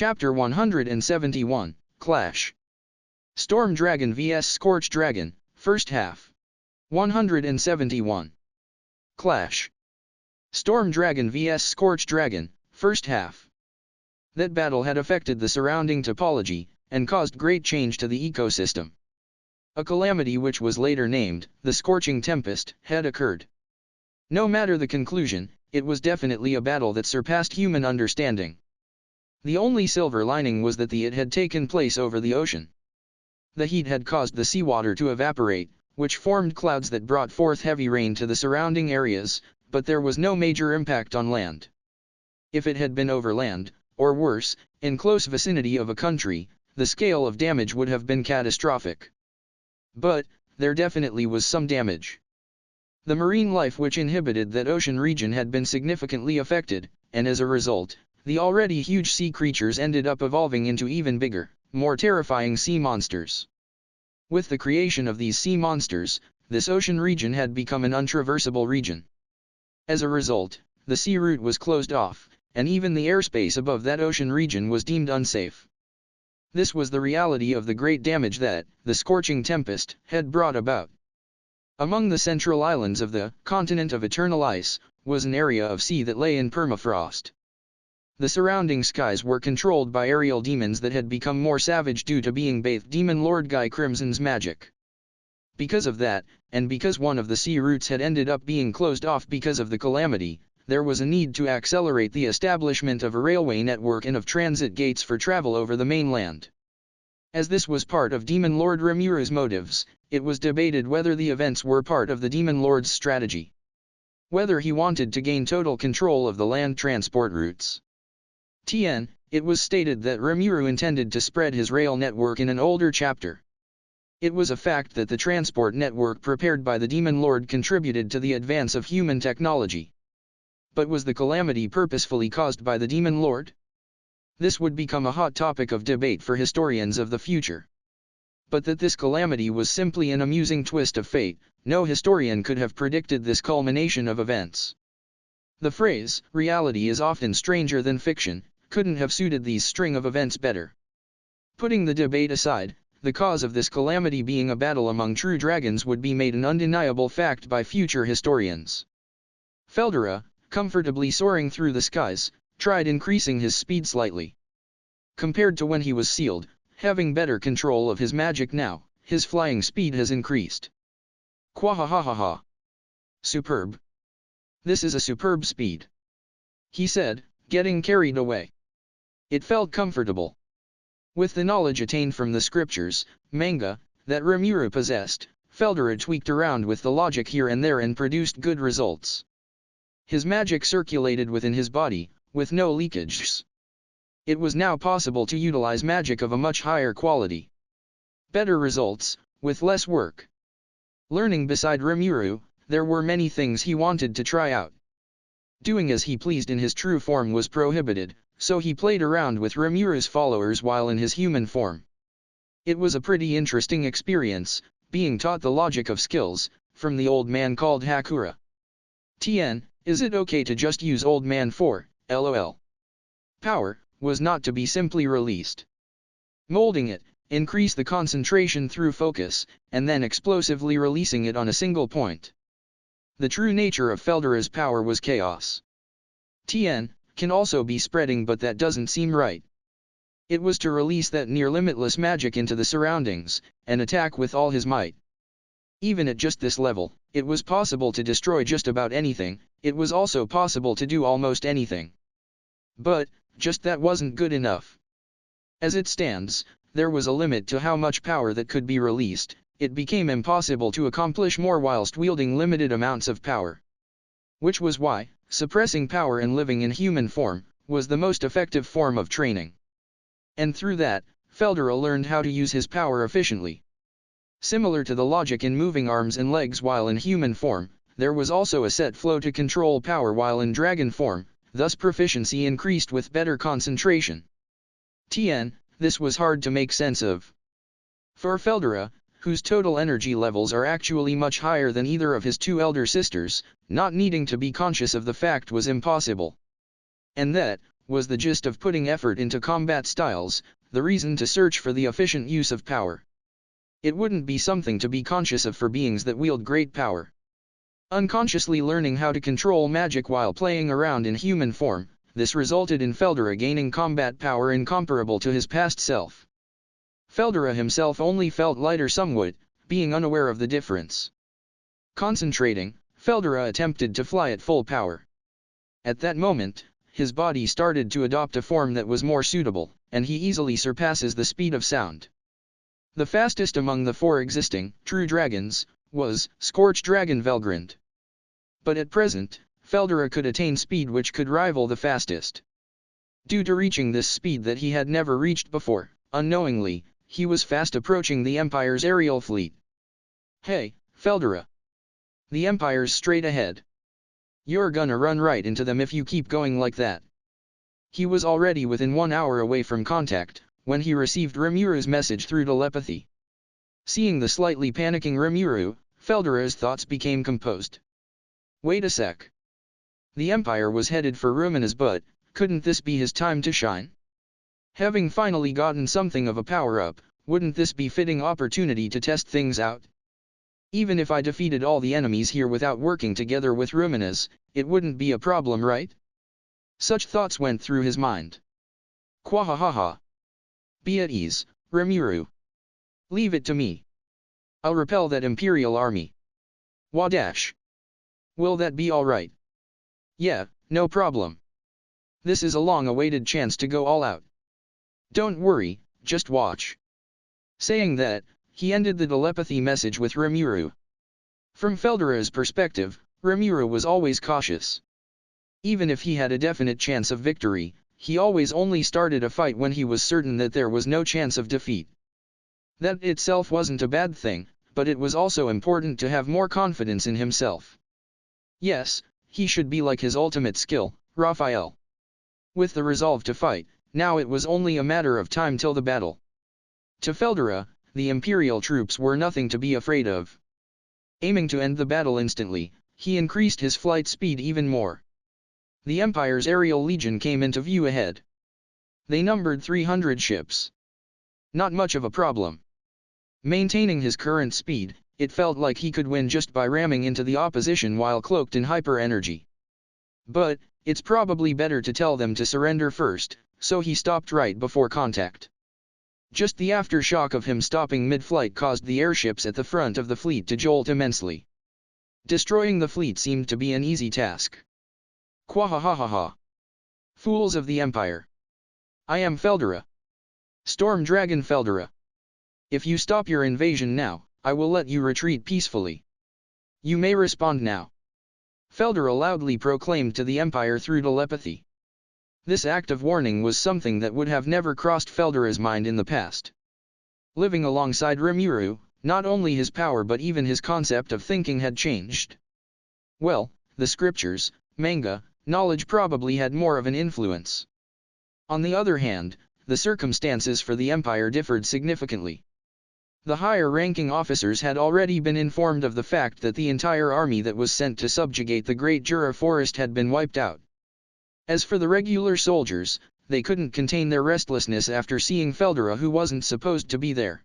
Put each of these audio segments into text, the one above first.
Chapter 171, Clash. Storm Dragon vs Scorch Dragon, First Half. 171. Clash. Storm Dragon vs Scorch Dragon, First Half. That battle had affected the surrounding topology, and caused great change to the ecosystem. A calamity which was later named, the Scorching Tempest, had occurred. No matter the conclusion, it was definitely a battle that surpassed human understanding. The only silver lining was that it had taken place over the ocean. The heat had caused the seawater to evaporate, which formed clouds that brought forth heavy rain to the surrounding areas, but there was no major impact on land. If it had been over land, or worse, in close vicinity of a country, the scale of damage would have been catastrophic. But, there definitely was some damage. The marine life which inhabited that ocean region had been significantly affected, and as a result, the already huge sea creatures ended up evolving into even bigger, more terrifying sea monsters. With the creation of these sea monsters, this ocean region had become an untraversable region. As a result, the sea route was closed off, and even the airspace above that ocean region was deemed unsafe. This was the reality of the great damage that the Scorching Tempest had brought about. Among the central islands of the continent of eternal ice, was an area of sea that lay in permafrost. The surrounding skies were controlled by aerial demons that had become more savage due to being bathed Demon Lord Guy Crimson's magic. Because of that, and because one of the sea routes had ended up being closed off because of the calamity, there was a need to accelerate the establishment of a railway network and of transit gates for travel over the mainland. As this was part of Demon Lord Rimuru's motives, it was debated whether the events were part of the Demon Lord's strategy. Whether he wanted to gain total control of the land transport routes. It was stated that Rimuru intended to spread his rail network in an older chapter. It was a fact that the transport network prepared by the Demon Lord contributed to the advance of human technology. But was the calamity purposefully caused by the Demon Lord? This would become a hot topic of debate for historians of the future. But that this calamity was simply an amusing twist of fate, no historian could have predicted this culmination of events. The phrase, reality is often stranger than fiction, couldn't have suited these string of events better. Putting the debate aside, the cause of this calamity being a battle among true dragons would be made an undeniable fact by future historians. Feldera, comfortably soaring through the skies, tried increasing his speed slightly. Compared to when he was sealed, having better control of his magic now, his flying speed has increased. Quahahaha. Superb. This is a superb speed, he said, getting carried away. It felt comfortable. With the knowledge attained from the scriptures, manga, that Rimuru possessed, Feldera tweaked around with the logic here and there and produced good results. His magic circulated within his body, with no leakages. It was now possible to utilize magic of a much higher quality. Better results, with less work. Learning beside Rimuru, there were many things he wanted to try out. Doing as he pleased in his true form was prohibited, so he played around with Rimuru's followers while in his human form. It was a pretty interesting experience, being taught the logic of skills, from the old man called Hakura. Is it okay to just use old man for, lol? Power, was not to be simply released. Molding it, increase the concentration through focus, and then explosively releasing it on a single point. The true nature of Feldera's power was chaos. Can also be spreading, but that doesn't seem right. It was to release that near-limitless magic into the surroundings, and attack with all his might. Even at just this level, it was possible to destroy just about anything, it was also possible to do almost anything. But, just that wasn't good enough. As it stands, there was a limit to how much power that could be released. It became impossible to accomplish more whilst wielding limited amounts of power. Which was why, suppressing power and living in human form, was the most effective form of training. And through that, Feldera learned how to use his power efficiently. Similar to the logic in moving arms and legs while in human form, there was also a set flow to control power while in dragon form, thus proficiency increased with better concentration. This was hard to make sense of. For Feldera, whose total energy levels are actually much higher than either of his two elder sisters, not needing to be conscious of the fact was impossible. And that, was the gist of putting effort into combat styles, the reason to search for the efficient use of power. It wouldn't be something to be conscious of for beings that wield great power. Unconsciously learning how to control magic while playing around in human form, this resulted in Feldera gaining combat power incomparable to his past self. Feldera himself only felt lighter somewhat, being unaware of the difference. Concentrating, Feldera attempted to fly at full power. At that moment, his body started to adopt a form that was more suitable, and he easily surpasses the speed of sound. The fastest among the 4 existing, true dragons, was Scorched Dragon Velgrund. But at present, Feldera could attain speed which could rival the fastest. Due to reaching this speed that he had never reached before, unknowingly, he was fast approaching the Empire's aerial fleet. Hey, Feldera! The Empire's straight ahead. You're gonna run right into them if you keep going like that. He was already within 1 hour away from contact, when he received Rimuru's message through telepathy. Seeing the slightly panicking Rimuru, Feldera's thoughts became composed. Wait a sec. The Empire was headed for Rumina's, but couldn't this be his time to shine? Having finally gotten something of a power-up, wouldn't this be fitting opportunity to test things out? Even if I defeated all the enemies here without working together with Rumina's, it wouldn't be a problem, right? Such thoughts went through his mind. Quahahaha. Be at ease, Rimuru. Leave it to me. I'll repel that Imperial army. Wadash. Will that be alright? Yeah, no problem. This is a long-awaited chance to go all out. Don't worry, just watch. Saying that, he ended the telepathy message with Rimuru. From Feldera's perspective, Rimuru was always cautious. Even if he had a definite chance of victory, he always only started a fight when he was certain that there was no chance of defeat. That itself wasn't a bad thing, but it was also important to have more confidence in himself. Yes, he should be like his ultimate skill, Raphael. With the resolve to fight, now it was only a matter of time till the battle. To Feldera, the Imperial troops were nothing to be afraid of. Aiming to end the battle instantly, he increased his flight speed even more. The Empire's aerial legion came into view ahead. They numbered 300 ships. Not much of a problem. Maintaining his current speed, it felt like he could win just by ramming into the opposition while cloaked in hyper-energy. But, it's probably better to tell them to surrender first, so he stopped right before contact. Just the aftershock of him stopping mid-flight caused the airships at the front of the fleet to jolt immensely. Destroying the fleet seemed to be an easy task. Quahahaha. Fools of the Empire. I am Feldera. Storm Dragon Feldera. If you stop your invasion now, I will let you retreat peacefully. You may respond now. Feldera loudly proclaimed to the Empire through telepathy. This act of warning was something that would have never crossed Feldera's mind in the past. Living alongside Rimuru, not only his power but even his concept of thinking had changed. Well, the scriptures, manga, knowledge probably had more of an influence. On the other hand, the circumstances for the Empire differed significantly. The higher-ranking officers had already been informed of the fact that the entire army that was sent to subjugate the Great Jura Forest had been wiped out. As for the regular soldiers, they couldn't contain their restlessness after seeing Feldera, who wasn't supposed to be there.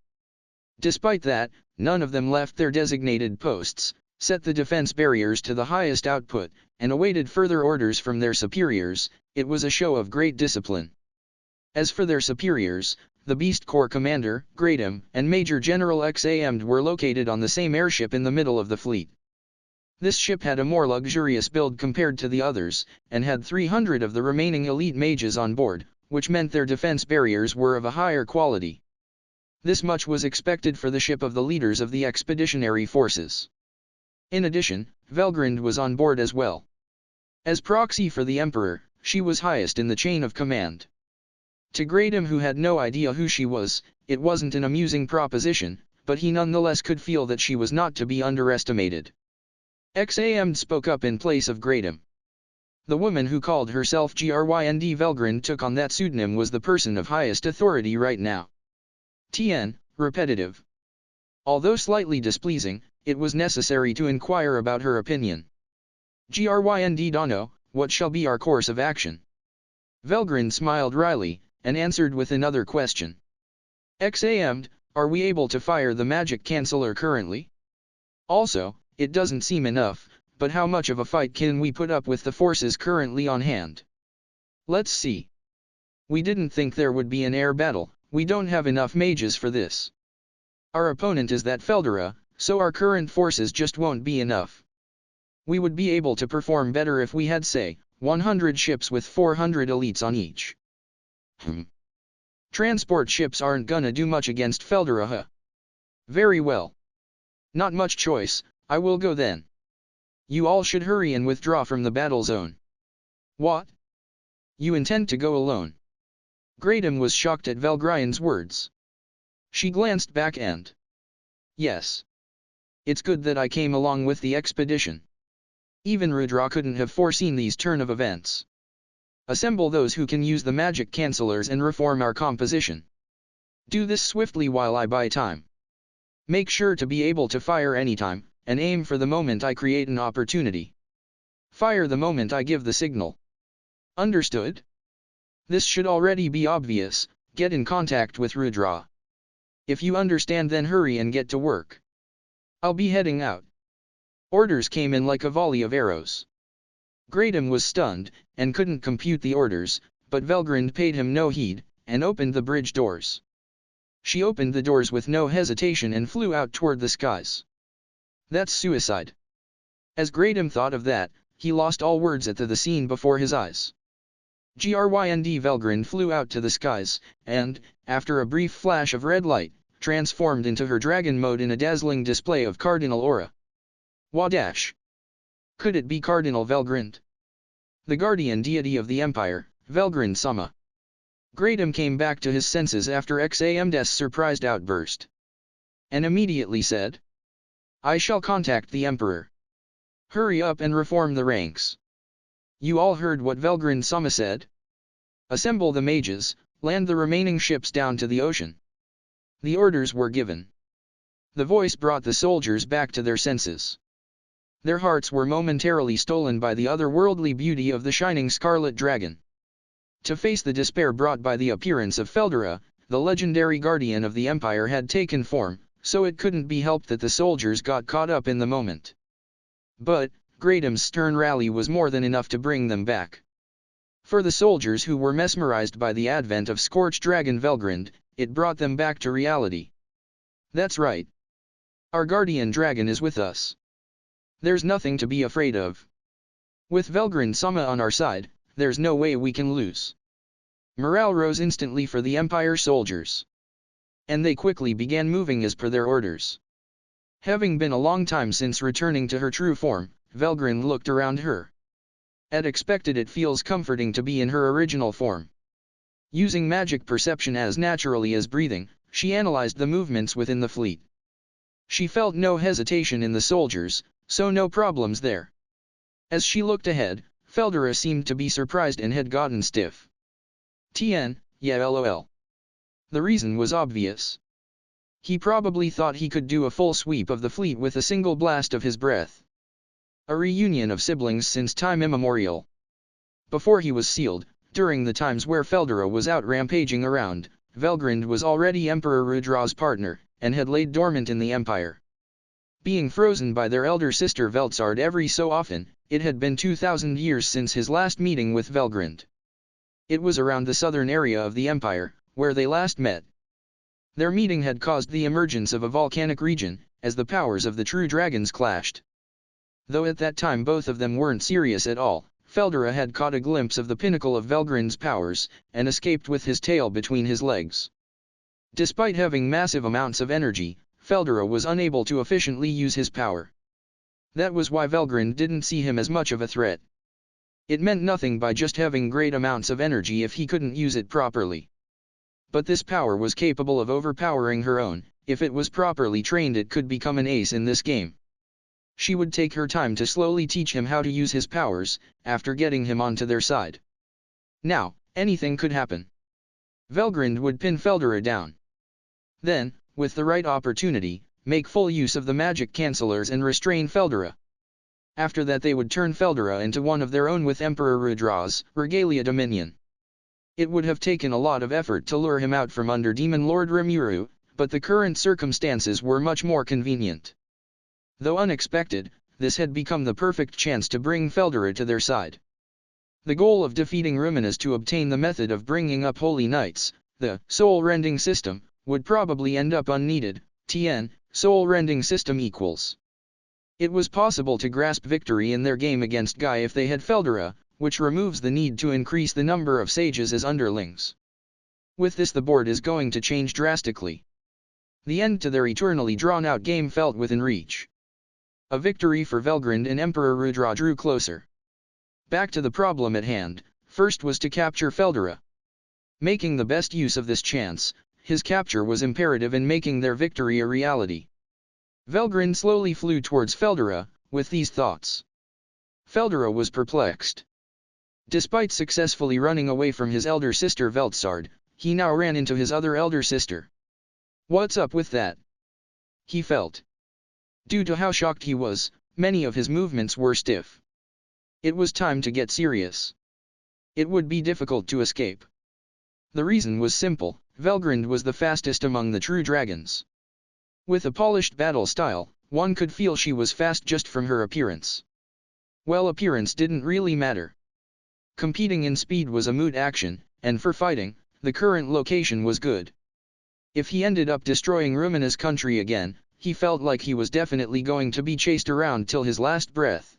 Despite that, none of them left their designated posts, set the defense barriers to the highest output, and awaited further orders from their superiors. It was a show of great discipline. As for their superiors, the Beast Corps commander, Gradam, and Major General XAMD were located on the same airship in the middle of the fleet. This ship had a more luxurious build compared to the others, and had 300 of the remaining elite mages on board, which meant their defense barriers were of a higher quality. This much was expected for the ship of the leaders of the expeditionary forces. In addition, Velgrund was on board as well. As proxy for the Emperor, she was highest in the chain of command. To Gradam, who had no idea who she was, it wasn't an amusing proposition, but he nonetheless could feel that she was not to be underestimated. XAMD spoke up in place of Gradam. The woman who called herself Grynd Velgrund took on that pseudonym was the person of highest authority right now. TN, repetitive. Although slightly displeasing, it was necessary to inquire about her opinion. Grynd Dono, what shall be our course of action? Velgrind smiled wryly, and answered with another question. Examed, are we able to fire the magic canceller currently? Also, it doesn't seem enough, but how much of a fight can we put up with the forces currently on hand? Let's see. We didn't think there would be an air battle, we don't have enough mages for this. Our opponent is that Feldera, so our current forces just won't be enough. We would be able to perform better if we had, say, 100 ships with 400 elites on each. Transport ships aren't gonna do much against Feldera, huh? Very well. Not much choice, I will go then. You all should hurry and withdraw from the battle zone. What? You intend to go alone? Gradam was shocked at Velgrion's words. She glanced back and... Yes. It's good that I came along with the expedition. Even Rudra couldn't have foreseen these turn of events. Assemble those who can use the magic cancellers and reform our composition. Do this swiftly while I buy time. Make sure to be able to fire anytime, and aim for the moment I create an opportunity. Fire the moment I give the signal. Understood? This should already be obvious. Get in contact with Rudra. If you understand, then hurry and get to work. I'll be heading out. Orders came in like a volley of arrows. Gradam was stunned, and couldn't compute the orders, but Velgrind paid him no heed, and opened the bridge doors. She opened the doors with no hesitation and flew out toward the skies. That's suicide. As Gradam thought of that, he lost all words at the scene before his eyes. Grynd Velgrind flew out to the skies, and, after a brief flash of red light, transformed into her dragon mode in a dazzling display of cardinal aura. Wadash! Could it be Cardinal Velgrind? The guardian deity of the Empire, Velgrind Sama. Gradam came back to his senses after Xamd's surprised outburst. And immediately said, I shall contact the Emperor. Hurry up and reform the ranks. You all heard what Velgrind Sama said? Assemble the mages, land the remaining ships down to the ocean. The orders were given. The voice brought the soldiers back to their senses. Their hearts were momentarily stolen by the otherworldly beauty of the shining scarlet dragon. To face the despair brought by the appearance of Feldera, the legendary guardian of the Empire had taken form, so it couldn't be helped that the soldiers got caught up in the moment. But, Gradam's stern rally was more than enough to bring them back. For the soldiers who were mesmerized by the advent of Scorched Dragon Velgrind, it brought them back to reality. That's right. Our guardian dragon is with us. There's nothing to be afraid of. With Velgrind Sama on our side, there's no way we can lose. Morale rose instantly for the Empire soldiers. And they quickly began moving as per their orders. Having been a long time since returning to her true form, Velgrind looked around her. As expected, it feels comforting to be in her original form. Using magic perception as naturally as breathing, she analyzed the movements within the fleet. She felt no hesitation in the soldiers, so no problems there. As she looked ahead, Feldera seemed to be surprised and had gotten stiff. Yeah lol. The reason was obvious. He probably thought he could do a full sweep of the fleet with a single blast of his breath. A reunion of siblings since time immemorial. Before he was sealed, during the times where Feldera was out rampaging around, Velgrind was already Emperor Rudra's partner, and had laid dormant in the Empire. Being frozen by their elder sister Veltsard every so often, it had been 2,000 years since his last meeting with Velgrind. It was around the southern area of the Empire, where they last met. Their meeting had caused the emergence of a volcanic region, as the powers of the true dragons clashed. Though at that time both of them weren't serious at all, Feldera had caught a glimpse of the pinnacle of Velgrind's powers, and escaped with his tail between his legs. Despite having massive amounts of energy, Feldera was unable to efficiently use his power. That was why Velgrind didn't see him as much of a threat. It meant nothing by just having great amounts of energy if he couldn't use it properly. But this power was capable of overpowering her own. If it was properly trained, it could become an ace in this game. She would take her time to slowly teach him how to use his powers, after getting him onto their side. Now, anything could happen. Velgrind would pin Feldera down. Then, with the right opportunity, make full use of the magic cancellers and restrain Feldera. After that they would turn Feldera into one of their own with Emperor Rudra's regalia dominion. It would have taken a lot of effort to lure him out from under Demon Lord Rimuru, but the current circumstances were much more convenient. Though unexpected, this had become the perfect chance to bring Feldera to their side. The goal of defeating Ruminus to obtain the method of bringing up Holy Knights, the soul-rending system, would probably end up unneeded. TN, soul-rending system equals. It was possible to grasp victory in their game against Guy if they had Feldera, which removes the need to increase the number of sages as underlings. With this the board is going to change drastically. The end to their eternally drawn-out game felt within reach. A victory for Velgrind and Emperor Rudra drew closer. Back to the problem at hand, first was to capture Feldera. Making the best use of this chance, his capture was imperative in making their victory a reality. Velgrind slowly flew towards Feldera, with these thoughts. Feldera was perplexed. Despite successfully running away from his elder sister Veltsard, he now ran into his other elder sister. What's up with that? He felt. Due to how shocked he was, many of his movements were stiff. It was time to get serious. It would be difficult to escape. The reason was simple, Velgrind was the fastest among the true dragons. With a polished battle style, one could feel she was fast just from her appearance. Well, appearance didn't really matter. Competing in speed was a moot action, and for fighting, the current location was good. If he ended up destroying Rumina's country again, he felt like he was definitely going to be chased around till his last breath.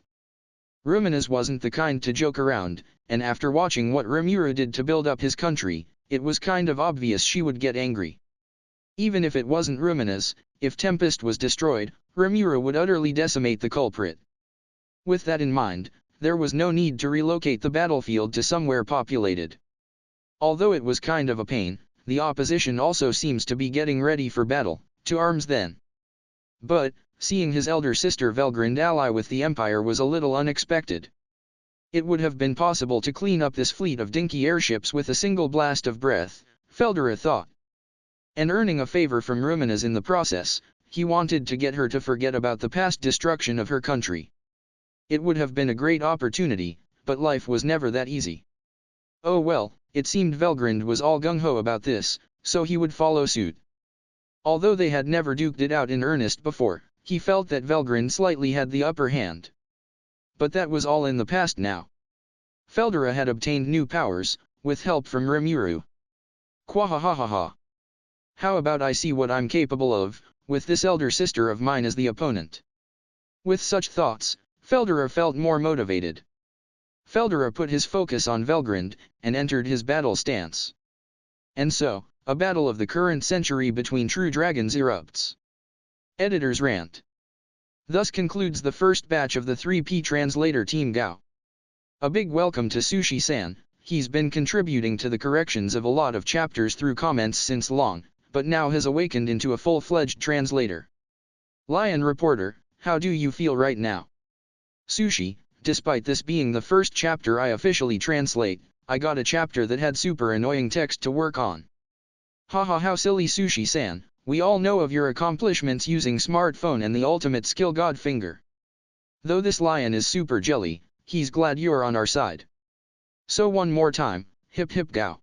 Rumina's wasn't the kind to joke around, and after watching what Rimuru did to build up his country, it was kind of obvious she would get angry. Even if it wasn't Rumina's, if Tempest was destroyed, Rimuru would utterly decimate the culprit. With that in mind, there was no need to relocate the battlefield to somewhere populated. Although it was kind of a pain, the opposition also seems to be getting ready for battle. To arms then. But, seeing his elder sister Velgrind ally with the Empire was a little unexpected. It would have been possible to clean up this fleet of dinky airships with a single blast of breath, Feldera thought. And earning a favor from Rumina's in the process, he wanted to get her to forget about the past destruction of her country. It would have been a great opportunity, but life was never that easy. Oh well, it seemed Velgrind was all gung-ho about this, so he would follow suit. Although they had never duked it out in earnest before, he felt that Velgrind slightly had the upper hand. But that was all in the past now. Feldera had obtained new powers, with help from Rimuru. Quahahaha. How about I see what I'm capable of, with this elder sister of mine as the opponent? With such thoughts, Feldera felt more motivated. Feldera put his focus on Velgrind, and entered his battle stance. And so, a battle of the current century between true dragons erupts. Editor's rant. Thus concludes the first batch of the 3P translator team Gao. A big welcome to Sushi-san, he's been contributing to the corrections of a lot of chapters through comments since long, but now has awakened into a full-fledged translator. Lion Reporter, how do you feel right now? Sushi, despite this being the first chapter I officially translate, I got a chapter that had super annoying text to work on. Haha, how silly Sushi-san, we all know of your accomplishments using smartphone and the ultimate skill god finger. Though this lion is super jelly, he's glad you're on our side. So one more time, hip hip Gao.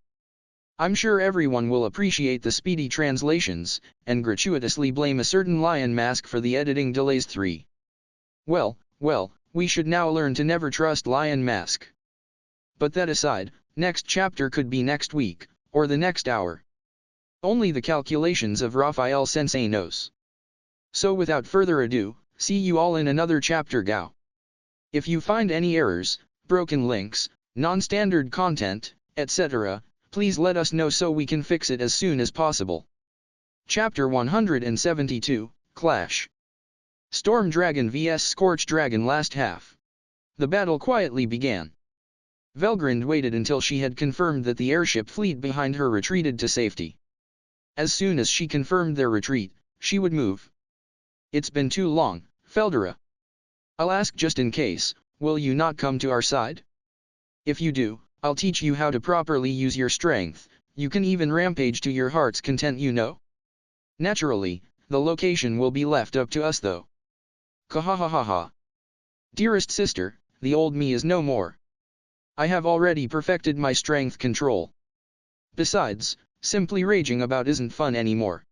I'm sure everyone will appreciate the speedy translations, and gratuitously blame a certain lion mask for the editing delays 3. Well, we should now learn to never trust lion mask. But that aside, next chapter could be next week, or the next hour. Only the calculations of Raphael Sensei knows. So without further ado, see you all in another chapter Gao. If you find any errors, broken links, non-standard content, etc., please let us know so we can fix it as soon as possible. Chapter 172, Clash. Storm Dragon vs Scorch Dragon last half. The battle quietly began. Velgrind waited until she had confirmed that the airship fleet behind her retreated to safety. As soon as she confirmed their retreat, she would move. It's been too long, Feldera. I'll ask just in case, will you not come to our side? If you do, I'll teach you how to properly use your strength, you can even rampage to your heart's content you know. Naturally, the location will be left up to us though. Kahahaha. Dearest sister, the old me is no more. I have already perfected my strength control. Besides, simply raging about isn't fun anymore.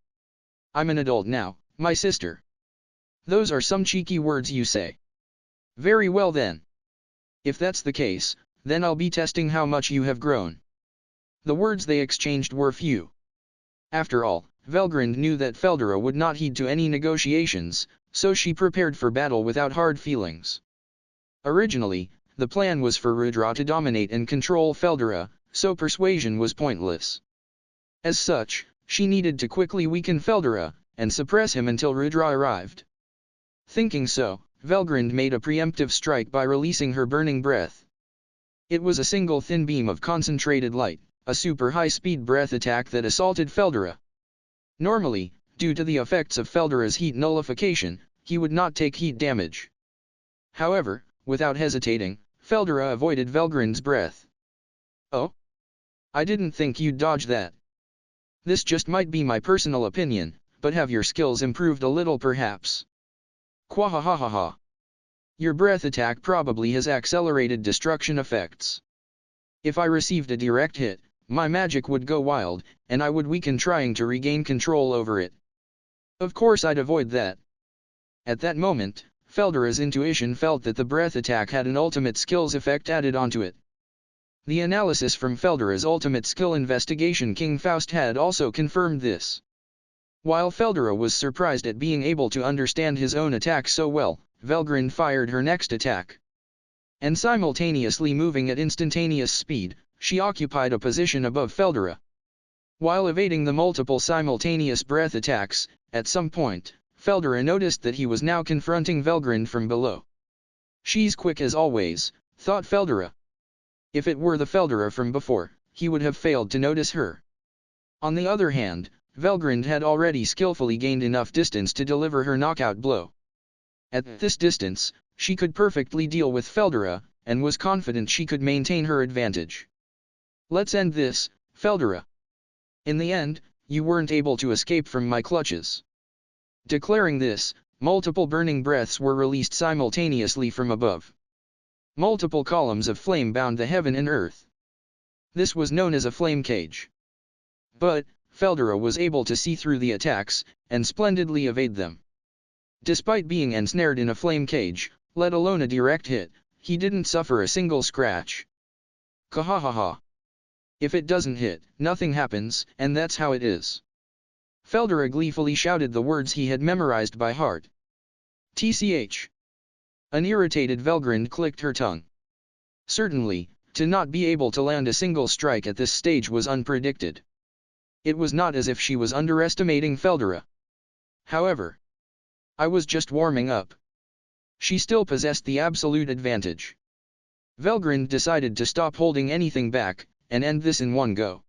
I'm an adult now, my sister. Those are some cheeky words you say. Very well then. If that's the case, then I'll be testing how much you have grown. The words they exchanged were few. After all, Velgrind knew that Feldera would not heed to any negotiations, so she prepared for battle without hard feelings. Originally, the plan was for Rudra to dominate and control Feldera, so persuasion was pointless. As such, she needed to quickly weaken Feldera, and suppress him until Rudra arrived. Thinking so, Velgrind made a preemptive strike by releasing her burning breath. It was a single thin beam of concentrated light, a super high-speed breath attack that assaulted Feldera. Normally, due to the effects of Feldera's heat nullification, he would not take heat damage. However, without hesitating, Feldera avoided Velgrind's breath. Oh? I didn't think you'd dodge that. This just might be my personal opinion, but have your skills improved a little perhaps? Quahahaha. Your breath attack probably has accelerated destruction effects. If I received a direct hit, my magic would go wild, and I would weaken trying to regain control over it. Of course I'd avoid that. At that moment, Feldera's intuition felt that the breath attack had an ultimate skills effect added onto it. The analysis from Feldera's ultimate skill investigation King Faust had also confirmed this. While Feldera was surprised at being able to understand his own attack so well, Velgrind fired her next attack. And simultaneously moving at instantaneous speed, she occupied a position above Feldera. While evading the multiple simultaneous breath attacks, at some point, Feldera noticed that he was now confronting Velgrind from below. She's quick as always, thought Feldera. If it were the Feldera from before, he would have failed to notice her. On the other hand, Velgrind had already skillfully gained enough distance to deliver her knockout blow. At this distance, she could perfectly deal with Feldera, and was confident she could maintain her advantage. Let's end this, Feldera. In the end, you weren't able to escape from my clutches. Declaring this, multiple burning breaths were released simultaneously from above. Multiple columns of flame bound the heaven and earth. This was known as a flame cage. But, Feldera was able to see through the attacks, and splendidly evade them. Despite being ensnared in a flame cage, let alone a direct hit, he didn't suffer a single scratch. Kahahaha. If it doesn't hit, nothing happens, and that's how it is. Feldera gleefully shouted the words he had memorized by heart. TCH. An irritated Velgrind clicked her tongue. Certainly, to not be able to land a single strike at this stage was unpredicted. It was not as if she was underestimating Feldera. However, I was just warming up. She still possessed the absolute advantage. Velgrind decided to stop holding anything back, and end this in one go.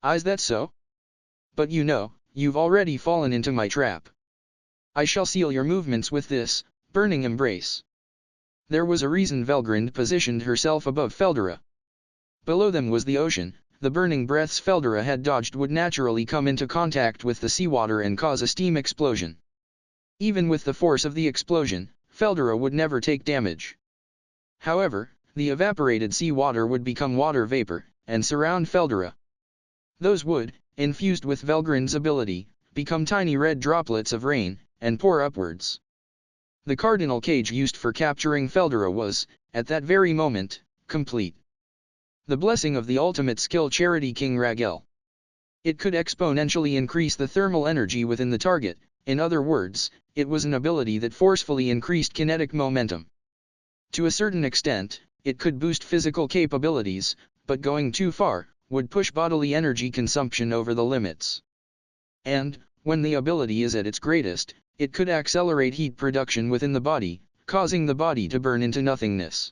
Is that so? But you know, you've already fallen into my trap. I shall seal your movements with this burning embrace. There was a reason Velgrind positioned herself above Feldera. Below them was the ocean. The burning breaths Feldera had dodged would naturally come into contact with the seawater and cause a steam explosion. Even with the force of the explosion, Feldera would never take damage. However, the evaporated seawater would become water vapor, and surround Feldera. Those would, infused with Velgrind's ability, become tiny red droplets of rain, and pour upwards. The cardinal cage used for capturing Feldera was, at that very moment, complete. The blessing of the ultimate skill Charity King Ragel. It could exponentially increase the thermal energy within the target. In other words, it was an ability that forcefully increased kinetic momentum. To a certain extent, it could boost physical capabilities, but going too far, would push bodily energy consumption over the limits. And, when the ability is at its greatest, it could accelerate heat production within the body, causing the body to burn into nothingness.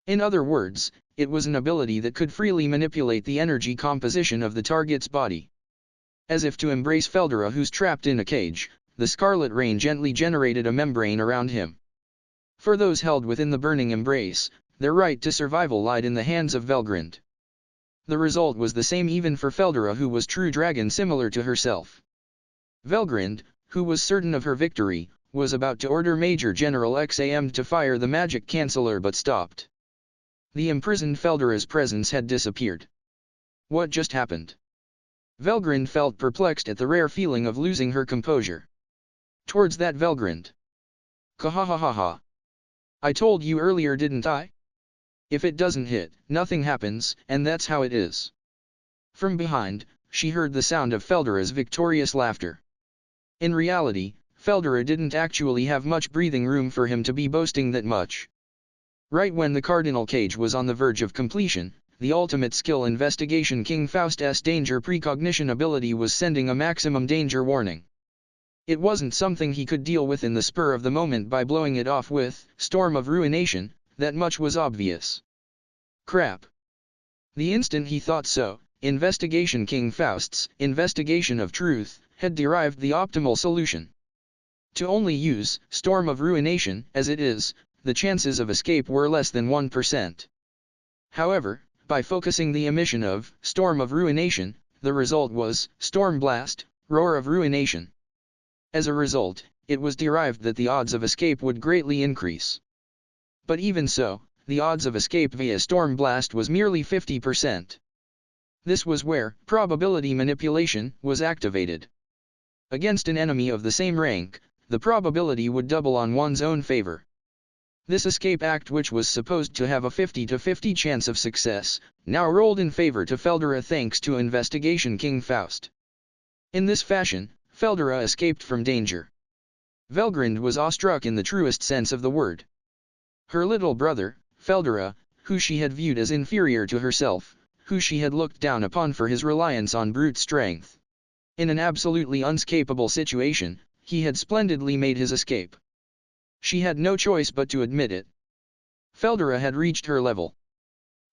In other words, it was an ability that could freely manipulate the energy composition of the target's body. As if to embrace Feldera, who's trapped in a cage, the Scarlet Rain gently generated a membrane around him. For those held within the burning embrace, their right to survival lied in the hands of Velgrind. The result was the same even for Feldera, who was true dragon similar to herself. Velgrind, who was certain of her victory, was about to order Major General XAM to fire the magic canceller but stopped. The imprisoned Feldera's presence had disappeared. What just happened? Velgrind felt perplexed at the rare feeling of losing her composure. Towards that Velgrind. Kahahaha. I told you earlier, didn't I? If it doesn't hit, nothing happens, and that's how it is. From behind, she heard the sound of Feldera's victorious laughter. In reality, Feldera didn't actually have much breathing room for him to be boasting that much. Right when the Cardinal Cage was on the verge of completion, the ultimate skill Investigation King Faust's danger precognition ability was sending a maximum danger warning. It wasn't something he could deal with in the spur of the moment by blowing it off with Storm of Ruination, that much was obvious. Crap. The instant he thought so, Investigation King Faust's Investigation of Truth had derived the optimal solution. To only use Storm of Ruination as it is, the chances of escape were less than 1%. However, by focusing the emission of Storm of Ruination, the result was Storm Blast, Roar of Ruination. As a result, it was derived that the odds of escape would greatly increase. But even so, the odds of escape via Storm Blast was merely 50%. This was where probability manipulation was activated. Against an enemy of the same rank, the probability would double on one's own favor. This escape act, which was supposed to have a 50-50 chance of success, now rolled in favor to Feldera thanks to Investigation King Faust. In this fashion, Feldera escaped from danger. Velgrind was awestruck in the truest sense of the word. Her little brother, Feldera, who she had viewed as inferior to herself, who she had looked down upon for his reliance on brute strength. In an absolutely unescapable situation, he had splendidly made his escape. She had no choice but to admit it. Feldera had reached her level.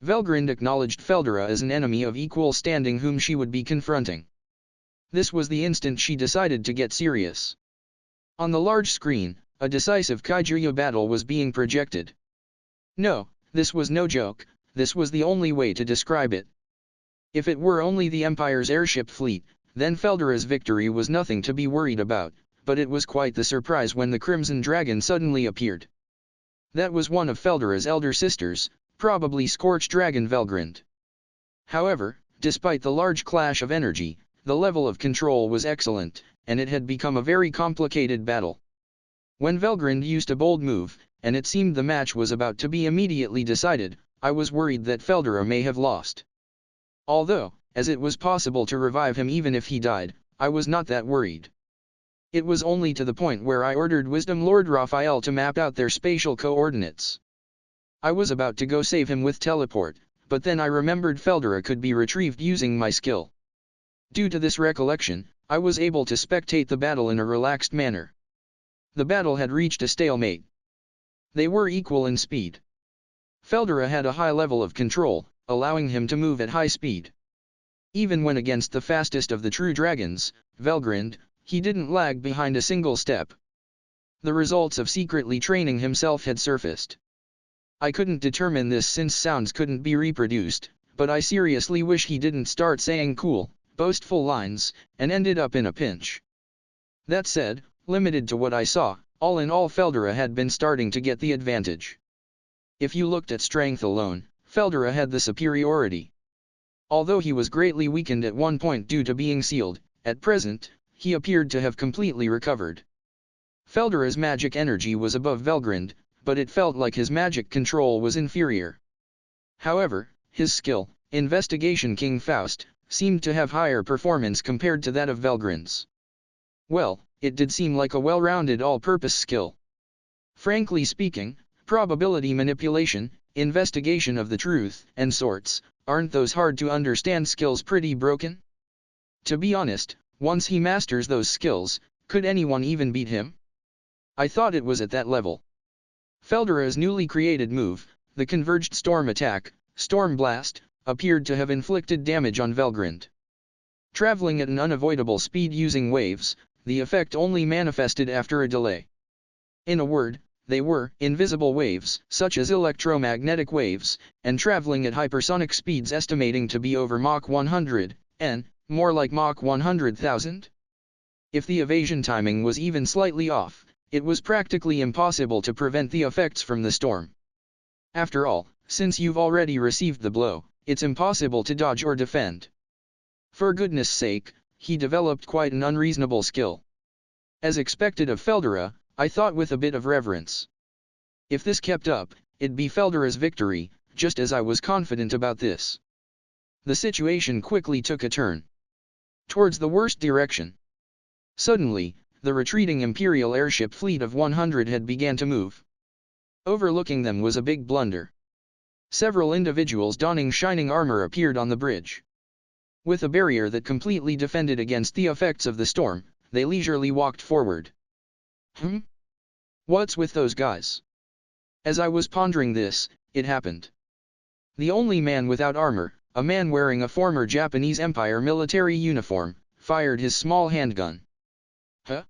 Velgrind acknowledged Feldera as an enemy of equal standing whom she would be confronting. This was the instant she decided to get serious. On the large screen, a decisive Kaijuya battle was being projected. No, this was no joke, this was the only way to describe it. If it were only the Empire's airship fleet, then Feldera's victory was nothing to be worried about, but it was quite the surprise when the Crimson Dragon suddenly appeared. That was one of Feldera's elder sisters, probably Scorch Dragon Velgrind. However, despite the large clash of energy, the level of control was excellent, and it had become a very complicated battle. When Velgrind used a bold move, and it seemed the match was about to be immediately decided, I was worried that Feldera may have lost. Although, as it was possible to revive him even if he died, I was not that worried. It was only to the point where I ordered Wisdom Lord Raphael to map out their spatial coordinates. I was about to go save him with teleport, but then I remembered Feldera could be retrieved using my skill. Due to this recollection, I was able to spectate the battle in a relaxed manner. The battle had reached a stalemate. They were equal in speed. Feldera had a high level of control, allowing him to move at high speed. Even when against the fastest of the true dragons, Velgrind, he didn't lag behind a single step. The results of secretly training himself had surfaced. I couldn't determine this since sounds couldn't be reproduced, but I seriously wish he didn't start saying cool, boastful lines, and ended up in a pinch. That said, limited to what I saw, all in all Feldera had been starting to get the advantage. If you looked at strength alone, Feldera had the superiority. Although he was greatly weakened at one point due to being sealed, at present, he appeared to have completely recovered. Feldera's magic energy was above Velgrind, but it felt like his magic control was inferior. However, his skill, Investigation King Faust, seemed to have higher performance compared to that of Velgrind's. Well, it did seem like a well-rounded all-purpose skill. Frankly speaking, probability manipulation, investigation of the truth, and sorts, aren't those hard-to-understand skills pretty broken? To be honest, once he masters those skills, could anyone even beat him? I thought it was at that level. Feldera's newly created move, the converged storm attack, Storm Blast, appeared to have inflicted damage on Velgrind. Traveling at an unavoidable speed using waves, the effect only manifested after a delay. In a word, they were invisible waves, such as electromagnetic waves, and traveling at hypersonic speeds estimating to be over Mach 100, and more like Mach 100,000. If the evasion timing was even slightly off, it was practically impossible to prevent the effects from the storm. After all, since you've already received the blow, it's impossible to dodge or defend. For goodness sake, he developed quite an unreasonable skill. As expected of Feldera, I thought with a bit of reverence. If this kept up, it'd be Feldera's victory, just as I was confident about this. The situation quickly took a turn towards the worst direction. Suddenly, the retreating Imperial airship fleet of 100 had began to move. Overlooking them was a big blunder. Several individuals donning shining armor appeared on the bridge. With a barrier that completely defended against the effects of the storm, they leisurely walked forward. What's with those guys? As I was pondering this, it happened. The only man without armor, a man wearing a former Japanese Empire military uniform, fired his small handgun. Huh?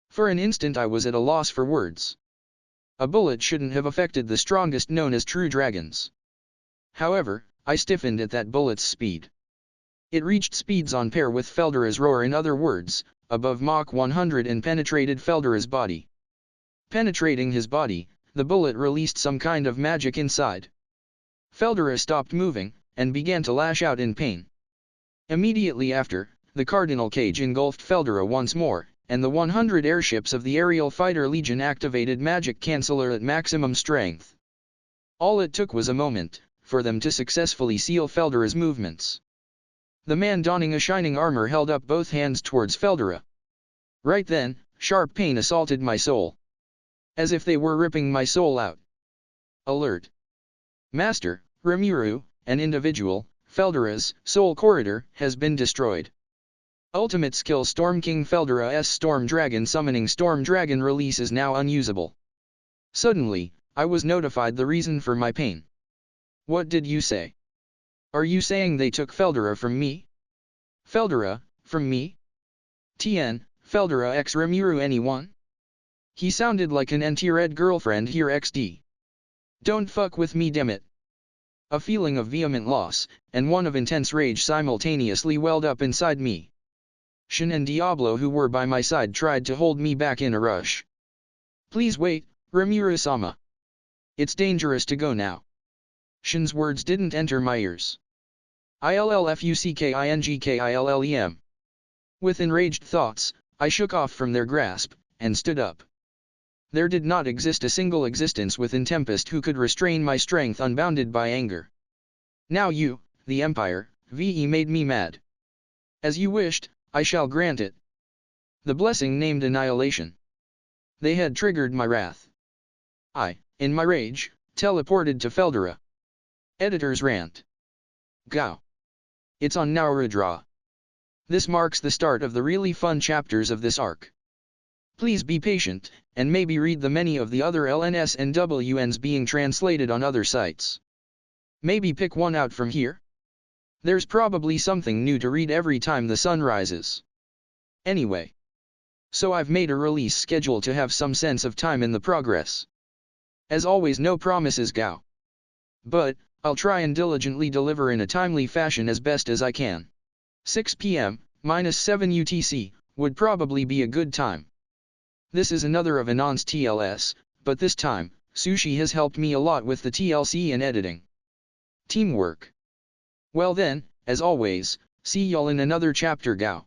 For an instant I was at a loss for words. A bullet shouldn't have affected the strongest known as true dragons. However, I stiffened at that bullet's speed. It reached speeds on par with Feldera's roar, in other words, above Mach 100, and penetrated Feldera's body. Penetrating his body, the bullet released some kind of magic inside. Feldera stopped moving, and began to lash out in pain. Immediately after, the Cardinal Cage engulfed Feldera once more, and the 100 airships of the Aerial Fighter Legion activated Magic Canceller at maximum strength. All it took was a moment, for them to successfully seal Feldera's movements. The man donning a shining armor held up both hands towards Feldera. Right then, sharp pain assaulted my soul. As if they were ripping my soul out. Alert! Master, Rimuru, an individual, Feldera's soul corridor, has been destroyed. Ultimate skill Storm King Feldera's Storm Dragon summoning Storm Dragon release is now unusable. Suddenly, I was notified the reason for my pain. What did you say? Are you saying they took Feldera from me? Feldera, from me? Feldera x Rimuru anyone? He sounded like an anti-red girlfriend here XD. Don't fuck with me dammit. A feeling of vehement loss, and one of intense rage simultaneously welled up inside me. Shin and Diablo, who were by my side, tried to hold me back in a rush. Please wait, Rimuru-sama. It's dangerous to go now. Shin's words didn't enter my ears. ILLFUCKINGKILLEM. With enraged thoughts, I shook off from their grasp, and stood up. There did not exist a single existence within Tempest who could restrain my strength unbounded by anger. Now you, the Empire, VE made me mad. As you wished, I shall grant it. The blessing named Annihilation. They had triggered my wrath. I, in my rage, teleported to Feldera. Editor's rant. Gao. It's on Naurudra. This marks the start of the really fun chapters of this arc. Please be patient, and maybe read the many of the other LNS and WNs being translated on other sites. Maybe pick one out from here? There's probably something new to read every time the sun rises. Anyway. So I've made a release schedule to have some sense of time in the progress. As always, no promises, Gao. But, I'll try and diligently deliver in a timely fashion as best as I can. 6 p.m., -7 UTC, would probably be a good time. This is another of Anon's TLS, but this time, Sushi has helped me a lot with the TLC and editing. Teamwork. Well then, as always, see y'all in another chapter, Gao.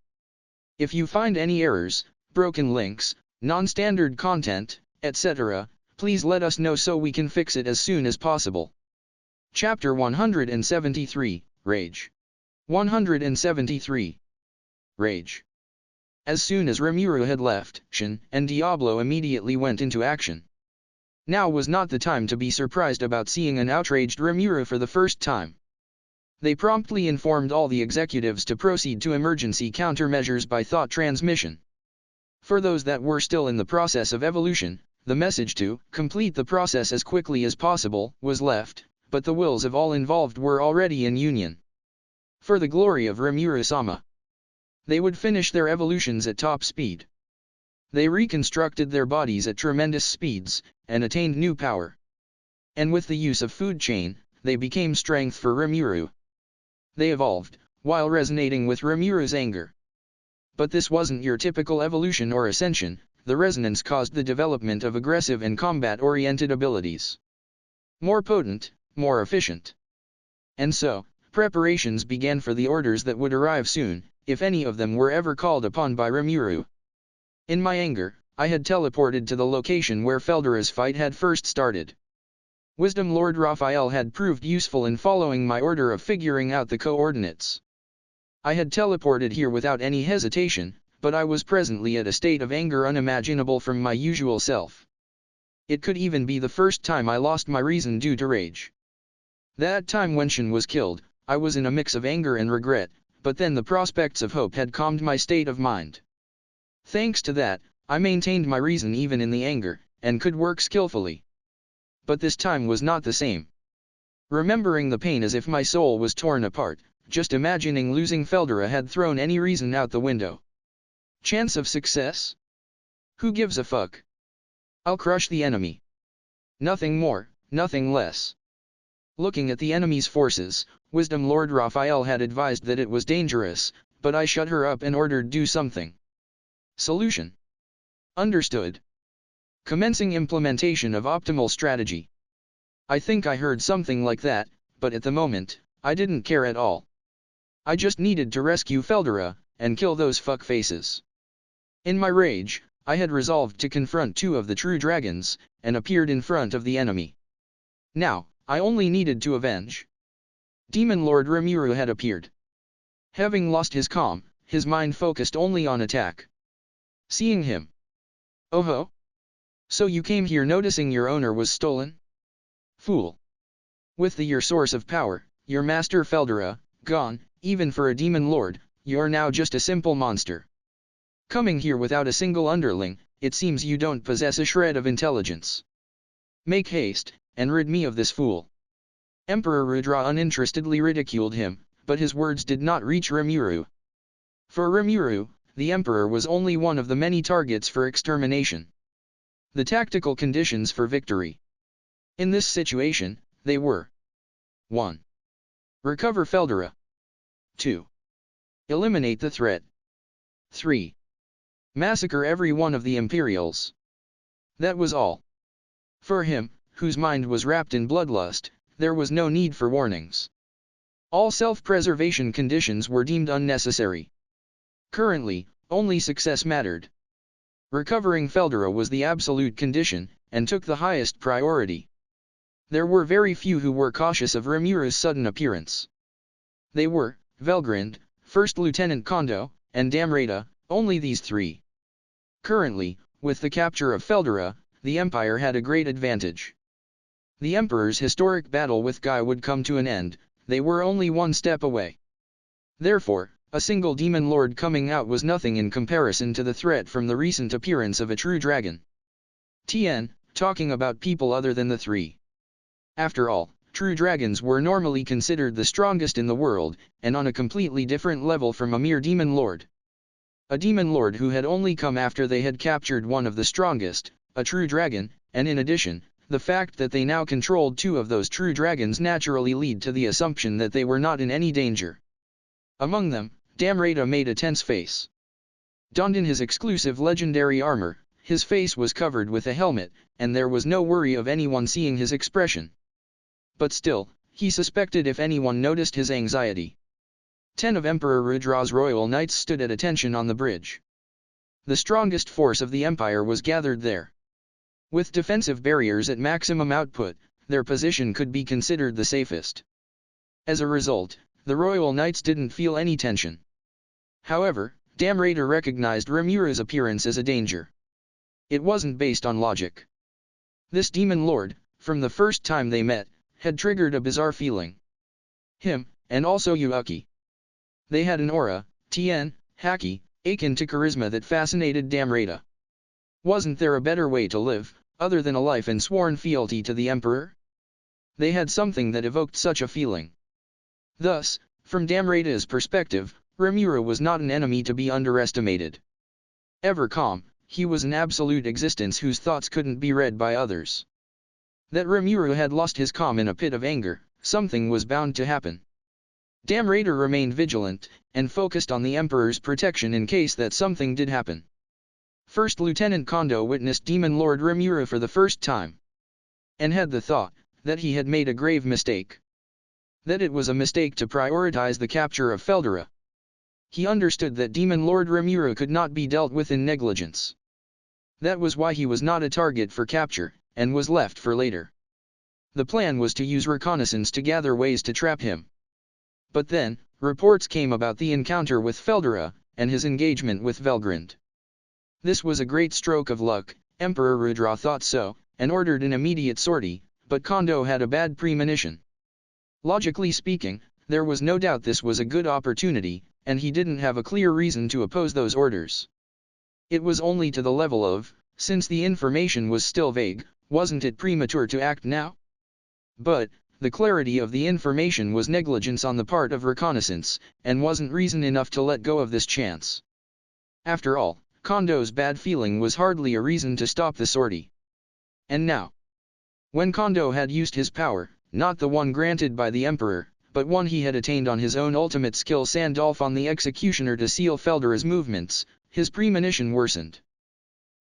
If you find any errors, broken links, non-standard content, etc., please let us know so we can fix it as soon as possible. Chapter 173, Rage. 173. Rage. As soon as Rimuru had left, Shin and Diablo immediately went into action. Now was not the time to be surprised about seeing an outraged Rimuru for the first time. They promptly informed all the executives to proceed to emergency countermeasures by thought transmission. For those that were still in the process of evolution, the message to complete the process as quickly as possible was left, but the wills of all involved were already in union. For the glory of Rimuru-sama. They would finish their evolutions at top speed. They reconstructed their bodies at tremendous speeds, and attained new power. And with the use of food chain, they became strength for Rimuru. They evolved, while resonating with Rimuru's anger. But this wasn't your typical evolution or ascension, the resonance caused the development of aggressive and combat-oriented abilities. More potent, more efficient. And so, preparations began for the orders that would arrive soon, if any of them were ever called upon by Rimuru. In my anger, I had teleported to the location where Feldera's fight had first started. Wisdom Lord Raphael had proved useful in following my order of figuring out the coordinates. I had teleported here without any hesitation, but I was presently at a state of anger unimaginable from my usual self. It could even be the first time I lost my reason due to rage. That time when Shen was killed, I was in a mix of anger and regret, but then the prospects of hope had calmed my state of mind. Thanks to that, I maintained my reason even in the anger, and could work skillfully. But this time was not the same. Remembering the pain as if my soul was torn apart, just imagining losing Feldera had thrown any reason out the window. Chance of success? Who gives a fuck? I'll crush the enemy. Nothing more, nothing less. Looking at the enemy's forces, Wisdom Lord Raphael had advised that it was dangerous, but I shut her up and ordered do something. Solution. Understood. Commencing implementation of optimal strategy. I think I heard something like that, but at the moment, I didn't care at all. I just needed to rescue Feldera, and kill those fuckfaces. In my rage, I had resolved to confront 2 of the true dragons, and appeared in front of the enemy. Now, I only needed to avenge. Demon Lord Rimuru had appeared. Having lost his calm, his mind focused only on attack. Seeing him. Oh ho? So you came here noticing your owner was stolen? Fool. With your source of power, your master Feldera, gone, even for a demon lord, you're now just a simple monster. Coming here without a single underling, it seems you don't possess a shred of intelligence. Make haste, and rid me of this fool. Emperor Rudra uninterestedly ridiculed him, but his words did not reach Rimuru. For Rimuru, the Emperor was only one of the many targets for extermination. The tactical conditions for victory. In this situation, they were 1. Recover Feldera. 2. Eliminate the threat. 3. Massacre every one of the Imperials. That was all. For him, whose mind was wrapped in bloodlust, there was no need for warnings. All self-preservation conditions were deemed unnecessary. Currently, only success mattered. Recovering Feldera was the absolute condition, and took the highest priority. There were very few who were cautious of Rimuru's sudden appearance. They were, Velgrind, First Lieutenant Kondo, and Damrata, only these 3. Currently, with the capture of Feldera, the Empire had a great advantage. The Emperor's historic battle with Guy would come to an end, they were only 1 step away. Therefore, a single demon lord coming out was nothing in comparison to the threat from the recent appearance of a true dragon. TN, talking about people other than the 3. After all, true dragons were normally considered the strongest in the world, and on a completely different level from a mere demon lord. A demon lord who had only come after they had captured one of the strongest, a true dragon, and in addition, the fact that they now controlled 2 of those true dragons naturally lead to the assumption that they were not in any danger. Among them, Damrata made a tense face. Donned in his exclusive legendary armor, his face was covered with a helmet, and there was no worry of anyone seeing his expression. But still, he suspected if anyone noticed his anxiety. 10 of Emperor Rudra's royal knights stood at attention on the bridge. The strongest force of the empire was gathered there. With defensive barriers at maximum output, their position could be considered the safest. As a result, the royal knights didn't feel any tension. However, Damrata recognized Rimuru's appearance as a danger. It wasn't based on logic. This demon lord, from the first time they met, had triggered a bizarre feeling. Him, and also Yuuki. They had an aura, Tien, Haki, akin to charisma that fascinated Damrata. Wasn't there a better way to live, other than a life in sworn fealty to the Emperor? They had something that evoked such a feeling. Thus, from Damrata's perspective, Rimuru was not an enemy to be underestimated. Ever calm, he was an absolute existence whose thoughts couldn't be read by others. That Rimuru had lost his calm in a pit of anger, something was bound to happen. Damrata remained vigilant, and focused on the Emperor's protection in case that something did happen. First Lieutenant Kondo witnessed Demon Lord Rimuru for the first time. And had the thought, that he had made a grave mistake. that it was a mistake to prioritize the capture of Feldera. He understood that Demon Lord Rimuru could not be dealt with in negligence. That was why he was not a target for capture, and was left for later. The plan was to use reconnaissance to gather ways to trap him. But then, reports came about the encounter with Feldera, and his engagement with Velgrund. This was a great stroke of luck. Emperor Rudra thought so, and ordered an immediate sortie, but Kondo had a bad premonition. Logically speaking, there was no doubt this was a good opportunity, and he didn't have a clear reason to oppose those orders. It was only to the level of, since the information was still vague, wasn't it premature to act now? But, the clarity of the information was negligence on the part of reconnaissance, and wasn't reason enough to let go of this chance. After all, Kondo's bad feeling was hardly a reason to stop the sortie. And now, when Kondo had used his power, not the one granted by the Emperor, but one he had attained on his own ultimate skill Sandolph on the Executioner to seal Feldera's movements, his premonition worsened.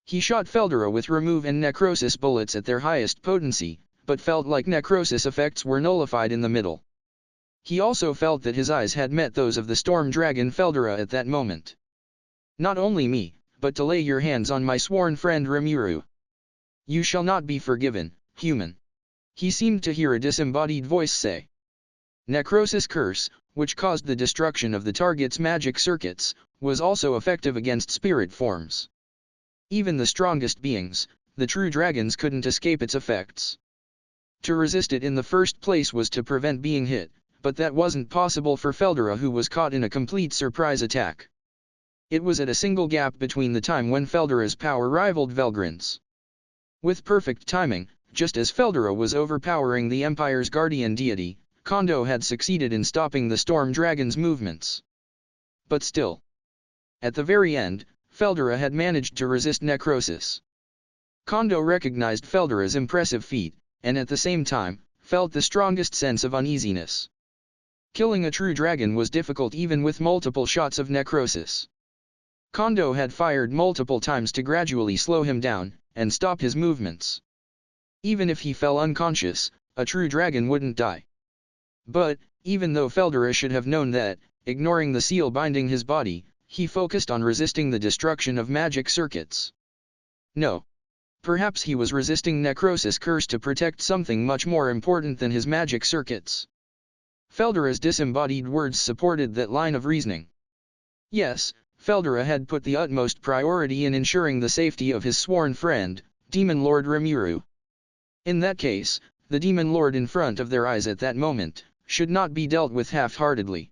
He shot Feldera with remove and necrosis bullets at their highest potency, but felt like necrosis effects were nullified in the middle. He also felt that his eyes had met those of the storm dragon Feldera at that moment. Not only me, but to lay your hands on my sworn friend Rimuru. You shall not be forgiven, human. He seemed to hear a disembodied voice say. Necrosis curse, which caused the destruction of the target's magic circuits, was also effective against spirit forms. Even the strongest beings, the true dragons, couldn't escape its effects. To resist it in the first place was to prevent being hit, but that wasn't possible for Feldera, who was caught in a complete surprise attack. It was at a single gap between the time when Feldera's power rivaled Velgrund's. With perfect timing, just as Feldera was overpowering the Empire's guardian deity, Kondo had succeeded in stopping the storm dragon's movements. But still, at the very end, Feldera had managed to resist necrosis. Kondo recognized Feldera's impressive feat, and at the same time, felt the strongest sense of uneasiness. Killing a true dragon was difficult even with multiple shots of necrosis. Kondo had fired multiple times to gradually slow him down, and stop his movements. Even if he fell unconscious, a true dragon wouldn't die. But, even though Feldera should have known that, ignoring the seal binding his body, he focused on resisting the destruction of magic circuits. No. Perhaps he was resisting necrosis curse to protect something much more important than his magic circuits. Feldera's disembodied words supported that line of reasoning. Yes, Feldera had put the utmost priority in ensuring the safety of his sworn friend, Demon Lord Rimuru. In that case, the Demon Lord in front of their eyes at that moment should not be dealt with half-heartedly.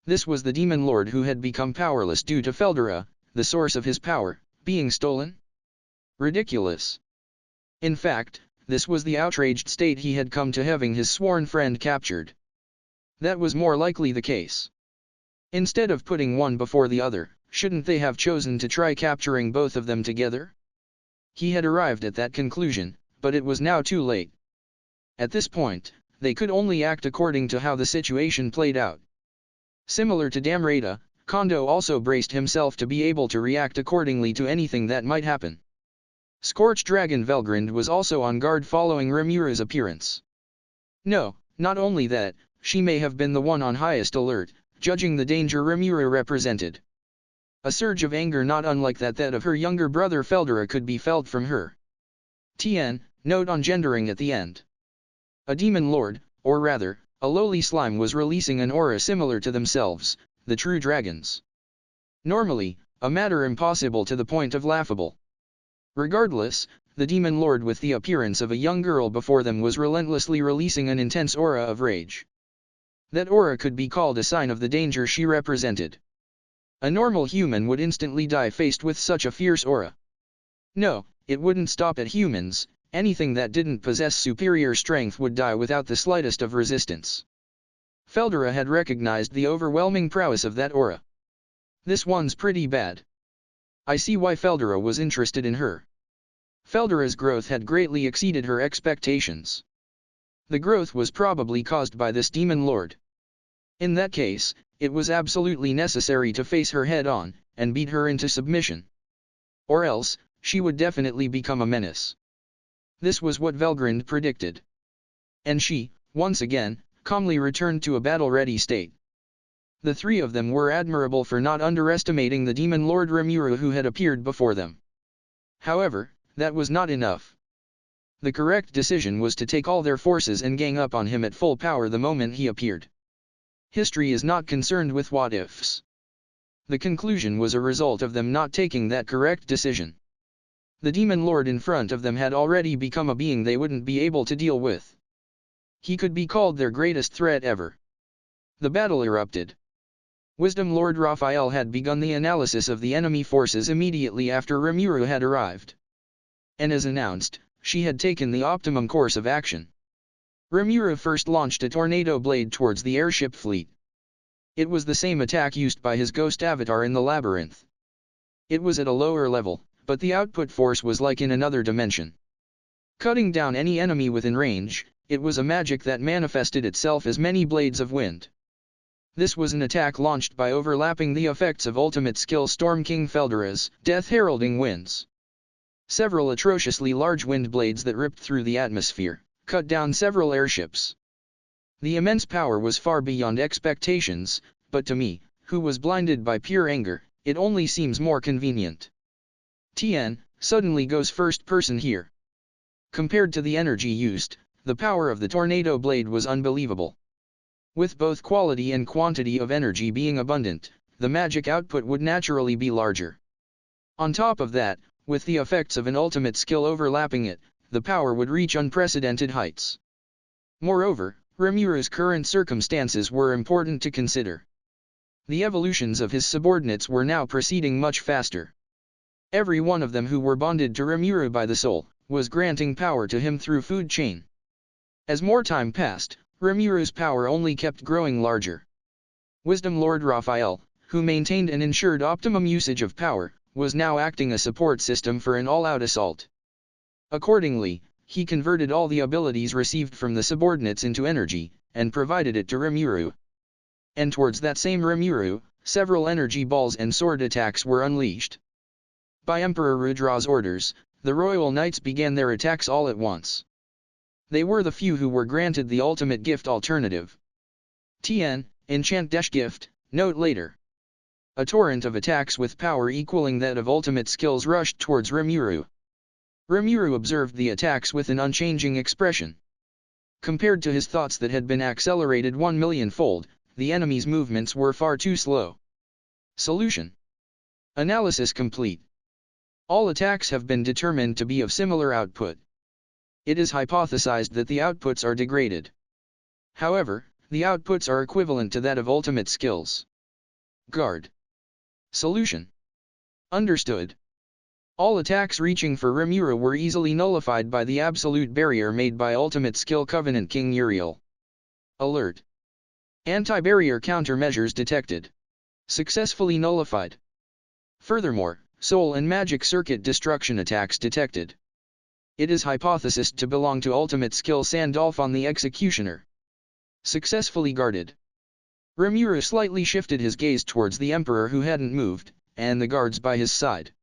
This was the Demon Lord who had become powerless due to Feldera, the source of his power, being stolen? Ridiculous. In fact, this was the outraged state he had come to having his sworn friend captured. That was more likely the case. Instead of putting one before the other, shouldn't they have chosen to try capturing both of them together? He had arrived at that conclusion, but it was now too late. At this point, they could only act according to how the situation played out. Similar to Damrata, Kondo also braced himself to be able to react accordingly to anything that might happen. Scorched Dragon Velgrund was also on guard following Rimuru's appearance. No, not only that, she may have been the one on highest alert, judging the danger Rimuru represented. A surge of anger not unlike that of her younger brother Feldera could be felt from her. Note on gendering at the end. A demon lord, or rather, a lowly slime, was releasing an aura similar to themselves, the true dragons. Normally, a matter impossible to the point of laughable. Regardless, the demon lord with the appearance of a young girl before them was relentlessly releasing an intense aura of rage. That aura could be called a sign of the danger she represented. A normal human would instantly die faced with such a fierce aura. No, it wouldn't stop at humans. Anything that didn't possess superior strength would die without the slightest of resistance. Feldera had recognized the overwhelming prowess of that aura. This one's pretty bad. I see why Feldera was interested in her. Feldera's growth had greatly exceeded her expectations. The growth was probably caused by this demon lord. In that case, it was absolutely necessary to face her head-on, and beat her into submission. Or else, she would definitely become a menace. This was what Velgrund predicted. And she, once again, calmly returned to a battle-ready state. The three of them were admirable for not underestimating the demon lord Rimuru who had appeared before them. However, that was not enough. The correct decision was to take all their forces and gang up on him at full power the moment he appeared. History is not concerned with what-ifs. The conclusion was a result of them not taking that correct decision. The demon lord in front of them had already become a being they wouldn't be able to deal with. He could be called their greatest threat ever. The battle erupted. Wisdom Lord Raphael had begun the analysis of the enemy forces immediately after Rimuru had arrived. And as announced, she had taken the optimum course of action. Rimuru first launched a tornado blade towards the airship fleet. It was the same attack used by his ghost avatar in the labyrinth. It was at a lower level, but the output force was like in another dimension. Cutting down any enemy within range, it was a magic that manifested itself as many blades of wind. This was an attack launched by overlapping the effects of ultimate skill Storm King Feldera's Death Heralding Winds. Several atrociously large wind blades that ripped through the atmosphere, cut down several airships. The immense power was far beyond expectations, but to me, who was blinded by pure anger, it only seems more convenient. Tien suddenly goes first person here. Compared to the energy used, the power of the tornado blade was unbelievable. With both quality and quantity of energy being abundant, the magic output would naturally be larger. On top of that, with the effects of an ultimate skill overlapping it, the power would reach unprecedented heights. Moreover, Rimuru's current circumstances were important to consider. The evolutions of his subordinates were now proceeding much faster. Every one of them who were bonded to Rimuru by the soul, was granting power to him through food chain. As more time passed, Rimuru's power only kept growing larger. Wisdom Lord Raphael, who maintained and ensured optimum usage of power, was now acting a support system for an all-out assault. Accordingly, he converted all the abilities received from the subordinates into energy, and provided it to Rimuru. And towards that same Rimuru, several energy balls and sword attacks were unleashed. By Emperor Rudra's orders, the royal knights began their attacks all at once. They were the few who were granted the ultimate gift alternative. Tien, Enchant-Gift, note later. A torrent of attacks with power equaling that of ultimate skills rushed towards Rimuru. Rimuru observed the attacks with an unchanging expression. Compared to his thoughts that had been accelerated 1,000,000-fold, the enemy's movements were far too slow. Solution. Analysis complete. All attacks have been determined to be of similar output. It is hypothesized that the outputs are degraded. However, the outputs are equivalent to that of ultimate skills. Guard. Solution. Understood. All attacks reaching for Rimuru were easily nullified by the absolute barrier made by ultimate skill Covenant King Uriel. Alert. Anti-barrier countermeasures detected. Successfully nullified. Furthermore, soul and magic circuit destruction attacks detected. It is hypothesized to belong to ultimate skill Sandalphon the Executioner. Successfully guarded. Rimuru slightly shifted his gaze towards the Emperor who hadn't moved, and the guards by his side.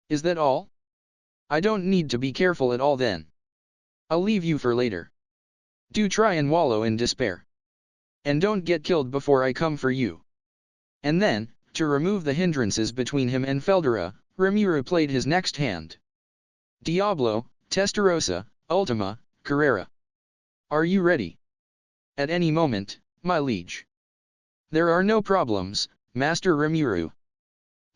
Is that all? I don't need to be careful at all then. I'll leave you for later. Do try and wallow in despair. And don't get killed before I come for you. And then, to remove the hindrances between him and Feldera, Rimuru played his next hand. Diablo, Testarossa, Ultima, Carrera. Are you ready? At any moment, my liege. There are no problems, Master Rimuru.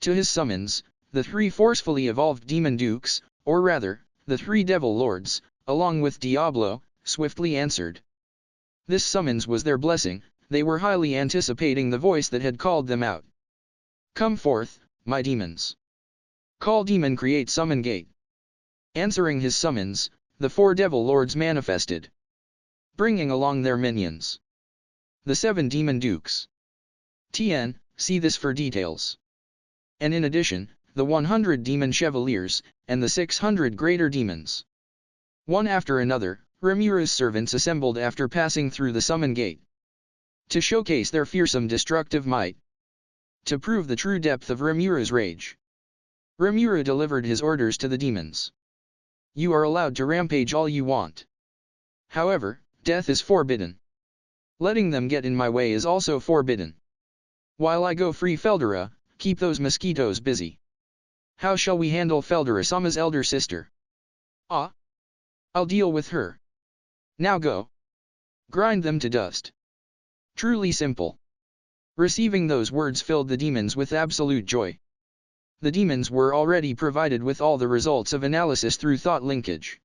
To his summons, the three forcefully evolved demon dukes, or rather, the three devil lords, along with Diablo, swiftly answered. This summons was their blessing, they were highly anticipating the voice that had called them out. Come forth, my demons. Call demon create summon gate. Answering his summons, the four devil lords manifested, bringing along their minions. The 7 demon dukes. Tien, see this for details. And in addition, the 100 demon chevaliers, and the 600 greater demons. One after another, Rimuru's servants assembled after passing through the summon gate. To showcase their fearsome destructive might. To prove the true depth of Rimuru's rage. Rimuru delivered his orders to the demons. You are allowed to rampage all you want. However, death is forbidden. Letting them get in my way is also forbidden. While I go free Feldera, keep those mosquitoes busy. How shall we handle Feldera-sama's elder sister? Ah? I'll deal with her. Now go. Grind them to dust. Truly simple. Receiving those words filled the demons with absolute joy. The demons were already provided with all the results of analysis through thought linkage.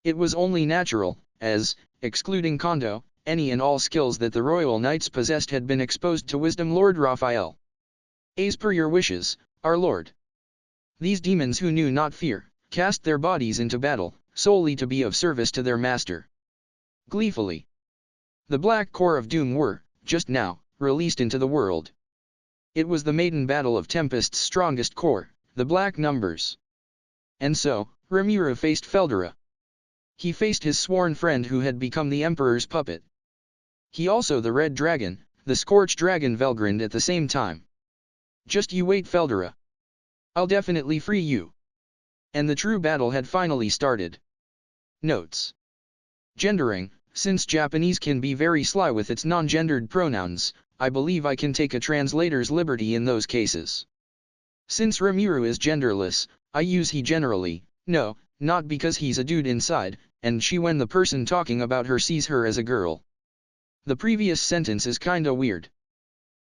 It was only natural, as, excluding Kondo, any and all skills that the royal knights possessed had been exposed to wisdom Lord Raphael. As per your wishes, our lord. These demons who knew not fear, cast their bodies into battle, solely to be of service to their master. Gleefully. The Black Corps of Doom were, just now, released into the world. It was the maiden battle of Tempest's strongest corps, the Black Numbers. And so, Rimuru faced Feldera. He faced his sworn friend who had become the Emperor's puppet. He also the Red Dragon, the Scorched Dragon Velgrind at the same time. Just you wait Feldera. I'll definitely free you. And the true battle had finally started. Notes. Gendering. Since Japanese can be very sly with its non-gendered pronouns, I believe I can take a translator's liberty in those cases. Since Rimuru is genderless, I use he generally, no, not because he's a dude inside, and she when the person talking about her sees her as a girl. The previous sentence is kinda weird.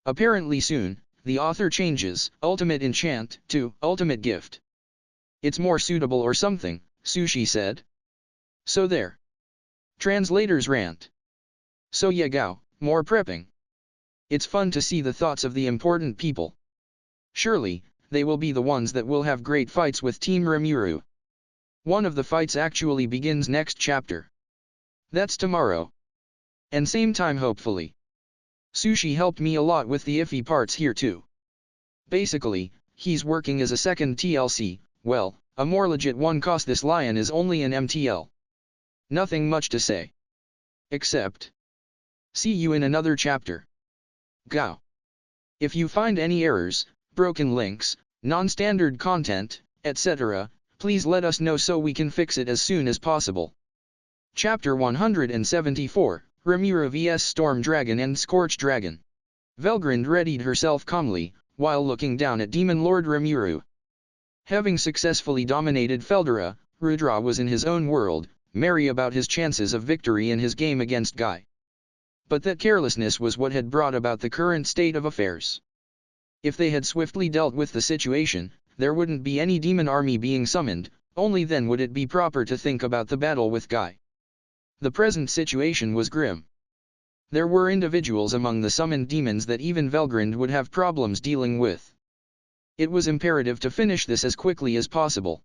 Apparently soon, the author changes ultimate enchant to ultimate gift. It's more suitable or something, Sushi said. So there. Translator's rant. So yeah go, more prepping. It's fun to see the thoughts of the important people. Surely, they will be the ones that will have great fights with Team Rimuru. One of the fights actually begins next chapter. That's tomorrow. And same time hopefully. Sushi helped me a lot with the iffy parts here too. Basically, he's working as a second TLC, well, a more legit one cause this lion is only an MTL. Nothing much to say. Except. See you in another chapter. Go. If you find any errors, broken links, non-standard content, etc., please let us know so we can fix it as soon as possible. Chapter 174, Rimuru vs Storm Dragon and Scorched Dragon. Velgrind readied herself calmly, while looking down at Demon Lord Rimuru. Having successfully dominated Feldera, Rudra was in his own world, merry about his chances of victory in his game against Guy. But that carelessness was what had brought about the current state of affairs. If they had swiftly dealt with the situation, there wouldn't be any demon army being summoned, only then would it be proper to think about the battle with Guy. The present situation was grim. There were individuals among the summoned demons that even Velgrind would have problems dealing with. It was imperative to finish this as quickly as possible.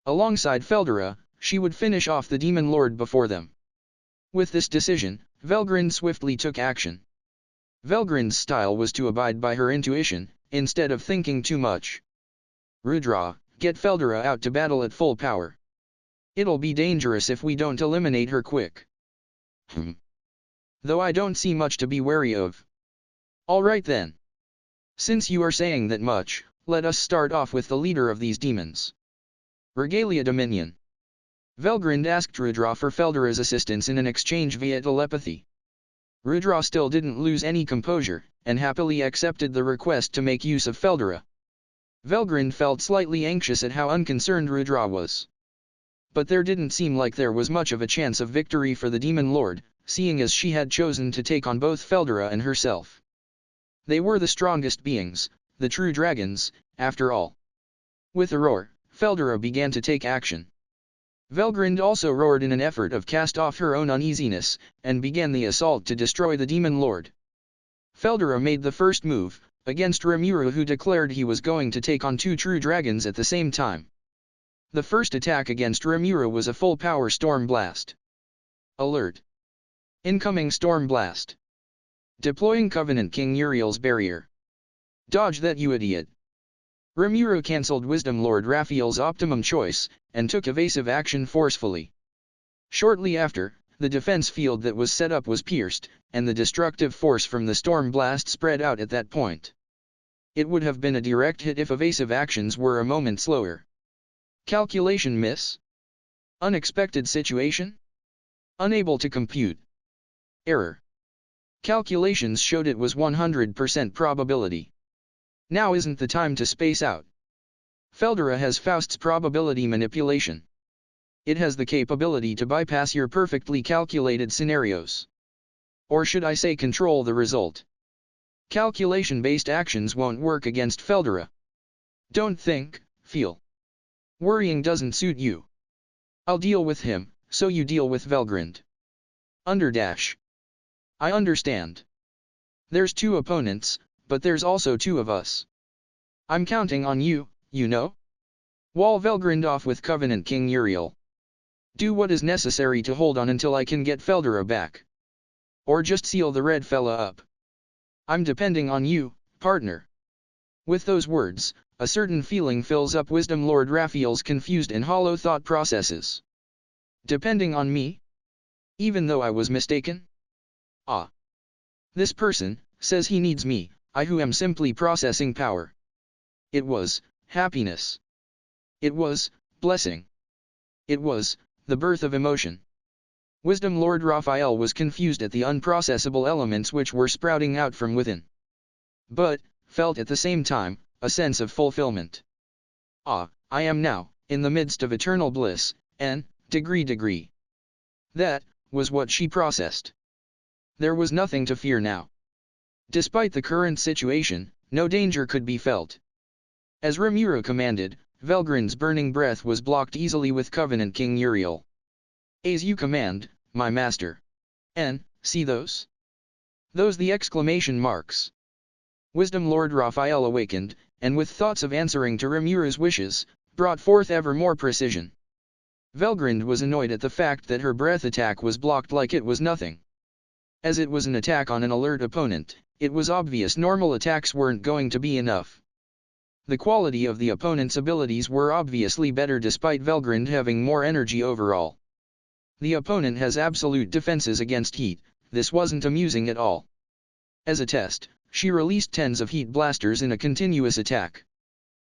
Alongside Feldera, she would finish off the Demon Lord before them. With this decision, Velgrind swiftly took action. Velgrind's style was to abide by her intuition, instead of thinking too much. Rudra, get Feldera out to battle at full power. It'll be dangerous if we don't eliminate her quick. Though I don't see much to be wary of. Alright then. Since you are saying that much, let us start off with the leader of these demons. Regalia Dominion. Velgrind asked Rudra for Feldera's assistance in an exchange via telepathy. Rudra still didn't lose any composure, and happily accepted the request to make use of Feldera. Velgrind felt slightly anxious at how unconcerned Rudra was. But there didn't seem like there was much of a chance of victory for the Demon Lord, seeing as she had chosen to take on both Feldera and herself. They were the strongest beings, the true dragons, after all. With a roar, Feldera began to take action. Velgrind also roared in an effort of cast off her own uneasiness, and began the assault to destroy the Demon Lord. Feldera made the first move, against Rimuru who declared he was going to take on two true dragons at the same time. The first attack against Rimuru was a full-power Storm Blast. Alert! Incoming Storm Blast. Deploying Covenant King Uriel's barrier. Dodge that you idiot. Rimuru cancelled Wisdom Lord Raphael's optimum choice, and took evasive action forcefully. Shortly after, the defense field that was set up was pierced, and the destructive force from the Storm Blast spread out at that point. It would have been a direct hit if evasive actions were a moment slower. Calculation miss? Unexpected situation? Unable to compute. Error. Calculations showed it was 100% probability. Now isn't the time to space out. Feldera has Faust's probability manipulation. It has the capability to bypass your perfectly calculated scenarios. Or should I say control the result. Calculation-based actions won't work against Feldera. Don't think, feel. Worrying doesn't suit you. I'll deal with him, so you deal with Velgrind. Underdash. I understand. There's 2 opponents, but there's also 2 of us. I'm counting on you, you know? Wall Velgrind off with Covenant King Uriel. Do what is necessary to hold on until I can get Feldera back. Or just seal the red fella up. I'm depending on you, partner. With those words, a certain feeling fills up Wisdom Lord Raphael's confused and hollow thought processes. Depending on me? Even though I was mistaken? Ah. This person says he needs me, I who am simply processing power. It was happiness. It was blessing. It was the birth of emotion. Wisdom Lord Raphael was confused at the unprocessable elements which were sprouting out from within. But felt at the same time a sense of fulfillment. Ah, I am now in the midst of eternal bliss, and degree. That was what she processed. There was nothing to fear now. Despite the current situation, no danger could be felt. As Rimuru commanded, Velgrind's burning breath was blocked easily with Covenant King Uriel. As you command, my master. And, see those? Those the exclamation marks. Wisdom Lord Raphael awakened, and with thoughts of answering to Rimuru's wishes, brought forth ever more precision. Velgrind was annoyed at the fact that her breath attack was blocked like it was nothing. As it was an attack on an alert opponent, it was obvious normal attacks weren't going to be enough. The quality of the opponent's abilities were obviously better despite Velgrind having more energy overall. The opponent has absolute defenses against heat, this wasn't amusing at all. As a test, she released tens of heat blasters in a continuous attack.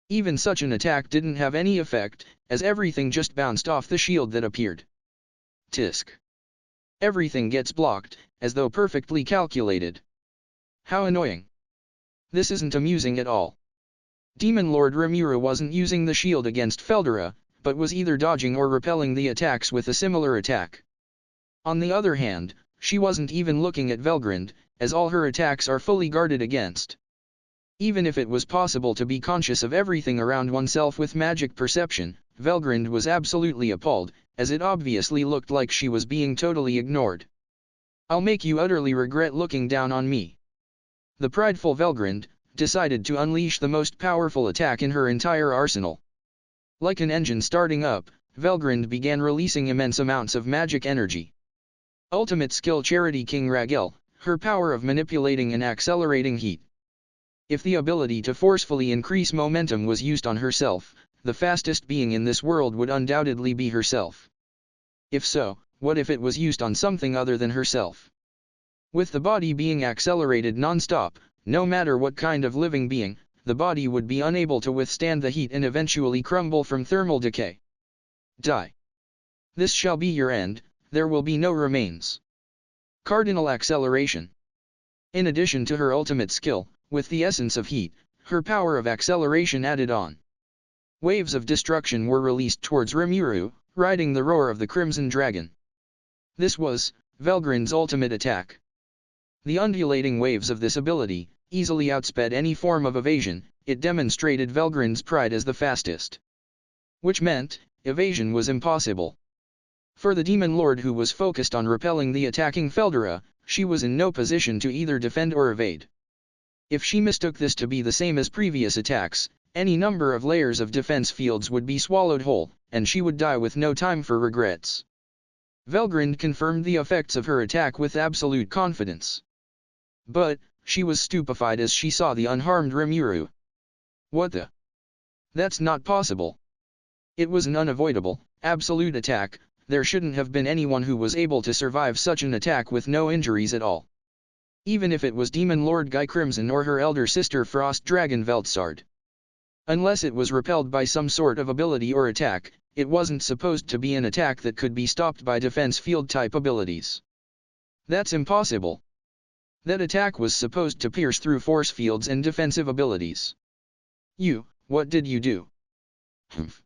Even such an attack didn't have any effect, as everything just bounced off the shield that appeared. Tisk. Everything gets blocked, as though perfectly calculated. How annoying. This isn't amusing at all. Demon Lord Rimuru wasn't using the shield against Feldera, but was either dodging or repelling the attacks with a similar attack. On the other hand, she wasn't even looking at Velgrind, as all her attacks are fully guarded against. Even if it was possible to be conscious of everything around oneself with magic perception, Velgrind was absolutely appalled, as it obviously looked like she was being totally ignored. I'll make you utterly regret looking down on me. The prideful Velgrind decided to unleash the most powerful attack in her entire arsenal. Like an engine starting up, Velgrind began releasing immense amounts of magic energy. Ultimate skill Charity King Ragel, her power of manipulating and accelerating heat. If the ability to forcefully increase momentum was used on herself, the fastest being in this world would undoubtedly be herself. If so, what if it was used on something other than herself? With the body being accelerated non-stop, no matter what kind of living being, the body would be unable to withstand the heat and eventually crumble from thermal decay. Die. This shall be your end, there will be no remains. Cardinal acceleration. In addition to her ultimate skill, with the essence of heat, her power of acceleration added on. Waves of destruction were released towards Rimuru, riding the roar of the Crimson Dragon. This was Velgrind's ultimate attack. The undulating waves of this ability easily outsped any form of evasion, it demonstrated Velgrind's pride as the fastest. Which meant, evasion was impossible. For the Demon Lord who was focused on repelling the attacking Feldera, she was in no position to either defend or evade. If she mistook this to be the same as previous attacks, any number of layers of defense fields would be swallowed whole, and she would die with no time for regrets. Velgrind confirmed the effects of her attack with absolute confidence. But, she was stupefied as she saw the unharmed Rimuru. What the? That's not possible. It was an unavoidable, absolute attack, there shouldn't have been anyone who was able to survive such an attack with no injuries at all. Even if it was Demon Lord Guy Crimson or her elder sister Frost Dragon Veltsard. Unless it was repelled by some sort of ability or attack, it wasn't supposed to be an attack that could be stopped by defense field type abilities. That's impossible. That attack was supposed to pierce through force fields and defensive abilities. What did you do? Humph.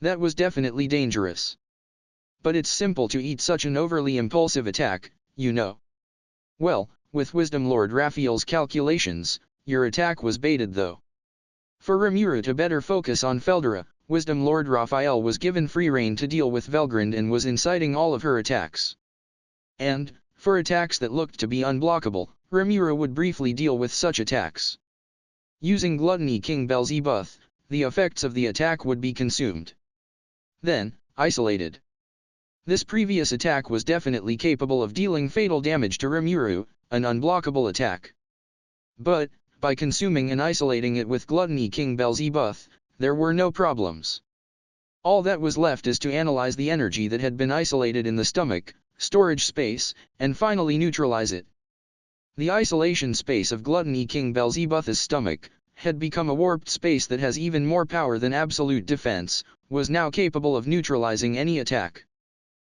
That was definitely dangerous. But it's simple to eat such an overly impulsive attack, you know. Well, with Wisdom Lord Raphael's calculations, your attack was baited though. For Rimuru to better focus on Feldera, Wisdom Lord Raphael was given free rein to deal with Velgrind and was inciting all of her attacks. And, for attacks that looked to be unblockable, Rimuru would briefly deal with such attacks. Using Gluttony King Belzebuth, the effects of the attack would be consumed. Then, isolated. This previous attack was definitely capable of dealing fatal damage to Rimuru, an unblockable attack. But, by consuming and isolating it with Gluttony King Belzebuth, there were no problems. All that was left is to analyze the energy that had been isolated in the stomach, storage space, and finally neutralize it. The isolation space of Gluttony King Belzebuth's stomach had become a warped space that has even more power than absolute defense, was now capable of neutralizing any attack.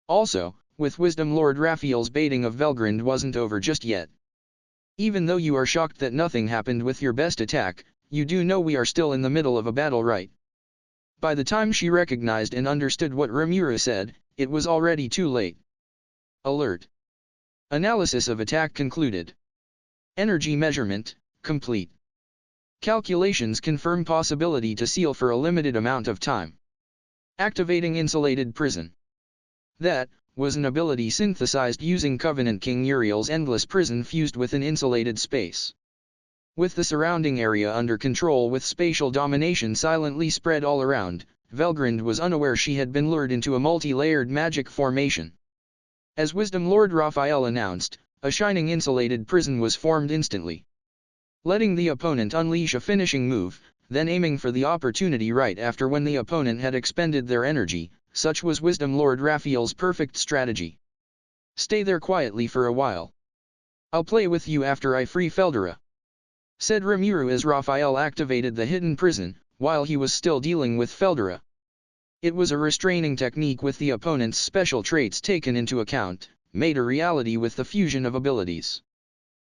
Also, with Wisdom Lord Raphael's baiting of Velgrind wasn't over just yet. Even though you are shocked that nothing happened with your best attack, you do know we are still in the middle of a battle, right? By the time she recognized and understood what Rimuru said, it was already too late. Alert. Analysis of attack concluded. Energy measurement, complete. Calculations confirm possibility to seal for a limited amount of time. Activating Insulated Prison. That was an ability synthesized using Covenant King Uriel's Endless Prison fused with an insulated space. With the surrounding area under control with spatial domination silently spread all around, Velgrind was unaware she had been lured into a multi-layered magic formation. As Wisdom Lord Raphael announced, a shining insulated prison was formed instantly. Letting the opponent unleash a finishing move, then aiming for the opportunity right after when the opponent had expended their energy, such was Wisdom Lord Raphael's perfect strategy. Stay there quietly for a while. I'll play with you after I free Feldera, said Rimuru as Raphael activated the hidden prison, while he was still dealing with Feldera. It was a restraining technique with the opponent's special traits taken into account, made a reality with the fusion of abilities.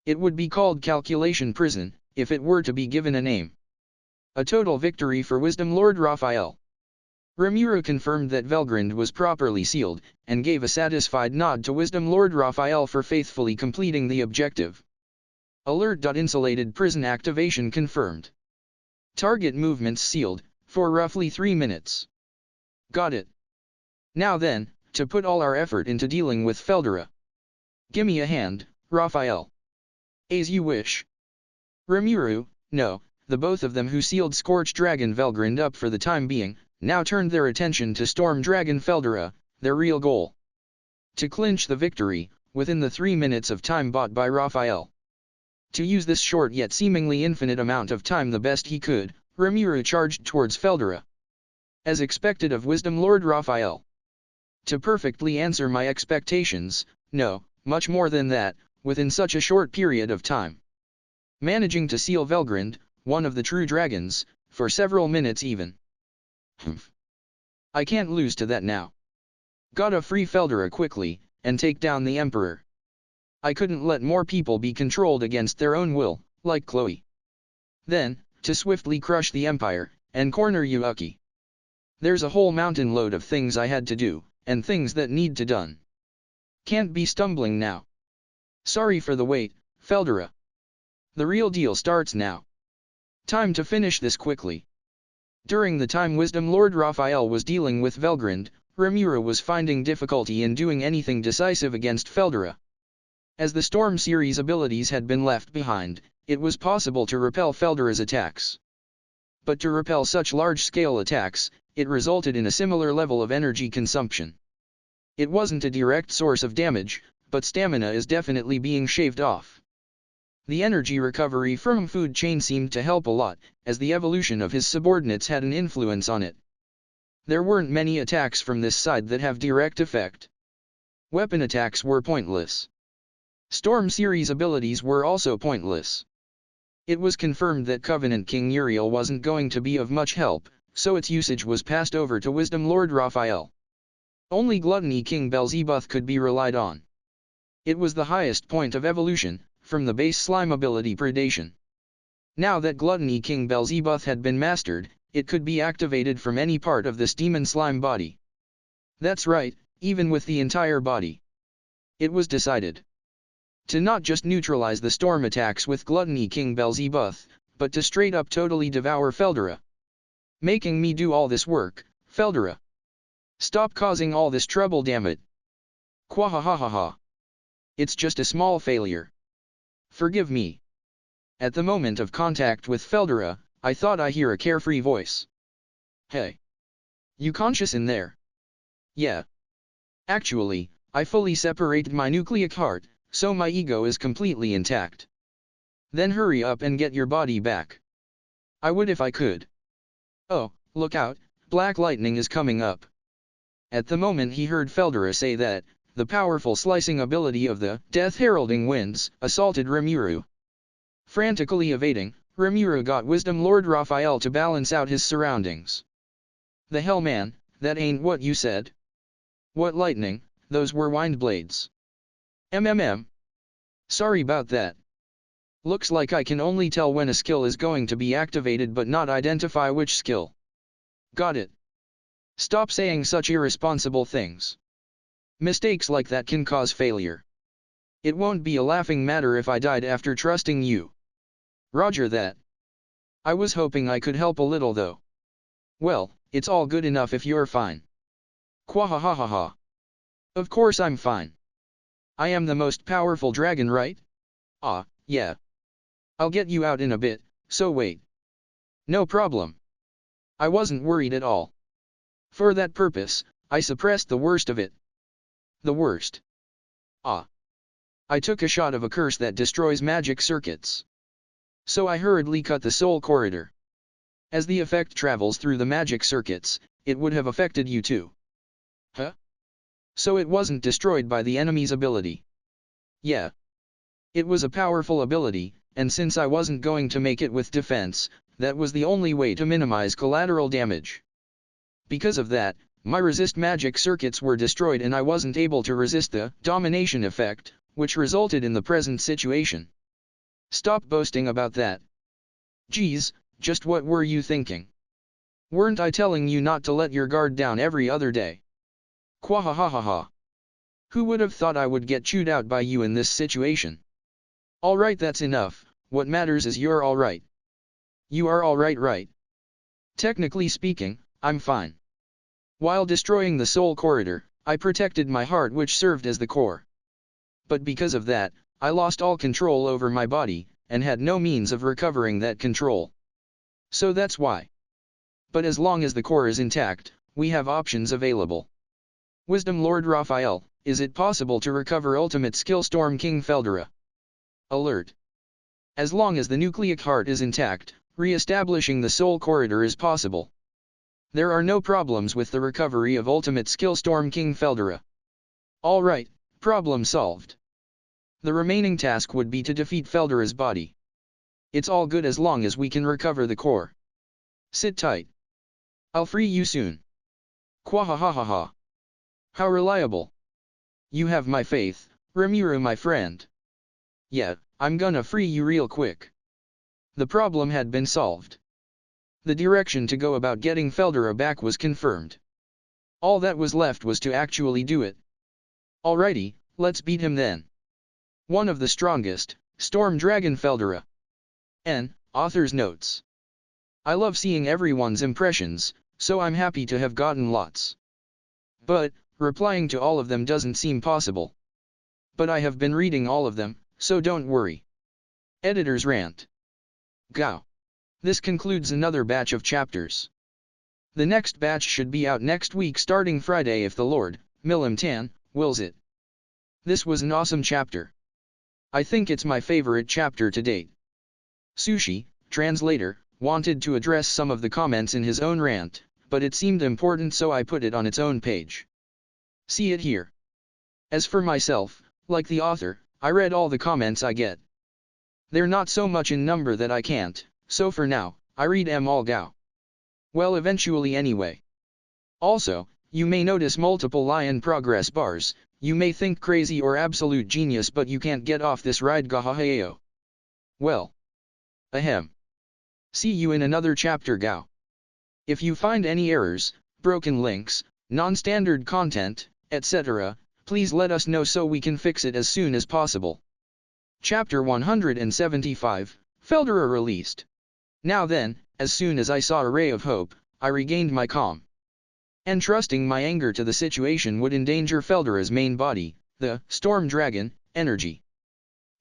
It would be called Calculation Prison, if it were to be given a name. A total victory for Wisdom Lord Raphael. Rimuru confirmed that Velgrind was properly sealed, and gave a satisfied nod to Wisdom Lord Raphael for faithfully completing the objective. Alert. Insulated prison activation confirmed. Target movements sealed, for roughly 3 minutes. Got it. Now then, to put all our effort into dealing with Feldera. Gimme a hand, Raphael. As you wish. Rimuru, no, the both of them who sealed Scorch Dragon Velgrind up for the time being, now turned their attention to Storm Dragon Feldera, their real goal. To clinch the victory, within the 3 minutes of time bought by Raphael. To use this short yet seemingly infinite amount of time the best he could, Rimuru charged towards Feldera. As expected of Wisdom Lord Raphael. To perfectly answer my expectations, no, much more than that, within such a short period of time. Managing to seal Velgrind, one of the true dragons, for several minutes even. Humph. I can't lose to that now. Gotta free Feldera quickly, and take down the Emperor. I couldn't let more people be controlled against their own will, like Chloe. Then, to swiftly crush the Empire, and corner Yuuki. There's a whole mountain load of things I had to do, and things that need to done. Can't be stumbling now. Sorry for the wait, Feldera. The real deal starts now. Time to finish this quickly. During the time Wisdom Lord Raphael was dealing with Velgrind, Rimuru was finding difficulty in doing anything decisive against Feldera. As the Storm series abilities had been left behind, it was possible to repel Feldera's attacks. But to repel such large-scale attacks, it resulted in a similar level of energy consumption. It wasn't a direct source of damage, but stamina is definitely being shaved off. The energy recovery from food chain seemed to help a lot, as the evolution of his subordinates had an influence on it. There weren't many attacks from this side that have direct effect. Weapon attacks were pointless. Storm series abilities were also pointless. It was confirmed that Covenant King Uriel wasn't going to be of much help, so its usage was passed over to Wisdom Lord Raphael. Only Gluttony King Belzebuth could be relied on. It was the highest point of evolution, from the base slime ability Predation. Now that Gluttony King Beelzebub had been mastered, it could be activated from any part of this demon slime body. That's right, even with the entire body. It was decided to not just neutralize the storm attacks with Gluttony King Beelzebub, but to straight up totally devour Feldera. Making me do all this work, Feldera. Stop causing all this trouble, damn it. Quahahahaha. It's just a small failure. Forgive me. At the moment of contact with Feldera, I thought I hear a carefree voice. Hey. You conscious in there? Yeah. Actually, I fully separated my nucleic heart, so my ego is completely intact. Then hurry up and get your body back. I would if I could. Oh, look out, black lightning is coming up. At the moment he heard Feldera say that, the powerful slicing ability of the Death Heralding Winds assaulted Rimuru. Frantically evading, Rimuru got Wisdom Lord Raphael to balance out his surroundings. The hell man, that ain't what you said. What lightning, those were wind blades. Sorry about that. Looks like I can only tell when a skill is going to be activated but not identify which skill. Got it. Stop saying such irresponsible things. Mistakes like that can cause failure. It won't be a laughing matter if I died after trusting you. Roger that. I was hoping I could help a little though. Well, it's all good enough if you're fine. Quahahahaha. Of course I'm fine. I am the most powerful dragon, right? Ah, yeah. I'll get you out in a bit, so wait. No problem. I wasn't worried at all. For that purpose, I suppressed the worst of it. The worst. Ah. I took a shot of a curse that destroys magic circuits. So I hurriedly cut the soul corridor. As the effect travels through the magic circuits, it would have affected you too. Huh? So it wasn't destroyed by the enemy's ability. Yeah. It was a powerful ability, and since I wasn't going to make it with defense, that was the only way to minimize collateral damage. Because of that, my resist magic circuits were destroyed and I wasn't able to resist the domination effect, which resulted in the present situation. Stop boasting about that. Geez, just what were you thinking? Weren't I telling you not to let your guard down every other day? Quahahahaha. Who would have thought I would get chewed out by you in this situation? Alright, that's enough, what matters is you're alright. You are alright, right? Technically speaking, I'm fine. While destroying the soul corridor, I protected my heart which served as the core. But because of that, I lost all control over my body, and had no means of recovering that control. So that's why. But as long as the core is intact, we have options available. Wisdom Lord Raphael, is it possible to recover ultimate skill Storm King Feldera? Alert. As long as the nucleic heart is intact, re-establishing the soul corridor is possible. There are no problems with the recovery of ultimate skill Storm King Feldera. Alright, problem solved. The remaining task would be to defeat Feldera's body. It's all good as long as we can recover the core. Sit tight. I'll free you soon. Quahahahaha. How reliable. You have my faith, Rimuru my friend. Yeah, I'm gonna free you real quick. The problem had been solved. The direction to go about getting Feldera back was confirmed. All that was left was to actually do it. Alrighty, let's beat him then. One of the strongest, Storm Dragon Feldera. Author's notes. I love seeing everyone's impressions, so I'm happy to have gotten lots. But, replying to all of them doesn't seem possible. But I have been reading all of them, so don't worry. Editor's rant. Gao. This concludes another batch of chapters. The next batch should be out next week starting Friday if the Lord, Milim Tan, wills it. This was an awesome chapter. I think it's my favorite chapter to date. Sushi, translator, wanted to address some of the comments in his own rant, but it seemed important so I put it on its own page. See it here. As for myself, like the author, I read all the comments I get. They're not so much in number that I can't, so for now, I read them all Gao. Well, eventually anyway. Also, you may notice multiple lion progress bars, You may think crazy or absolute genius, but you can't get off this ride, gahahayo. Well. Ahem. See you in another chapter, Gao. If you find any errors, broken links, non-standard content, etc., please let us know so we can fix it as soon as possible. Chapter 175, Felderer released. Now then, as soon as I saw a ray of hope, I regained my calm. Entrusting my anger to the situation would endanger Felderer's main body, the Storm Dragon energy.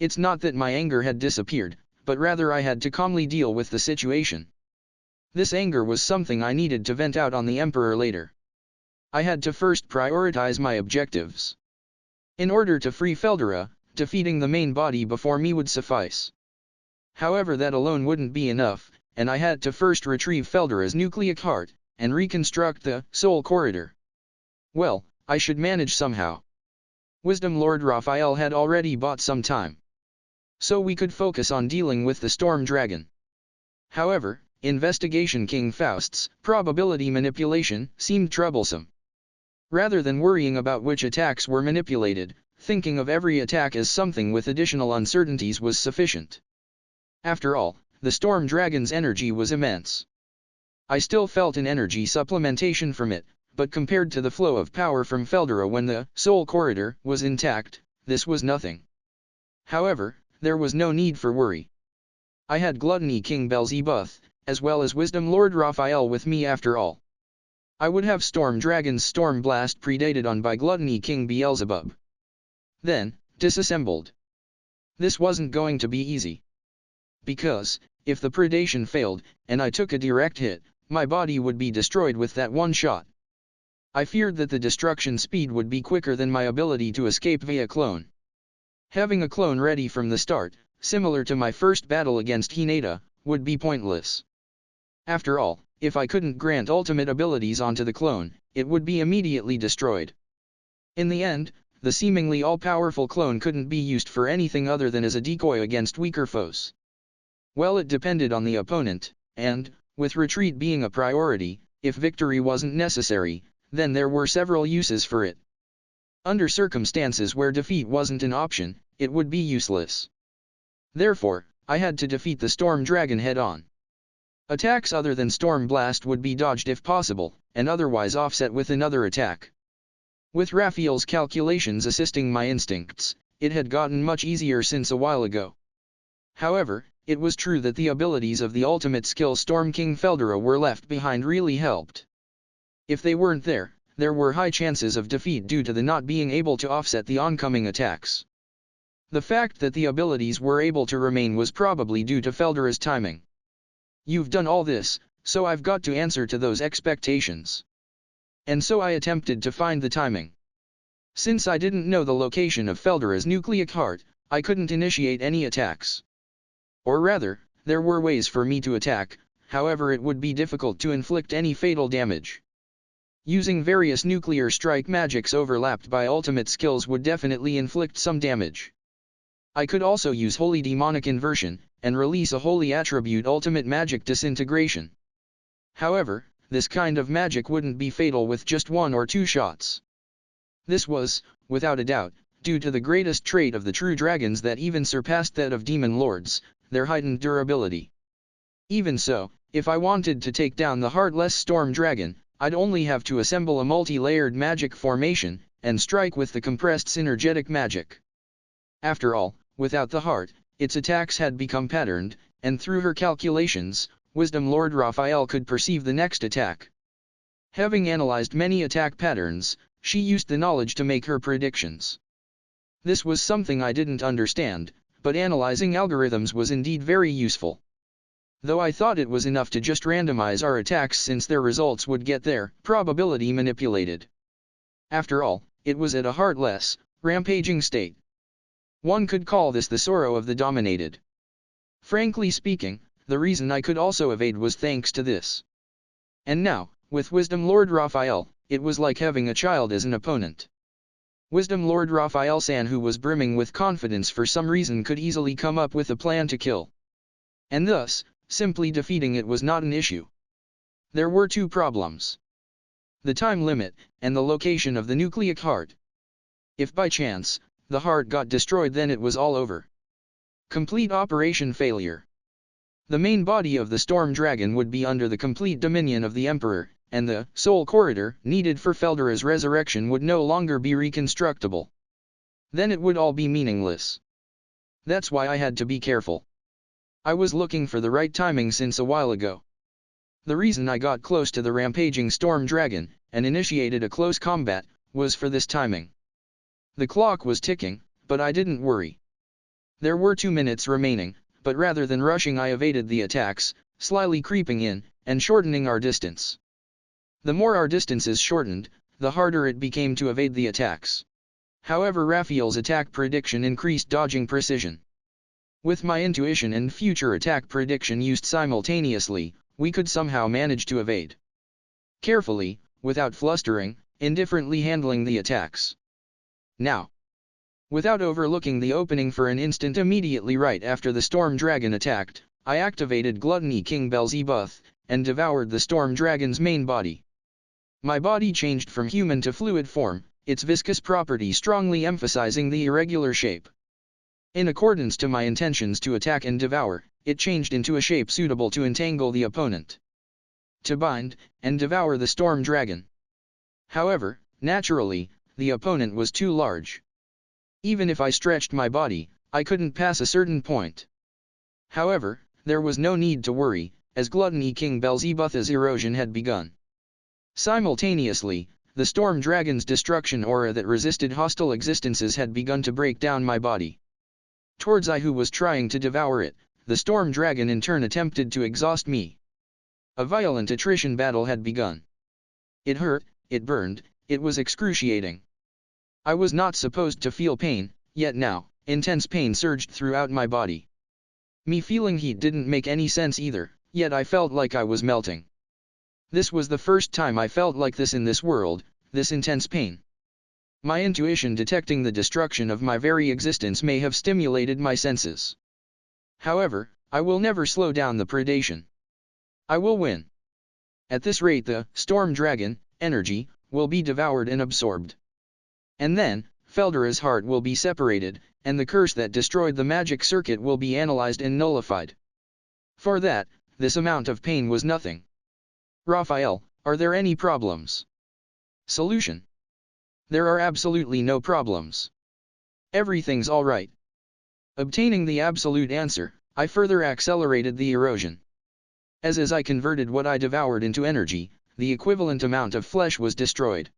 It's not that my anger had disappeared, but rather I had to calmly deal with the situation. This anger was something I needed to vent out on the Emperor later. I had to first prioritize my objectives. In order to free Felderer, defeating the main body before me would suffice. However, that alone wouldn't be enough, and I had to first retrieve Felderer's nucleic heart, and reconstruct the soul corridor. Well, I should manage somehow. Wisdom Lord Raphael had already bought some time, so we could focus on dealing with the Storm Dragon. However, Investigation King Faust's probability manipulation seemed troublesome. Rather than worrying about which attacks were manipulated, thinking of every attack as something with additional uncertainties was sufficient. After all, the Storm Dragon's energy was immense. I still felt an energy supplementation from it, but compared to the flow of power from Felderer when the soul corridor was intact, this was nothing. However, there was no need for worry. I had Gluttony King Belzebuth, as well as Wisdom Lord Raphael with me after all. I would have Storm Dragon's Storm Blast predated on by Gluttony King Beelzebub. Then, disassembled. This wasn't going to be easy. Because, if the predation failed, and I took a direct hit, my body would be destroyed with that one shot. I feared that the destruction speed would be quicker than my ability to escape via clone. Having a clone ready from the start, similar to my first battle against Hinata, would be pointless. After all, if I couldn't grant ultimate abilities onto the clone, it would be immediately destroyed. In the end, the seemingly all-powerful clone couldn't be used for anything other than as a decoy against weaker foes. Well, it depended on the opponent, and, with retreat being a priority, if victory wasn't necessary, then there were several uses for it. Under circumstances where defeat wasn't an option, it would be useless. Therefore, I had to defeat the Storm Dragon head-on. Attacks other than Storm Blast would be dodged if possible, and otherwise offset with another attack. With Raphael's calculations assisting my instincts, it had gotten much easier since a while ago. However, it was true that the abilities of the ultimate skill Storm King Felderer were left behind really helped. If they weren't there, there were high chances of defeat due to the not being able to offset the oncoming attacks. The fact that the abilities were able to remain was probably due to Felderer's timing. You've done all this, so I've got to answer to those expectations. And so I attempted to find the timing. Since I didn't know the location of Felderer's nucleic heart, I couldn't initiate any attacks. Or rather, there were ways for me to attack, however it would be difficult to inflict any fatal damage. Using various nuclear strike magics overlapped by ultimate skills would definitely inflict some damage. I could also use Holy Demonic Inversion, and release a Holy Attribute Ultimate Magic Disintegration. However, this kind of magic wouldn't be fatal with just 1 or 2 shots. This was, without a doubt, due to the greatest trait of the true dragons that even surpassed that of demon lords, their heightened durability. Even so, if I wanted to take down the heartless Storm Dragon, I'd only have to assemble a multi-layered magic formation, and strike with the compressed synergetic magic. After all, without the heart, its attacks had become patterned, and through her calculations, Wisdom Lord Raphael could perceive the next attack. Having analyzed many attack patterns, she used the knowledge to make her predictions. This was something I didn't understand, but analyzing algorithms was indeed very useful. Though I thought it was enough to just randomize our attacks since their results would get their probability manipulated. After all, it was at a heartless, rampaging state. One could call this the sorrow of the dominated. Frankly speaking, the reason I could also evade was thanks to this. And now, with Wisdom Lord Raphael, it was like having a child as an opponent. Wisdom Lord Raphael-san, who was brimming with confidence for some reason, could easily come up with a plan to kill. And thus, simply defeating it was not an issue. There were 2 problems: the time limit, and the location of the nucleic heart. If by chance, the heart got destroyed, then it was all over. Complete operation failure. The main body of the storm dragon would be under the complete dominion of the Emperor, and the soul corridor needed for Feldera's resurrection would no longer be reconstructible. Then it would all be meaningless. That's why I had to be careful. I was looking for the right timing since a while ago. The reason I got close to the rampaging storm dragon, and initiated a close combat, was for this timing. The clock was ticking, but I didn't worry. There were 2 minutes remaining, but rather than rushing I evaded the attacks, slyly creeping in, and shortening our distance. The more our distance is shortened, the harder it became to evade the attacks. However, Raphael's attack prediction increased dodging precision. With my intuition and future attack prediction used simultaneously, we could somehow manage to evade. Carefully, without flustering, indifferently handling the attacks. Now, without overlooking the opening for an instant immediately right after the storm dragon attacked, I activated Gluttony King Beelzebub, and devoured the storm dragon's main body. My body changed from human to fluid form, its viscous property strongly emphasizing the irregular shape. In accordance to my intentions to attack and devour, it changed into a shape suitable to entangle the opponent. To bind, and devour the storm dragon. However, naturally, the opponent was too large. Even if I stretched my body, I couldn't pass a certain point. However, there was no need to worry, as Gluttony King Beelzebub's erosion had begun. Simultaneously, the storm dragon's destruction aura that resisted hostile existences had begun to break down my body. Towards I who was trying to devour it, the storm dragon in turn attempted to exhaust me. A violent attrition battle had begun. It hurt, it burned, it was excruciating. I was not supposed to feel pain, yet now, intense pain surged throughout my body. Me feeling heat didn't make any sense either, yet I felt like I was melting. This was the first time I felt like this in this world, this intense pain. My intuition detecting the destruction of my very existence may have stimulated my senses. However, I will never slow down the predation. I will win. At this rate the storm dragon, energy, will be devoured and absorbed. And then, Feldera's heart will be separated, and the curse that destroyed the magic circuit will be analyzed and nullified. For that, this amount of pain was nothing. Raphael, are there any problems? Solution. There are absolutely no problems. Everything's alright. Obtaining the absolute answer, I further accelerated the erosion. As I converted what I devoured into energy, the equivalent amount of flesh was destroyed.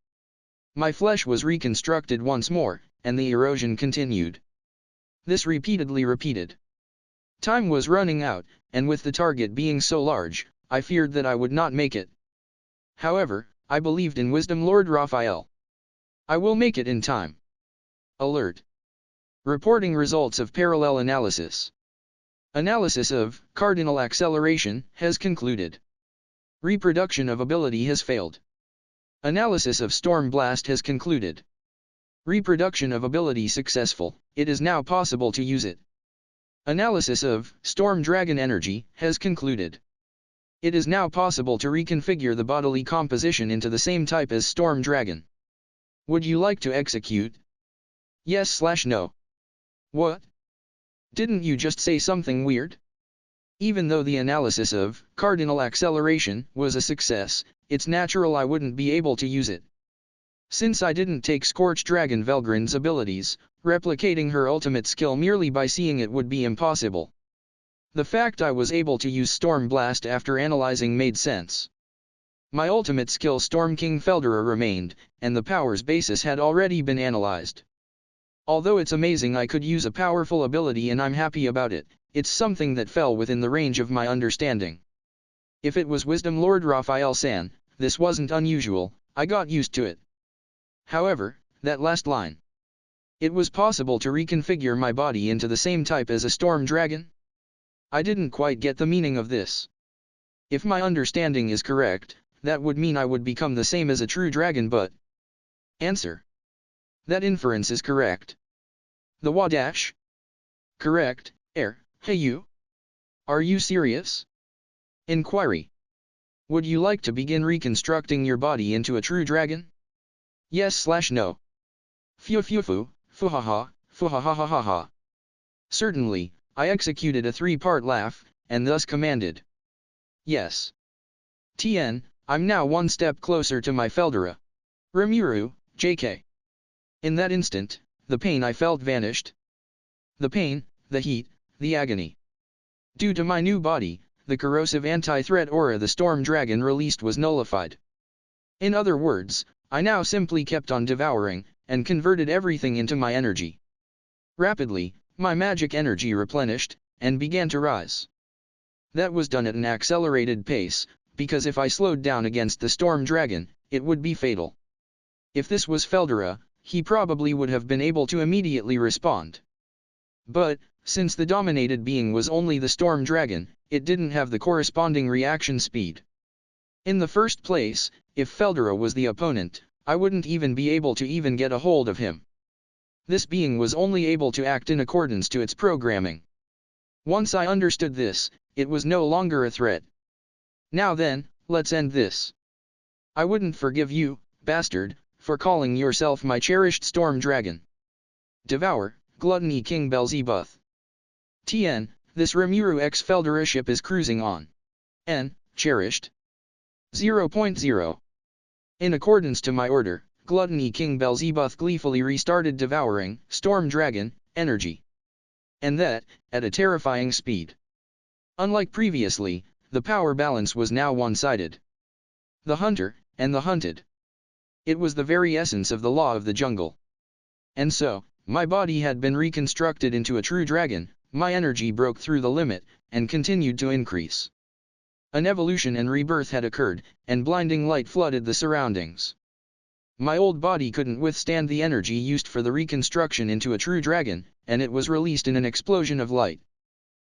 My flesh was reconstructed once more, and the erosion continued. This repeatedly repeated. Time was running out, and with the target being so large, I feared that I would not make it. However, I believed in wisdom Lord Raphael. I will make it in time. Alert. Reporting results of parallel analysis. Analysis of cardinal acceleration has concluded. Reproduction of ability has failed. Analysis of storm blast has concluded. Reproduction of ability successful, it is now possible to use it. Analysis of storm dragon energy has concluded. It is now possible to reconfigure the bodily composition into the same type as storm dragon. Would you like to execute? Yes/no. What? Didn't you just say something weird? Even though the analysis of cardinal acceleration was a success, it's natural I wouldn't be able to use it. Since I didn't take Scorch Dragon Velgrin's abilities, replicating her ultimate skill merely by seeing it would be impossible. The fact I was able to use Storm Blast after analyzing made sense. My ultimate skill Storm King Feldera remained, and the power's basis had already been analyzed. Although it's amazing I could use a powerful ability and I'm happy about it, it's something that fell within the range of my understanding. If it was Wisdom Lord Raphael-san, this wasn't unusual, I got used to it. However, that last line. It was possible to reconfigure my body into the same type as a storm dragon? I didn't quite get the meaning of this. If my understanding is correct, that would mean I would become the same as a true dragon but... Answer. That inference is correct. The Wadash? Correct, hey you? Are you serious? Inquiry. Would you like to begin reconstructing your body into a true dragon? Yes/no. Phew phew phew, fuhaha, fuhahahaha. Certainly, I executed a three-part laugh, and thus commanded. Yes. Tien, I'm now one step closer to my Feldera. Rimuru, JK. In that instant, the pain I felt vanished. The pain, the heat, the agony. Due to my new body, the corrosive anti-threat aura the storm dragon released was nullified. In other words, I now simply kept on devouring, and converted everything into my energy. Rapidly, my magic energy replenished, and began to rise. That was done at an accelerated pace, because if I slowed down against the storm dragon, it would be fatal. If this was Feldera, he probably would have been able to immediately respond. But, since the dominated being was only the storm dragon, it didn't have the corresponding reaction speed. In the first place, if Feldera was the opponent, I wouldn't even be able to even get a hold of him. This being was only able to act in accordance to its programming. Once I understood this, it was no longer a threat. Now then, let's end this. I wouldn't forgive you, bastard, for calling yourself my cherished storm dragon. Devour, Gluttony King Belzebuth. Tien, this Rimuru X Feldera ship is cruising on. N, cherished. 0.0. In accordance to my order, Gluttony King Belzebuth gleefully restarted devouring storm dragon energy. And that, at a terrifying speed. Unlike previously, the power balance was now one-sided. The hunter, and the hunted. It was the very essence of the law of the jungle. And so, my body had been reconstructed into a true dragon, my energy broke through the limit, and continued to increase. An evolution and rebirth had occurred, and blinding light flooded the surroundings. My old body couldn't withstand the energy used for the reconstruction into a true dragon, and it was released in an explosion of light.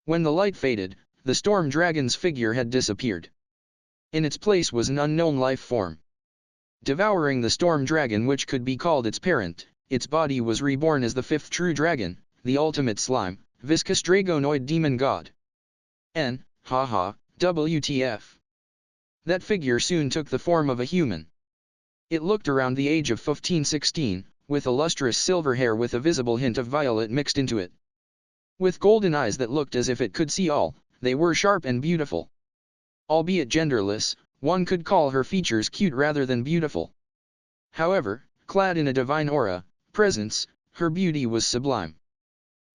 When the light faded, the storm dragon's figure had disappeared. In its place was an unknown life form. Devouring the storm dragon which could be called its parent, its body was reborn as the fifth true dragon, the ultimate slime, viscous dragonoid demon god. N, haha, WTF. That figure soon took the form of a human. It looked around the age of 15-16, with a lustrous silver hair with a visible hint of violet mixed into it. With golden eyes that looked as if it could see all, they were sharp and beautiful. Albeit genderless, one could call her features cute rather than beautiful. However, clad in a divine aura, presence, her beauty was sublime.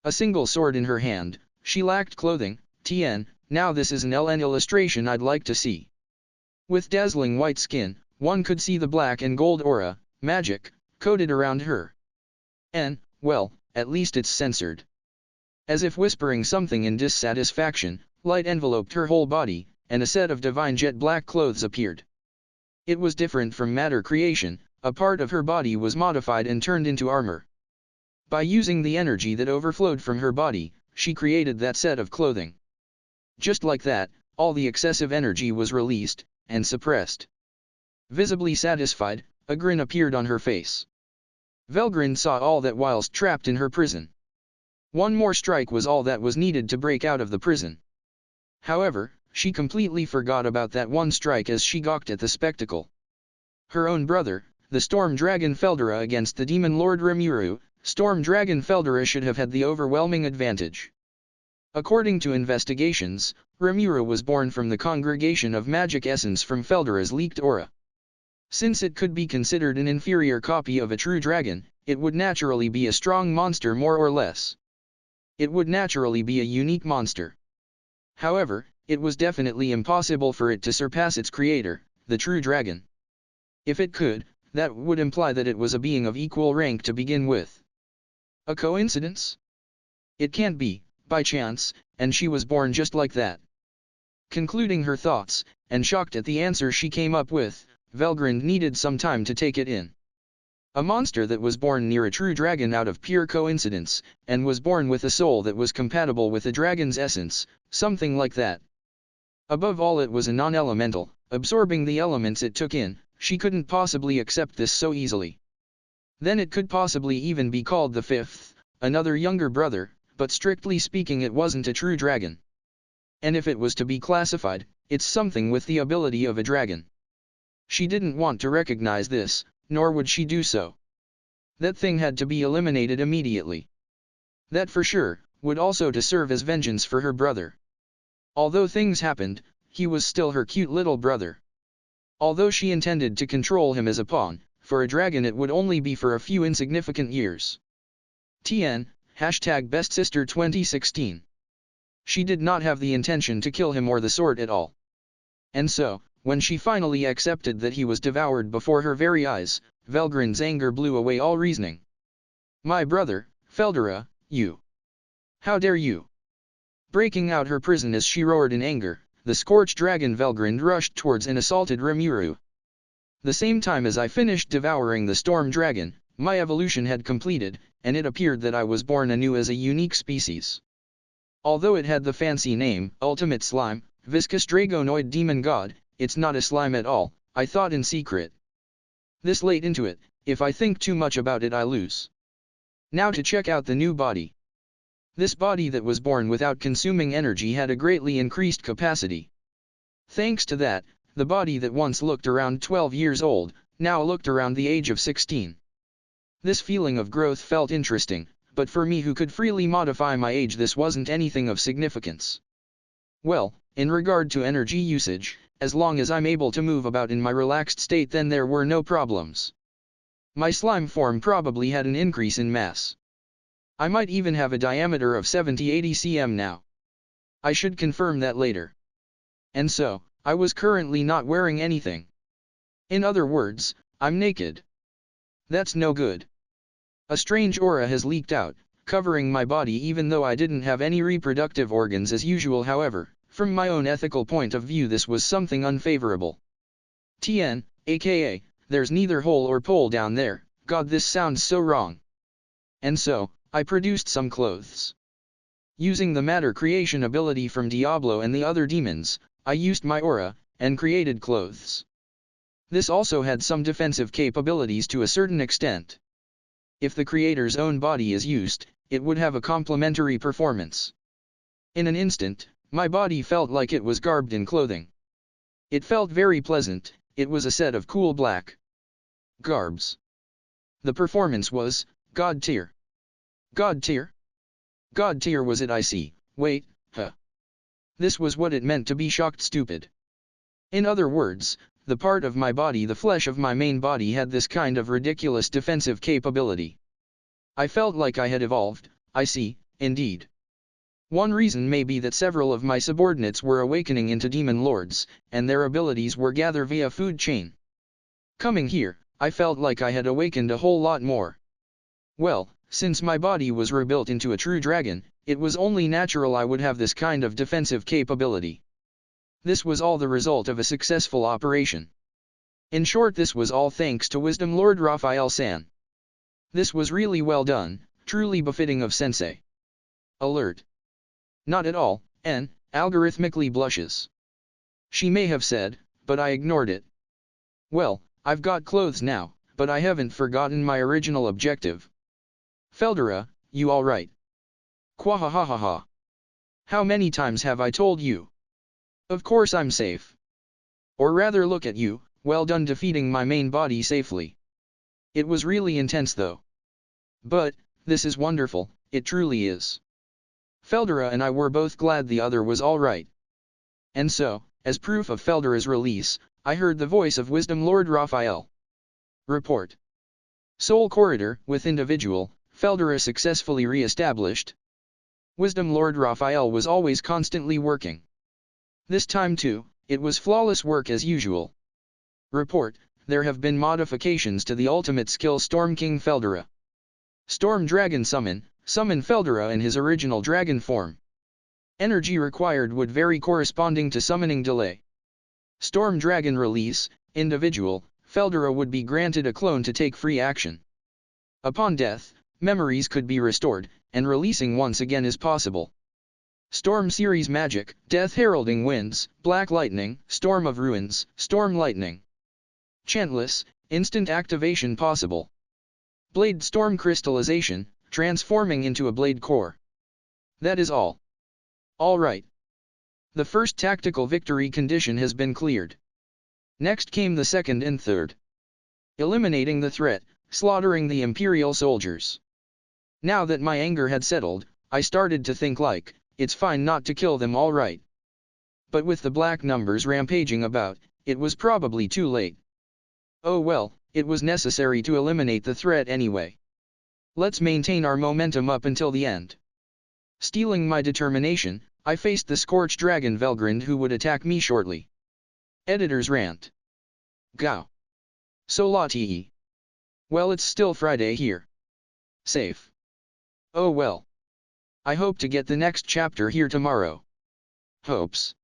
A single sword in her hand, she lacked clothing. Tien, now this is an LN illustration I'd like to see. With dazzling white skin, one could see the black and gold aura, magic, coated around her. And, well, at least it's censored. As if whispering something in dissatisfaction, light enveloped her whole body, and a set of divine jet black clothes appeared. It was different from matter creation, a part of her body was modified and turned into armor. By using the energy that overflowed from her body, she created that set of clothing. Just like that, all the excessive energy was released, and suppressed. Visibly satisfied, a grin appeared on her face. Velgrin saw all that whilst trapped in her prison. One more strike was all that was needed to break out of the prison. However, she completely forgot about that one strike as she gawked at the spectacle. Her own brother, the Storm Dragon Feldera against the Demon Lord Rimuru, Storm Dragon Feldera should have had the overwhelming advantage. According to investigations, Rimuru was born from the congregation of magic essence from Feldera's leaked aura. Since it could be considered an inferior copy of a true dragon, it would naturally be a strong monster more or less. It would naturally be a unique monster. However, it was definitely impossible for it to surpass its creator, the true dragon. If it could, that would imply that it was a being of equal rank to begin with. A coincidence? It can't be, by chance, and she was born just like that. Concluding her thoughts, and shocked at the answer she came up with, Velgrind needed some time to take it in. A monster that was born near a true dragon out of pure coincidence, and was born with a soul that was compatible with a dragon's essence, something like that. Above all, it was a non-elemental, absorbing the elements it took in. She couldn't possibly accept this so easily. Then it could possibly even be called the fifth, another younger brother, but strictly speaking it wasn't a true dragon. And if it was to be classified, it's something with the ability of a dragon. She didn't want to recognize this, nor would she do so. That thing had to be eliminated immediately. That for sure, would also to serve as vengeance for her brother. Although things happened, he was still her cute little brother. Although she intended to control him as a pawn, for a dragon it would only be for a few insignificant years. TN, #BestSister 2016. She did not have the intention to kill him or the sort at all. And so, when she finally accepted that he was devoured before her very eyes, Velgrin's anger blew away all reasoning. My brother, Feldera, you! How dare you! Breaking out her prison as she roared in anger, the scorched dragon Velgrind rushed towards and assaulted Rimuru. The same time as I finished devouring the storm dragon, my evolution had completed, and it appeared that I was born anew as a unique species. Although it had the fancy name, Ultimate Slime, Viscous Dragonoid Demon God, it's not a slime at all, I thought in secret. This late into it, if I think too much about it I lose. Now to check out the new body. This body that was born without consuming energy had a greatly increased capacity. Thanks to that, the body that once looked around 12 years old, now looked around the age of 16. This feeling of growth felt interesting, but for me who could freely modify my age this wasn't anything of significance. Well, in regard to energy usage, as long as I'm able to move about in my relaxed state then there were no problems. My slime form probably had an increase in mass. I might even have a diameter of 70-80 cm now. I should confirm that later. And so, I was currently not wearing anything. In other words, I'm naked. That's no good. A strange aura has leaked out, covering my body even though I didn't have any reproductive organs as usual. However, from my own ethical point of view this was something unfavorable. TN, aka, there's neither hole or pole down there, God this sounds so wrong. And so, I produced some clothes. Using the matter creation ability from Diablo and the other demons, I used my aura, and created clothes. This also had some defensive capabilities to a certain extent. If the creator's own body is used, it would have a complementary performance. In an instant, my body felt like it was garbed in clothing. It felt very pleasant, it was a set of cool black garbs. The performance was, God tier. God tier? God tier was it I see, wait, huh. This was what it meant to be shocked stupid. In other words, the part of my body, the flesh of my main body had this kind of ridiculous defensive capability. I felt like I had evolved, I see, indeed. One reason may be that several of my subordinates were awakening into demon lords, and their abilities were gathered via food chain. Coming here, I felt like I had awakened a whole lot more. Well, since my body was rebuilt into a true dragon, it was only natural I would have this kind of defensive capability. This was all the result of a successful operation. In short, this was all thanks to Wisdom Lord Raphael-san. This was really well done, truly befitting of sensei. Alert. Not at all, N, algorithmically blushes. She may have said, but I ignored it. Well, I've got clothes now, but I haven't forgotten my original objective. Feldera, you alright? Quahahahaha. How many times have I told you? Of course I'm safe. Or rather look at you, well done defeating my main body safely. It was really intense though. But, this is wonderful, it truly is. Feldera and I were both glad the other was alright. And so, as proof of Feldera's release, I heard the voice of Wisdom Lord Raphael. Report. Soul Corridor, with individual, Feldera successfully re-established. Wisdom Lord Raphael was always constantly working. This time too, it was flawless work as usual. Report, there have been modifications to the ultimate skill Storm King Feldera. Storm Dragon Summon, summon Feldera in his original dragon form. Energy required would vary corresponding to summoning delay. Storm Dragon Release, individual, Feldera would be granted a clone to take free action. Upon death, memories could be restored, and releasing once again is possible. Storm Series Magic, Death Heralding Winds, Black Lightning, Storm of Ruins, Storm Lightning. Chantless, instant activation possible. Blade Storm Crystallization, transforming into a blade core. That is all. Alright. The first tactical victory condition has been cleared. Next came the second and third. Eliminating the threat, slaughtering the Imperial soldiers. Now that my anger had settled, I started to think like, it's fine not to kill them all right. But with the black numbers rampaging about, it was probably too late. Oh well, it was necessary to eliminate the threat anyway. Let's maintain our momentum up until the end. Stealing my determination, I faced the Scorched Dragon Velgrand who would attack me shortly. Editor's rant. Gao. So la te. Well, it's still Friday here. Safe. Oh well. I hope to get the next chapter here tomorrow. Hopes.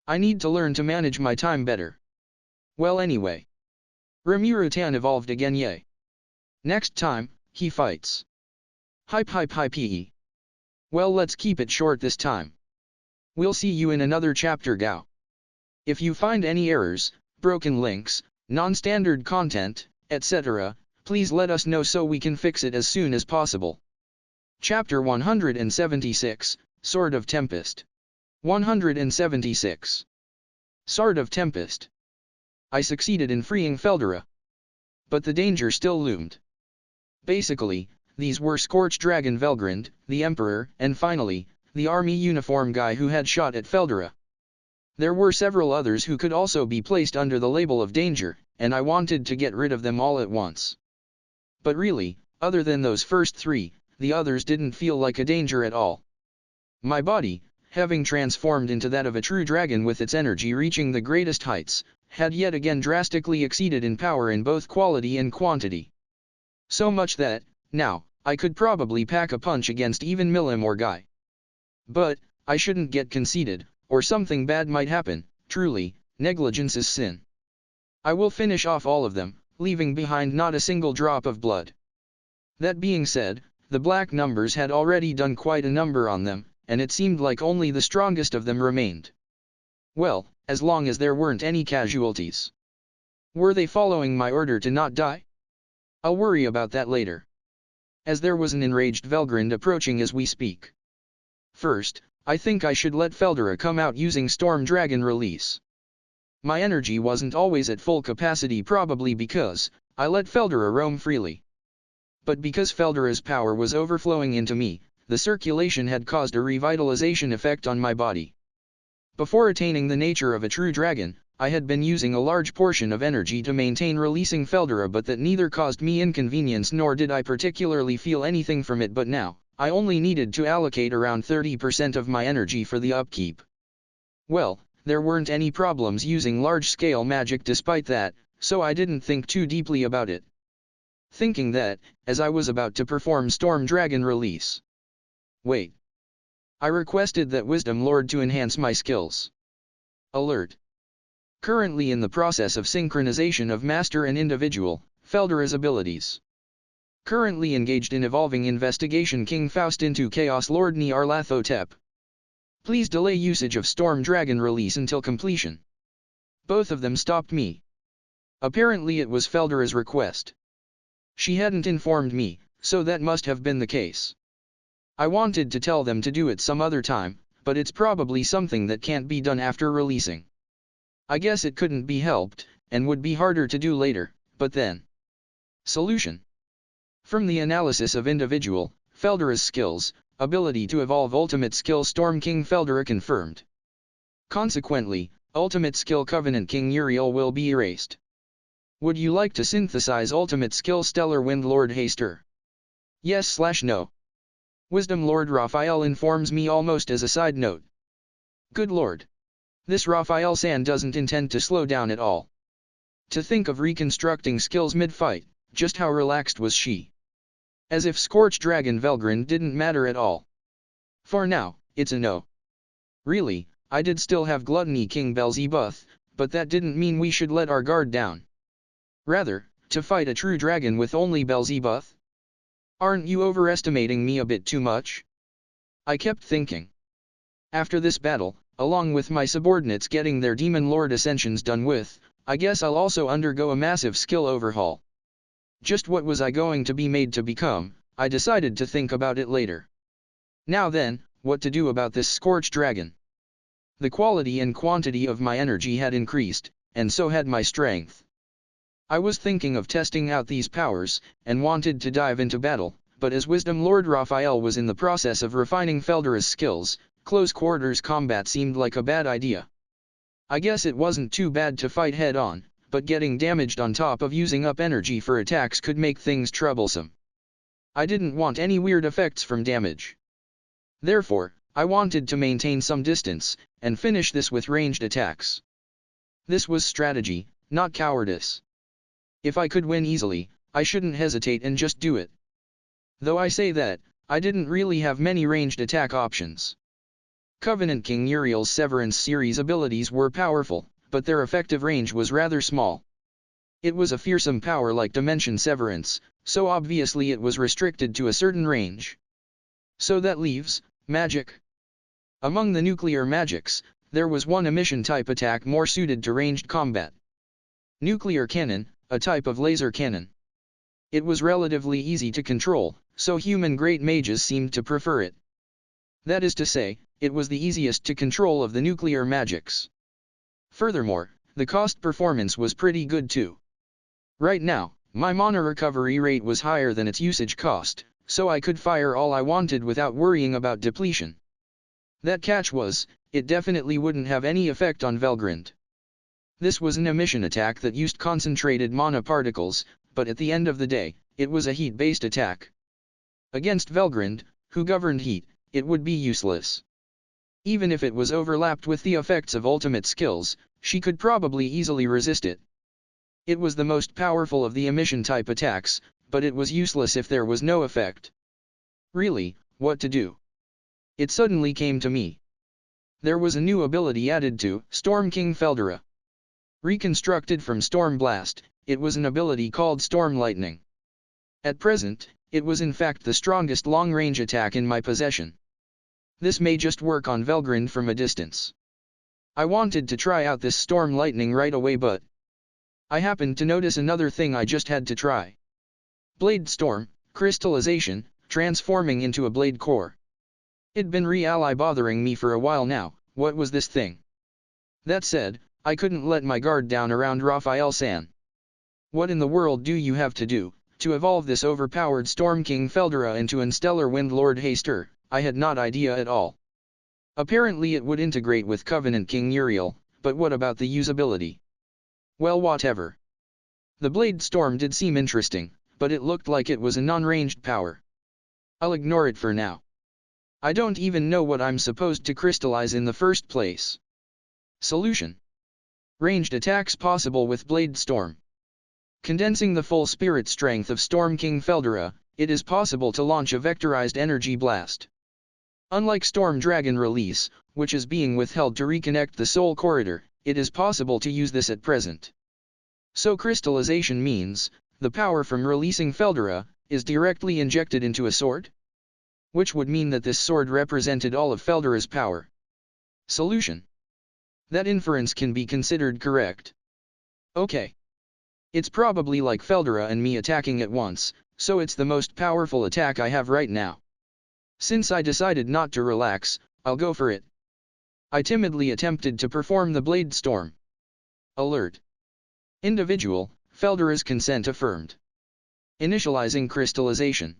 I need to learn to manage my time better. Well anyway. Rimuru-tan evolved again, yay. Next time, he fights. Hype hype hype ee. Well, let's keep it short this time. We'll see you in another chapter, Gao. If you find any errors, broken links, non-standard content, etc., please let us know so we can fix it as soon as possible. Chapter 176, Sword of Tempest. 176. Sword of Tempest. I succeeded in freeing Feldera. But the danger still loomed. Basically, these were Scorched Dragon Velgrand, the Emperor, and finally, the army uniform guy who had shot at Feldera. There were several others who could also be placed under the label of danger, and I wanted to get rid of them all at once. But really, other than those first three, the others didn't feel like a danger at all. My body, having transformed into that of a true dragon with its energy reaching the greatest heights, had yet again drastically exceeded in power in both quality and quantity. So much that, now, I could probably pack a punch against even Milim or Guy. But, I shouldn't get conceited, or something bad might happen. Truly, negligence is sin. I will finish off all of them, leaving behind not a single drop of blood. That being said, the black numbers had already done quite a number on them, and it seemed like only the strongest of them remained. Well, as long as there weren't any casualties. Were they following my order to not die? I'll worry about that later. As there was an enraged Velgrand approaching as we speak. First, I think I should let Feldera come out using Storm Dragon Release. My energy wasn't always at full capacity, probably because I let Feldera roam freely. But because Feldera's power was overflowing into me, the circulation had caused a revitalization effect on my body. Before attaining the nature of a true dragon, I had been using a large portion of energy to maintain releasing Feldera, but that neither caused me inconvenience nor did I particularly feel anything from it. But now, I only needed to allocate around 30% of my energy for the upkeep. Well, there weren't any problems using large-scale magic despite that, so I didn't think too deeply about it. Thinking that, as I was about to perform Storm Dragon Release. Wait. I requested that Wisdom Lord to enhance my skills. Alert. Currently in the process of synchronization of Master and Individual, Feldera's abilities. Currently engaged in evolving Investigation King Faust into Chaos Lord Nyarlathotep. Please delay usage of Storm Dragon Release until completion. Both of them stopped me. Apparently it was Feldera's request. She hadn't informed me, so that must have been the case. I wanted to tell them to do it some other time, but it's probably something that can't be done after releasing. I guess it couldn't be helped, and would be harder to do later, but then. Solution. From the analysis of individual, Feldera's skills, ability to evolve ultimate skill Storm King Feldera confirmed. Consequently, ultimate skill Covenant King Uriel will be erased. Would you like to synthesize ultimate skill Stellar Wind Lord Haster? Yes/no. Wisdom Lord Raphael informs me almost as a side note. Good lord. This Raphael-san doesn't intend to slow down at all. To think of reconstructing skills mid-fight, just how relaxed was she? As if Scorched Dragon Velgrand didn't matter at all. For now, it's a no. Really, I did still have Gluttony King Belzebuth, but that didn't mean we should let our guard down. Rather, to fight a true dragon with only Belzebuth? Aren't you overestimating me a bit too much? I kept thinking. After this battle, along with my subordinates getting their Demon Lord ascensions done with, I guess I'll also undergo a massive skill overhaul. Just what was I going to be made to become? I decided to think about it later. Now then, what to do about this Scorched Dragon? The quality and quantity of my energy had increased, and so had my strength. I was thinking of testing out these powers, and wanted to dive into battle, but as Wisdom Lord Raphael was in the process of refining Feldera's skills, close quarters combat seemed like a bad idea. I guess it wasn't too bad to fight head-on, but getting damaged on top of using up energy for attacks could make things troublesome. I didn't want any weird effects from damage. Therefore, I wanted to maintain some distance, and finish this with ranged attacks. This was strategy, not cowardice. If I could win easily, I shouldn't hesitate and just do it. Though I say that, I didn't really have many ranged attack options. Covenant King Uriel's Severance series abilities were powerful, but their effective range was rather small. It was a fearsome power like Dimension Severance, so obviously it was restricted to a certain range. So that leaves magic. Among the nuclear magics, there was one emission-type attack more suited to ranged combat. Nuclear cannon, a type of laser cannon. It was relatively easy to control, so human great mages seemed to prefer it. That is to say, it was the easiest to control of the nuclear magics. Furthermore, the cost performance was pretty good too. Right now, my mana recovery rate was higher than its usage cost, so I could fire all I wanted without worrying about depletion. That catch was, it definitely wouldn't have any effect on Velgrund. This was an emission attack that used concentrated mana particles, but at the end of the day, it was a heat-based attack. Against Velgrund, who governed heat, it would be useless. Even if it was overlapped with the effects of ultimate skills, she could probably easily resist it. It was the most powerful of the emission-type attacks, but it was useless if there was no effect. Really, what to do? It suddenly came to me. There was a new ability added to Storm King Feldera. Reconstructed from Storm Blast, it was an ability called Storm Lightning. At present, it was in fact the strongest long-range attack in my possession. This may just work on Velgrund from a distance. I wanted to try out this Storm Lightning right away, but I happened to notice another thing I just had to try. Blade Storm, crystallization, transforming into a blade core. It'd been really bothering me for a while now. What was this thing? That said, I couldn't let my guard down around Raphael-san. What in the world do you have to do to evolve this overpowered Storm King Feldera into an Stellar Wind Lord Haster? I had not idea at all. Apparently it would integrate with Covenant King Uriel, but what about the usability? Well, whatever. The Blade Storm did seem interesting, but it looked like it was a non-ranged power. I'll ignore it for now. I don't even know what I'm supposed to crystallize in the first place. Solution. Ranged attacks possible with Blade Storm. Condensing the full spirit strength of Storm King Feldera, it is possible to launch a vectorized energy blast. Unlike Storm Dragon Release, which is being withheld to reconnect the Soul Corridor, it is possible to use this at present. So crystallization means, the power from releasing Feldera, is directly injected into a sword? Which would mean that this sword represented all of Feldera's power. Solution. That inference can be considered correct. Okay. It's probably like Feldera and me attacking at once, so it's the most powerful attack I have right now. Since I decided not to relax, I'll go for it. I timidly attempted to perform the Blade Storm. Alert. Individual, Feldera's consent affirmed. Initializing crystallization.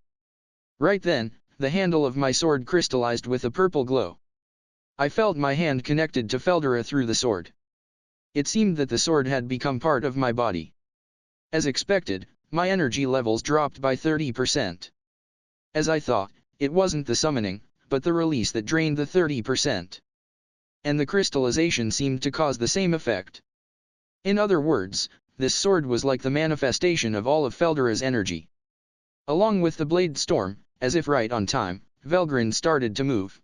Right then, the handle of my sword crystallized with a purple glow. I felt my hand connected to Feldera through the sword. It seemed that the sword had become part of my body. As expected, my energy levels dropped by 30%. As I thought, it wasn't the summoning, but the release that drained the 30%. And the crystallization seemed to cause the same effect. In other words, this sword was like the manifestation of all of Feldera's energy. Along with the Blade Storm, as if right on time, Velgrund started to move.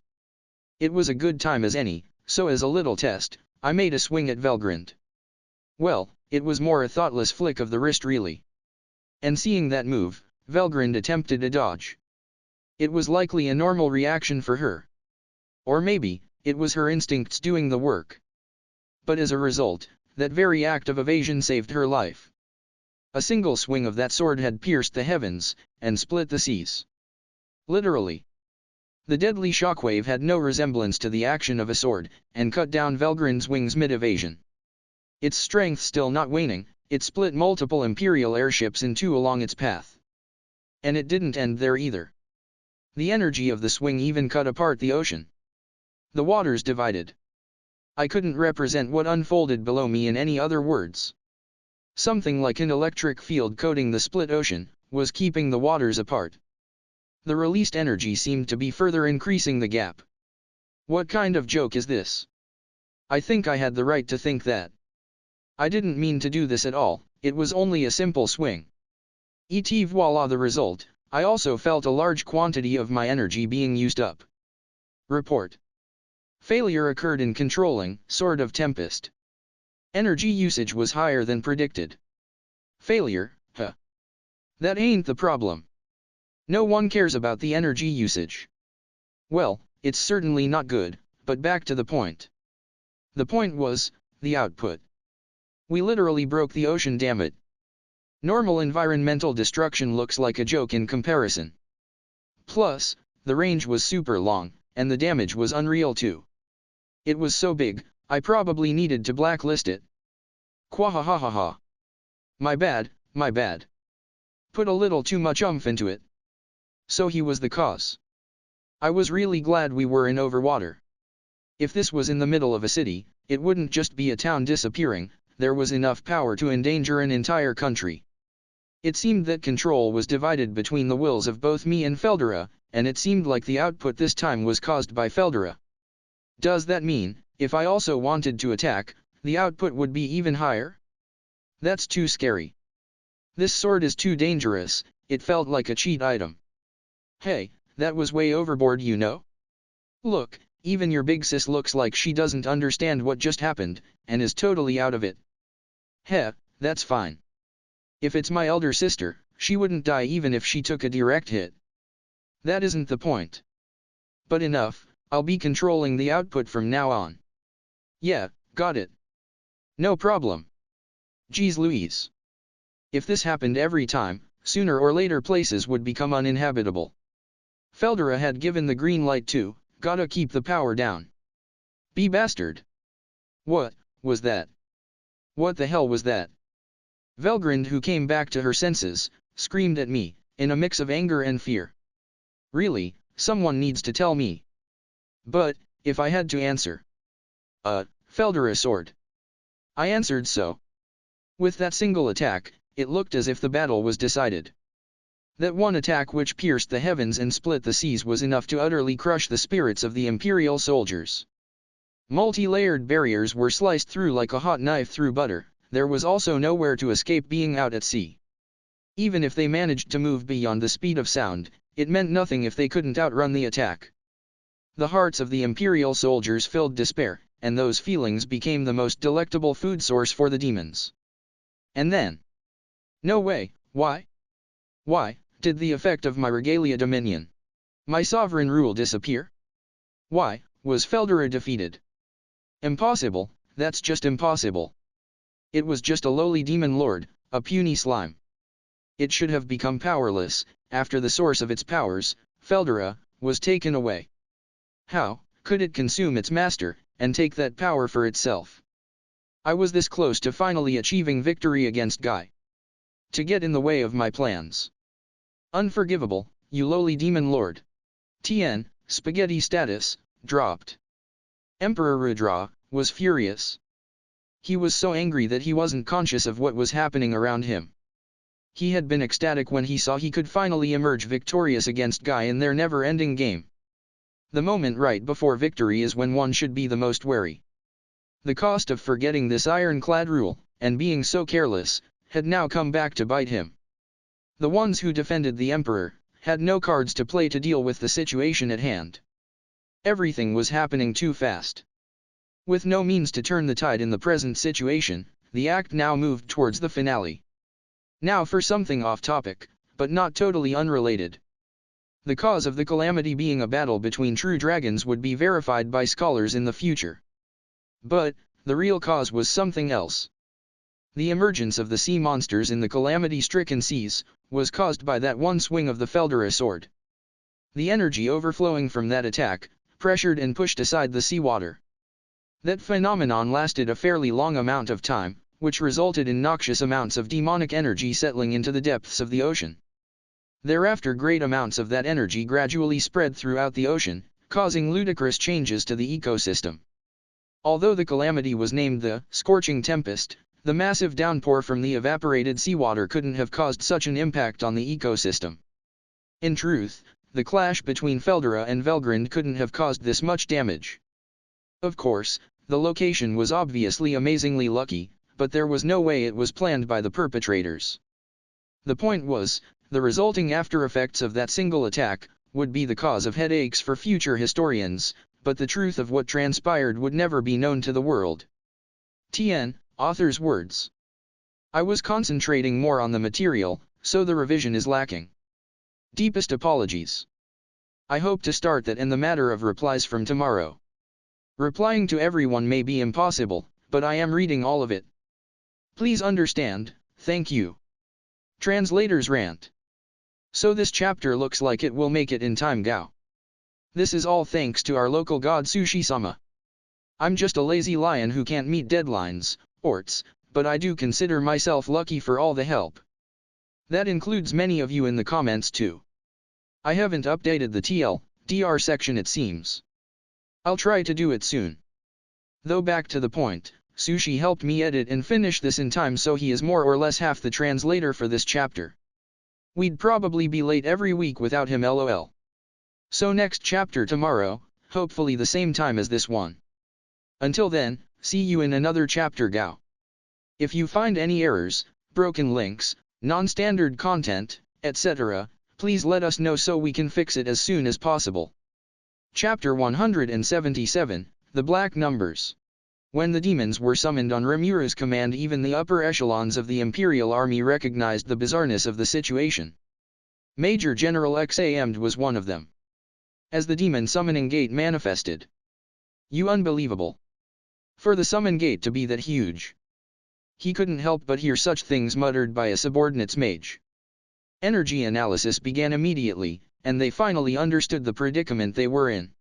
It was a good time as any, so as a little test, I made a swing at Velgrund. Well, it was more a thoughtless flick of the wrist really. And seeing that move, Velgrund attempted a dodge. It was likely a normal reaction for her. Or maybe, it was her instincts doing the work. But as a result, that very act of evasion saved her life. A single swing of that sword had pierced the heavens, and split the seas. Literally. The deadly shockwave had no resemblance to the action of a sword, and cut down Velgrund's wings mid-evasion. Its strength still not waning, It split multiple Imperial airships in two along its path. And it didn't end there either. The energy of the swing even cut apart the ocean. The waters divided. I couldn't represent what unfolded below me in any other words. Something like an electric field coating the split ocean was keeping the waters apart. The released energy seemed to be further increasing the gap. What kind of joke is this? I think I had the right to think that. I didn't mean to do this at all, it was only a simple swing. Et voila the result, I also felt a large quantity of my energy being used up. Report. Failure occurred in controlling, Sword of Tempest. Energy usage was higher than predicted. Failure, huh? That ain't the problem. No one cares about the energy usage. Well, it's certainly not good, but back to the point. The point was, the output. We literally broke the ocean, damn it. Normal environmental destruction looks like a joke in comparison. Plus, the range was super long, and the damage was unreal too. It was so big, I probably needed to blacklist it. Quahahaha. My bad, my bad. Put a little too much oomph into it. So he was the cause. I was really glad we were in overwater. If this was in the middle of a city, it wouldn't just be a town disappearing, there was enough power to endanger an entire country. It seemed that control was divided between the wills of both me and Feldera, and it seemed like the output this time was caused by Feldera. Does that mean, if I also wanted to attack, the output would be even higher? That's too scary. This sword is too dangerous, it felt like a cheat item. Hey, that was way overboard, you know? Look, even your big sis looks like she doesn't understand what just happened, and is totally out of it. Heh, that's fine. If it's my elder sister, she wouldn't die even if she took a direct hit. That isn't the point. But enough, I'll be controlling the output from now on. Yeah, got it. No problem. Geez Louise. If this happened every time, sooner or later places would become uninhabitable. Feldera had given the green light too, gotta keep the power down. Be bastard. What was that? What the hell was that? Velgrind, who came back to her senses, screamed at me, in a mix of anger and fear. Really, someone needs to tell me. But, if I had to answer. Feldera sword. I answered so. With that single attack, it looked as if the battle was decided. That one attack which pierced the heavens and split the seas was enough to utterly crush the spirits of the Imperial soldiers. Multi-layered barriers were sliced through like a hot knife through butter, there was also nowhere to escape being out at sea. Even if they managed to move beyond the speed of sound, it meant nothing if they couldn't outrun the attack. The hearts of the Imperial soldiers filled despair, and those feelings became the most delectable food source for the demons. And then... No way, why? Why did the effect of my regalia dominion, my sovereign rule, disappear? Why was Feldera defeated? Impossible, that's just impossible. It was just a lowly demon lord, a puny slime. It should have become powerless, after the source of its powers, Feldera, was taken away. How could it consume its master, and take that power for itself? I was this close to finally achieving victory against Guy. To get in the way of my plans. Unforgivable, you lowly demon lord. TN, spaghetti status, dropped. Emperor Rudra was furious. He was so angry that he wasn't conscious of what was happening around him. He had been ecstatic when he saw he could finally emerge victorious against Guy in their never-ending game. The moment right before victory is when one should be the most wary. The cost of forgetting this ironclad rule, and being so careless, had now come back to bite him. The ones who defended the Emperor had no cards to play to deal with the situation at hand. Everything was happening too fast. With no means to turn the tide in the present situation, the act now moved towards the finale. Now for something off-topic, but not totally unrelated. The cause of the calamity being a battle between true dragons would be verified by scholars in the future. But, the real cause was something else. The emergence of the sea monsters in the calamity-stricken seas was caused by that one swing of the Feldera sword. The energy overflowing from that attack pressured and pushed aside the seawater. That phenomenon lasted a fairly long amount of time, which resulted in noxious amounts of demonic energy settling into the depths of the ocean. Thereafter great amounts of that energy gradually spread throughout the ocean, causing ludicrous changes to the ecosystem. Although the calamity was named the scorching tempest, the massive downpour from the evaporated seawater couldn't have caused such an impact on the ecosystem. In truth, the clash between Feldera and Velgrund couldn't have caused this much damage. Of course, the location was obviously amazingly lucky, but there was no way it was planned by the perpetrators. The point was, the resulting after effects of that single attack would be the cause of headaches for future historians, but the truth of what transpired would never be known to the world. TN, author's words. I was concentrating more on the material, so the revision is lacking. Deepest apologies. I hope to start that in the matter of replies from tomorrow. Replying to everyone may be impossible, but I am reading all of it. Please understand, thank you. Translator's rant. So this chapter looks like it will make it in time, Gao. This is all thanks to our local god Sushi-sama. I'm just a lazy lion who can't meet deadlines, orts, but I do consider myself lucky for all the help. That includes many of you in the comments too. I haven't updated the TL/DR section it seems. I'll try to do it soon. Though back to the point, Sushi helped me edit and finish this in time, so he is more or less half the translator for this chapter. We'd probably be late every week without him, lol. So next chapter tomorrow, hopefully the same time as this one. Until then, see you in another chapter, Gao. If you find any errors, broken links, non-standard content, etc., please let us know so we can fix it as soon as possible. Chapter 177, The Black Numbers. When the demons were summoned on Rimura's command, even the upper echelons of the Imperial Army recognized the bizarreness of the situation. Major General Xamd was one of them. As the demon summoning gate manifested. You unbelievable. For the summon gate to be that huge. He couldn't help but hear such things muttered by a subordinate's mage. Energy analysis began immediately, and they finally understood the predicament they were in.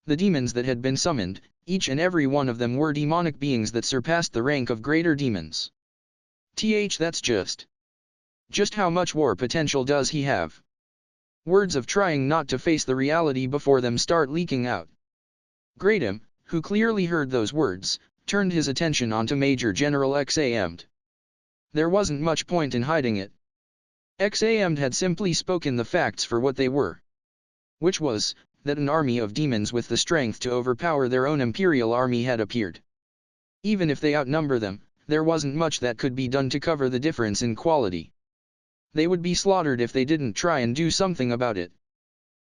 The demons that had been summoned, each and every one of them were demonic beings that surpassed the rank of greater demons. That's just how much war potential does he have? Words of trying not to face the reality before them start leaking out. Greatum, who clearly heard those words, turned his attention onto Major General Xamd. There wasn't much point in hiding it. Xamd had simply spoken the facts for what they were. Which was, that an army of demons with the strength to overpower their own imperial army had appeared. Even if they outnumber them, there wasn't much that could be done to cover the difference in quality. They would be slaughtered if they didn't try and do something about it.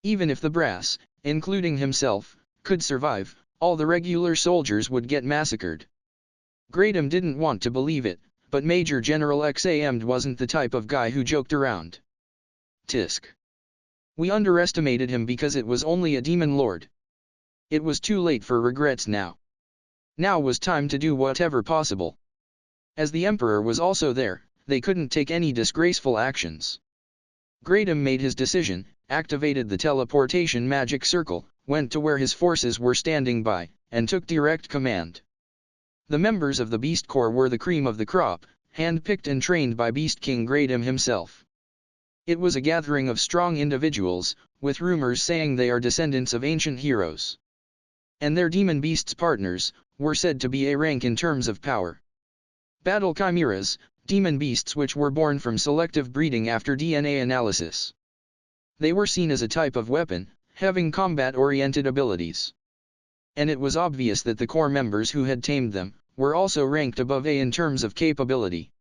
Even if the brass, including himself, could survive, all the regular soldiers would get massacred. Greatum didn't want to believe it, but Major General Xamd wasn't the type of guy who joked around. Tisk. We underestimated him because it was only a demon lord. It was too late for regrets now. Now was time to do whatever possible. As the Emperor was also there, they couldn't take any disgraceful actions. Greatum made his decision, activated the teleportation magic circle, went to where his forces were standing by, and took direct command. The members of the Beast Corps were the cream of the crop, hand-picked and trained by Beast King Greatum himself. It was a gathering of strong individuals, with rumors saying they are descendants of ancient heroes. And their demon beasts partners, were said to be a rank in terms of power. Battle chimeras, demon beasts which were born from selective breeding after DNA analysis. They were seen as a type of weapon, having combat-oriented abilities. And it was obvious that the core members who had tamed them, were also ranked above A in terms of capability.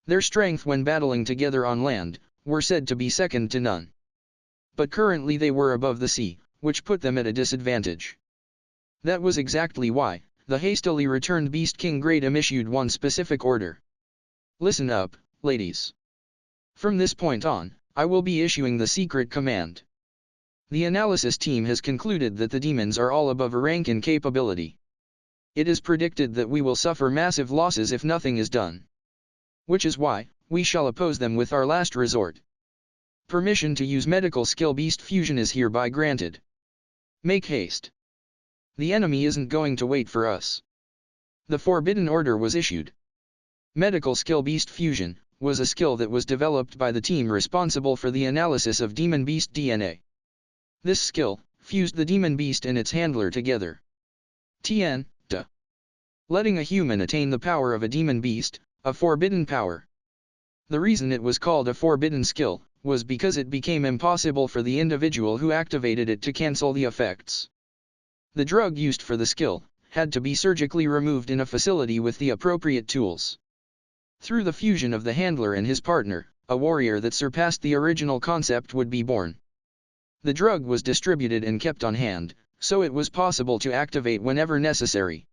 Their strength when battling together on land, were said to be second to none. But currently they were above the sea, which put them at a disadvantage. That was exactly why, the hastily returned Beast King Greatum issued one specific order. Listen up, ladies. From this point on, I will be issuing the secret command. The analysis team has concluded that the demons are all above a rank in capability. It is predicted that we will suffer massive losses if nothing is done. Which is why, we shall oppose them with our last resort. Permission to use medical skill beast fusion is hereby granted. Make haste. The enemy isn't going to wait for us. The forbidden order was issued. Medical skill beast fusion was a skill that was developed by the team responsible for the analysis of demon beast DNA. This skill fused the demon beast and its handler together. TENSEI. Letting a human attain the power of a demon beast, a forbidden power. The reason it was called a forbidden skill was because it became impossible for the individual who activated it to cancel the effects. The drug used for the skill had to be surgically removed in a facility with the appropriate tools. Through the fusion of the handler and his partner, a warrior that surpassed the original concept would be born. The drug was distributed and kept on hand, so it was possible to activate whenever necessary.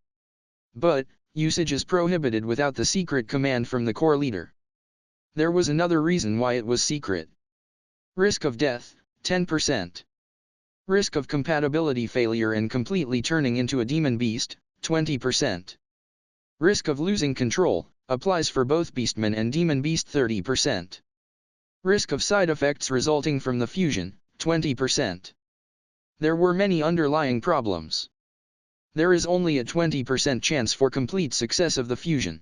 But, usage is prohibited without the secret command from the core leader. There was another reason why it was secret. Risk of death, 10%. Risk of compatibility failure and completely turning into a demon beast, 20%. Risk of losing control, applies for both beastman and demon beast 30%. Risk of side effects resulting from the fusion, 20%. There were many underlying problems. There is only a 20% chance for complete success of the fusion.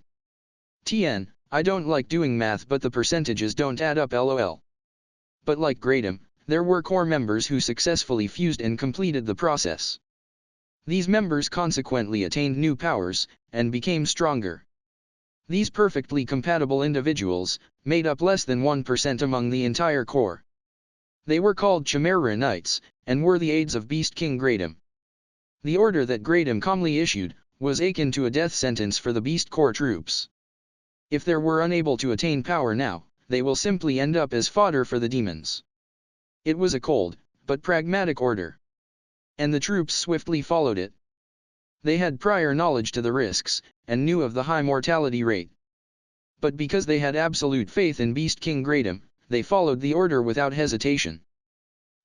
I don't like doing math, but the percentages don't add up, lol. But like Gradam, there were core members who successfully fused and completed the process. These members consequently attained new powers, and became stronger. These perfectly compatible individuals made up less than 1% among the entire core. They were called Chimera Knights, and were the aides of Beast King Gradam. The order that Gradam calmly issued was akin to a death sentence for the Beast Core troops. If they were unable to attain power now, they will simply end up as fodder for the demons. It was a cold, but pragmatic order. And the troops swiftly followed it. They had prior knowledge to the risks, and knew of the high mortality rate. But because they had absolute faith in Beast King Gradam, they followed the order without hesitation.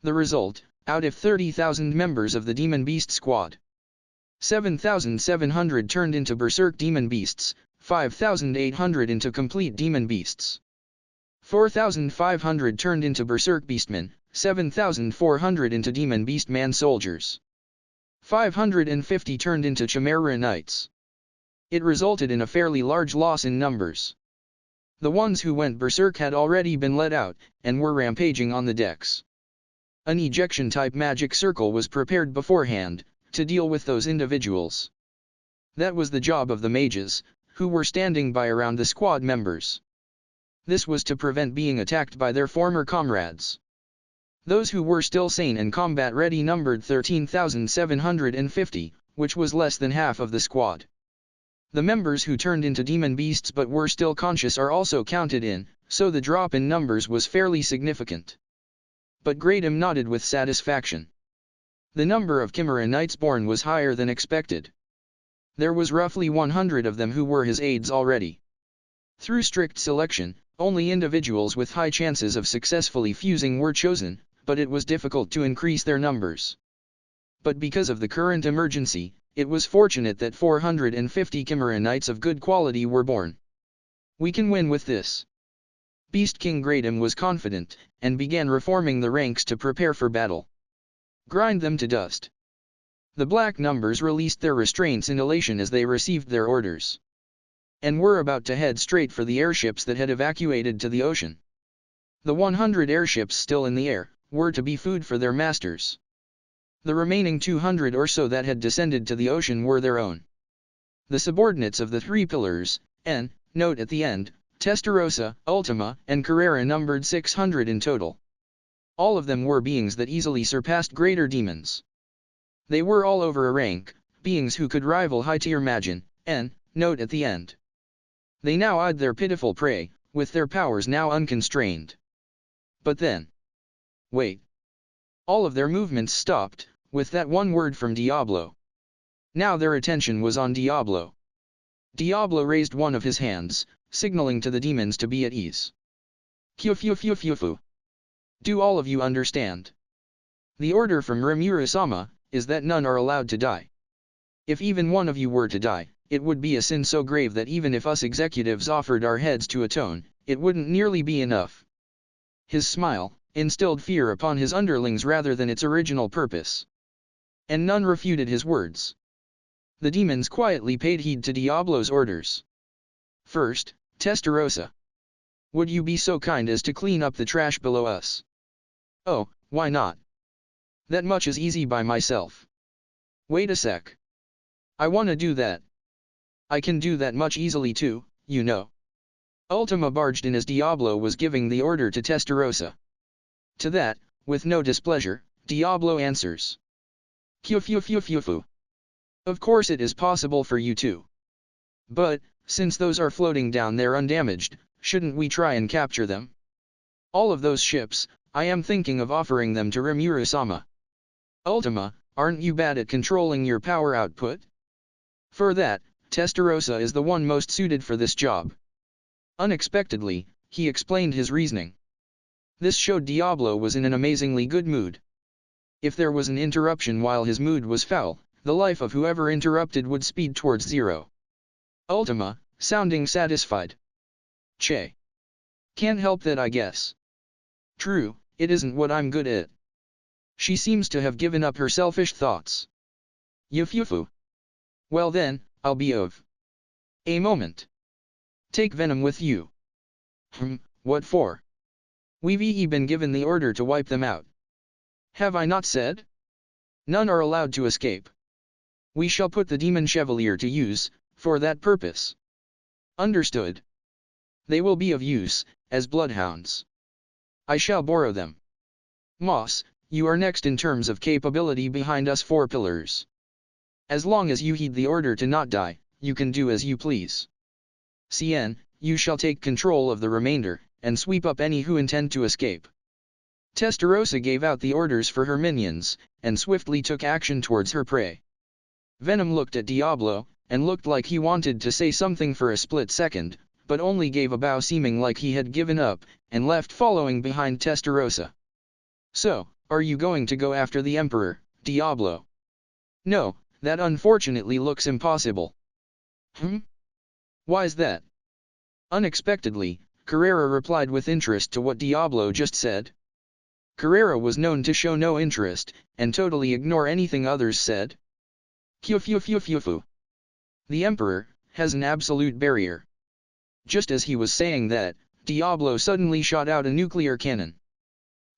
The result, out of 30,000 members of the Demon Beast Squad, 7,700 turned into Berserk Demon Beasts, 5,800 into Complete Demon Beasts. 4,500 turned into Berserk Beastmen, 7,400 into Demon Beastman Soldiers. 550 turned into Chimera Knights. It resulted in a fairly large loss in numbers. The ones who went Berserk had already been let out, and were rampaging on the decks. An ejection-type magic circle was prepared beforehand, to deal with those individuals. That was the job of the mages, who were standing by around the squad members. This was to prevent being attacked by their former comrades. Those who were still sane and combat-ready numbered 13,750, which was less than half of the squad. The members who turned into demon beasts but were still conscious are also counted in, so the drop in numbers was fairly significant. But Gradam nodded with satisfaction. The number of Chimera Knights born was higher than expected. There was roughly 100 of them who were his aides already. Through strict selection, only individuals with high chances of successfully fusing were chosen, but it was difficult to increase their numbers. But because of the current emergency, it was fortunate that 450 Chimera Knights of good quality were born. We can win with this. Beast King Gradam was confident, and began reforming the ranks to prepare for battle. Grind them to dust. The black numbers released their restraints in elation as they received their orders. And were about to head straight for the airships that had evacuated to the ocean. The 100 airships still in the air were to be food for their masters. The remaining 200 or so that had descended to the ocean were their own. The subordinates of the three pillars, note at the end, Testarossa, Ultima, and Carrera numbered 600 in total. All of them were beings that easily surpassed greater demons. They were all over a rank, beings who could rival high-tier Magin, note at the end. They now eyed their pitiful prey, with their powers now unconstrained. But then... wait. All of their movements stopped, with that one word from Diablo. Now their attention was on Diablo. Diablo raised one of his hands, signaling to the demons to be at ease. Kyu-fu-fu-fu-fu. Do all of you understand? The order from Rimura-sama is that none are allowed to die. If even one of you were to die, it would be a sin so grave that even if us executives offered our heads to atone, it wouldn't nearly be enough. His smile instilled fear upon his underlings rather than its original purpose. And none refuted his words. The demons quietly paid heed to Diablo's orders. First, Testarossa. Would you be so kind as to clean up the trash below us? Oh, why not? That much is easy by myself. Wait a sec. I wanna do that. I can do that much easily too, you know. Ultima barged in as Diablo was giving the order to Testarossa. To that, with no displeasure, Diablo answers. Fu. Of course it is possible for you too. But, since those are floating down there undamaged, shouldn't we try and capture them? All of those ships, I am thinking of offering them to Rimuru-sama. Ultima, aren't you bad at controlling your power output? For that, Testarossa is the one most suited for this job. Unexpectedly, he explained his reasoning. This showed Diablo was in an amazingly good mood. If there was an interruption while his mood was foul, the life of whoever interrupted would speed towards zero. Ultima, sounding satisfied. Che. Can't help that, I guess. True, it isn't what I'm good at. She seems to have given up her selfish thoughts. Yufufu. Well then, I'll be of. A moment. Take Venom with you. What for? We've been given the order to wipe them out. Have I not said? None are allowed to escape. We shall put the Demon Chevalier to use, for that purpose. Understood. They will be of use, as bloodhounds. I shall borrow them. Moss, you are next in terms of capability behind us four pillars. As long as you heed the order to not die, you can do as you please. Cien, you shall take control of the remainder, and sweep up any who intend to escape. Testarossa gave out the orders for her minions, and swiftly took action towards her prey. Venom looked at Diablo, and looked like he wanted to say something for a split second, but only gave a bow seeming like he had given up, and left following behind Testarossa. So, are you going to go after the Emperor, Diablo? No, that unfortunately looks impossible. Why's that? Unexpectedly, Carrera replied with interest to what Diablo just said. Carrera was known to show no interest, and totally ignore anything others said. The Emperor has an absolute barrier. Just as he was saying that, Diablo suddenly shot out a nuclear cannon.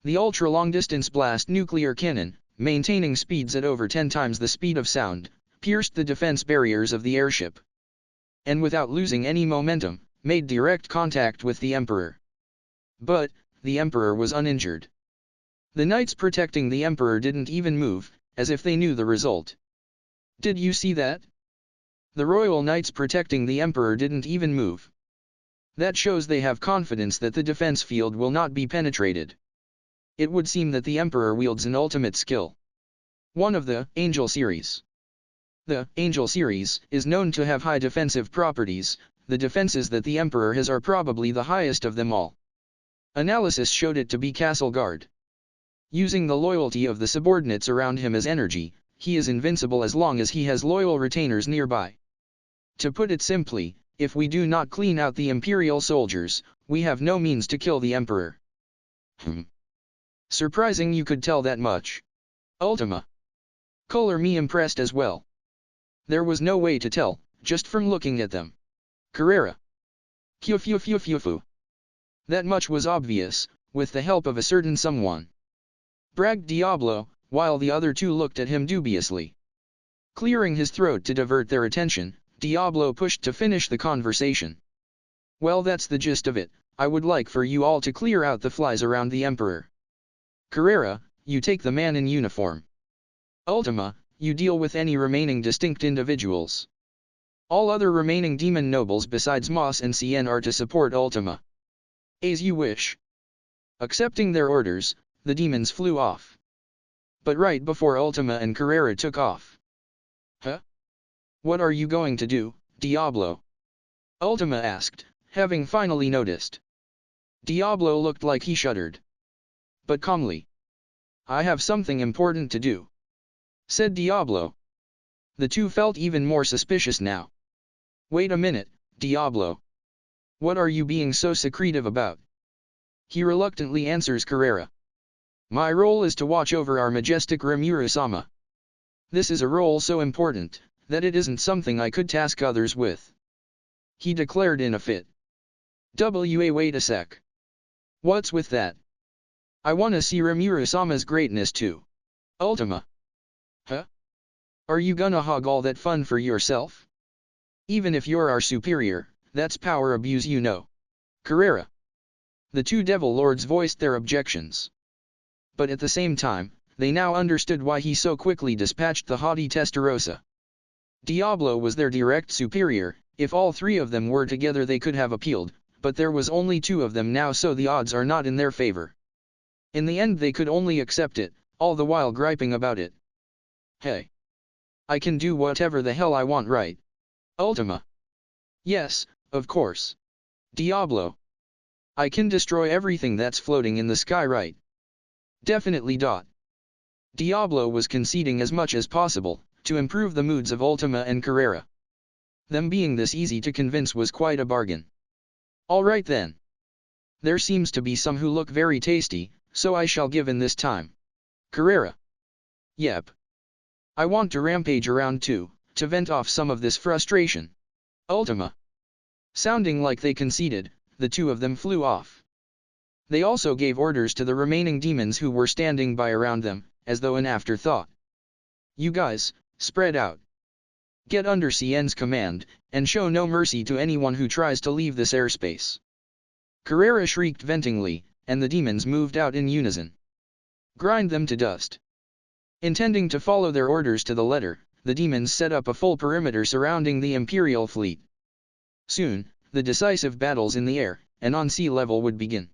The ultra-long-distance blast nuclear cannon, maintaining speeds at over 10 times the speed of sound, pierced the defense barriers of the airship. And without losing any momentum, made direct contact with the Emperor. But, the Emperor was uninjured. The knights protecting the Emperor didn't even move, as if they knew the result. Did you see that? The royal knights protecting the Emperor didn't even move. That shows they have confidence that the defense field will not be penetrated. It would seem that the Emperor wields an ultimate skill. One of the Angel series. The Angel series is known to have high defensive properties. The defenses that the Emperor has are probably the highest of them all. Analysis showed it to be Castle Guard. Using the loyalty of the subordinates around him as energy, he is invincible as long as he has loyal retainers nearby. To put it simply, if we do not clean out the Imperial soldiers, we have no means to kill the Emperor. Surprising you could tell that much. Ultima. Color me impressed as well. There was no way to tell, just from looking at them. Carrera. That much was obvious, with the help of a certain someone. Bragged Diablo, while the other two looked at him dubiously. Clearing his throat to divert their attention, Diablo pushed to finish the conversation. Well, that's the gist of it. I would like for you all to clear out the flies around the Emperor. Carrera, you take the man in uniform. Ultima, you deal with any remaining distinct individuals. All other remaining demon nobles besides Moss and Cien are to support Ultima. As you wish. Accepting their orders, the demons flew off. But right before Ultima and Carrera took off. Huh? What are you going to do, Diablo? Ultima asked, having finally noticed. Diablo looked like he shuddered. But calmly. I have something important to do, said Diablo. The two felt even more suspicious now. Wait a minute, Diablo. What are you being so secretive about? He reluctantly answers Carrera. My role is to watch over our majestic Rimuru-sama. This is a role so important, that it isn't something I could task others with. He declared in a fit. Wait a sec. What's with that? I wanna see Rimuru-sama's greatness too. Ultima. Huh? Are you gonna hog all that fun for yourself? Even if you're our superior, that's power abuse, you know. Carrera. The two devil lords voiced their objections. But at the same time, they now understood why he so quickly dispatched the haughty Testarossa. Diablo was their direct superior. If all three of them were together they could have appealed, but there was only two of them now, so the odds are not in their favor. In the end they could only accept it, all the while griping about it. Hey. I can do whatever the hell I want, right? Ultima. Yes, of course. Diablo. I can destroy everything that's floating in the sky, right? Definitely. Diablo was conceding as much as possible, to improve the moods of Ultima and Carrera. Them being this easy to convince was quite a bargain. Alright then. There seems to be some who look very tasty, so I shall give in this time. Carrera. Yep. I want to rampage around too, to vent off some of this frustration. Ultima. Sounding like they conceded, the two of them flew off. They also gave orders to the remaining demons who were standing by around them, as though an afterthought. You guys, spread out. Get under CN's command, and show no mercy to anyone who tries to leave this airspace. Carrera shrieked ventingly, and the demons moved out in unison. Grind them to dust. Intending to follow their orders to the letter, the demons set up a full perimeter surrounding the Imperial fleet. Soon, the decisive battles in the air, and on sea level would begin.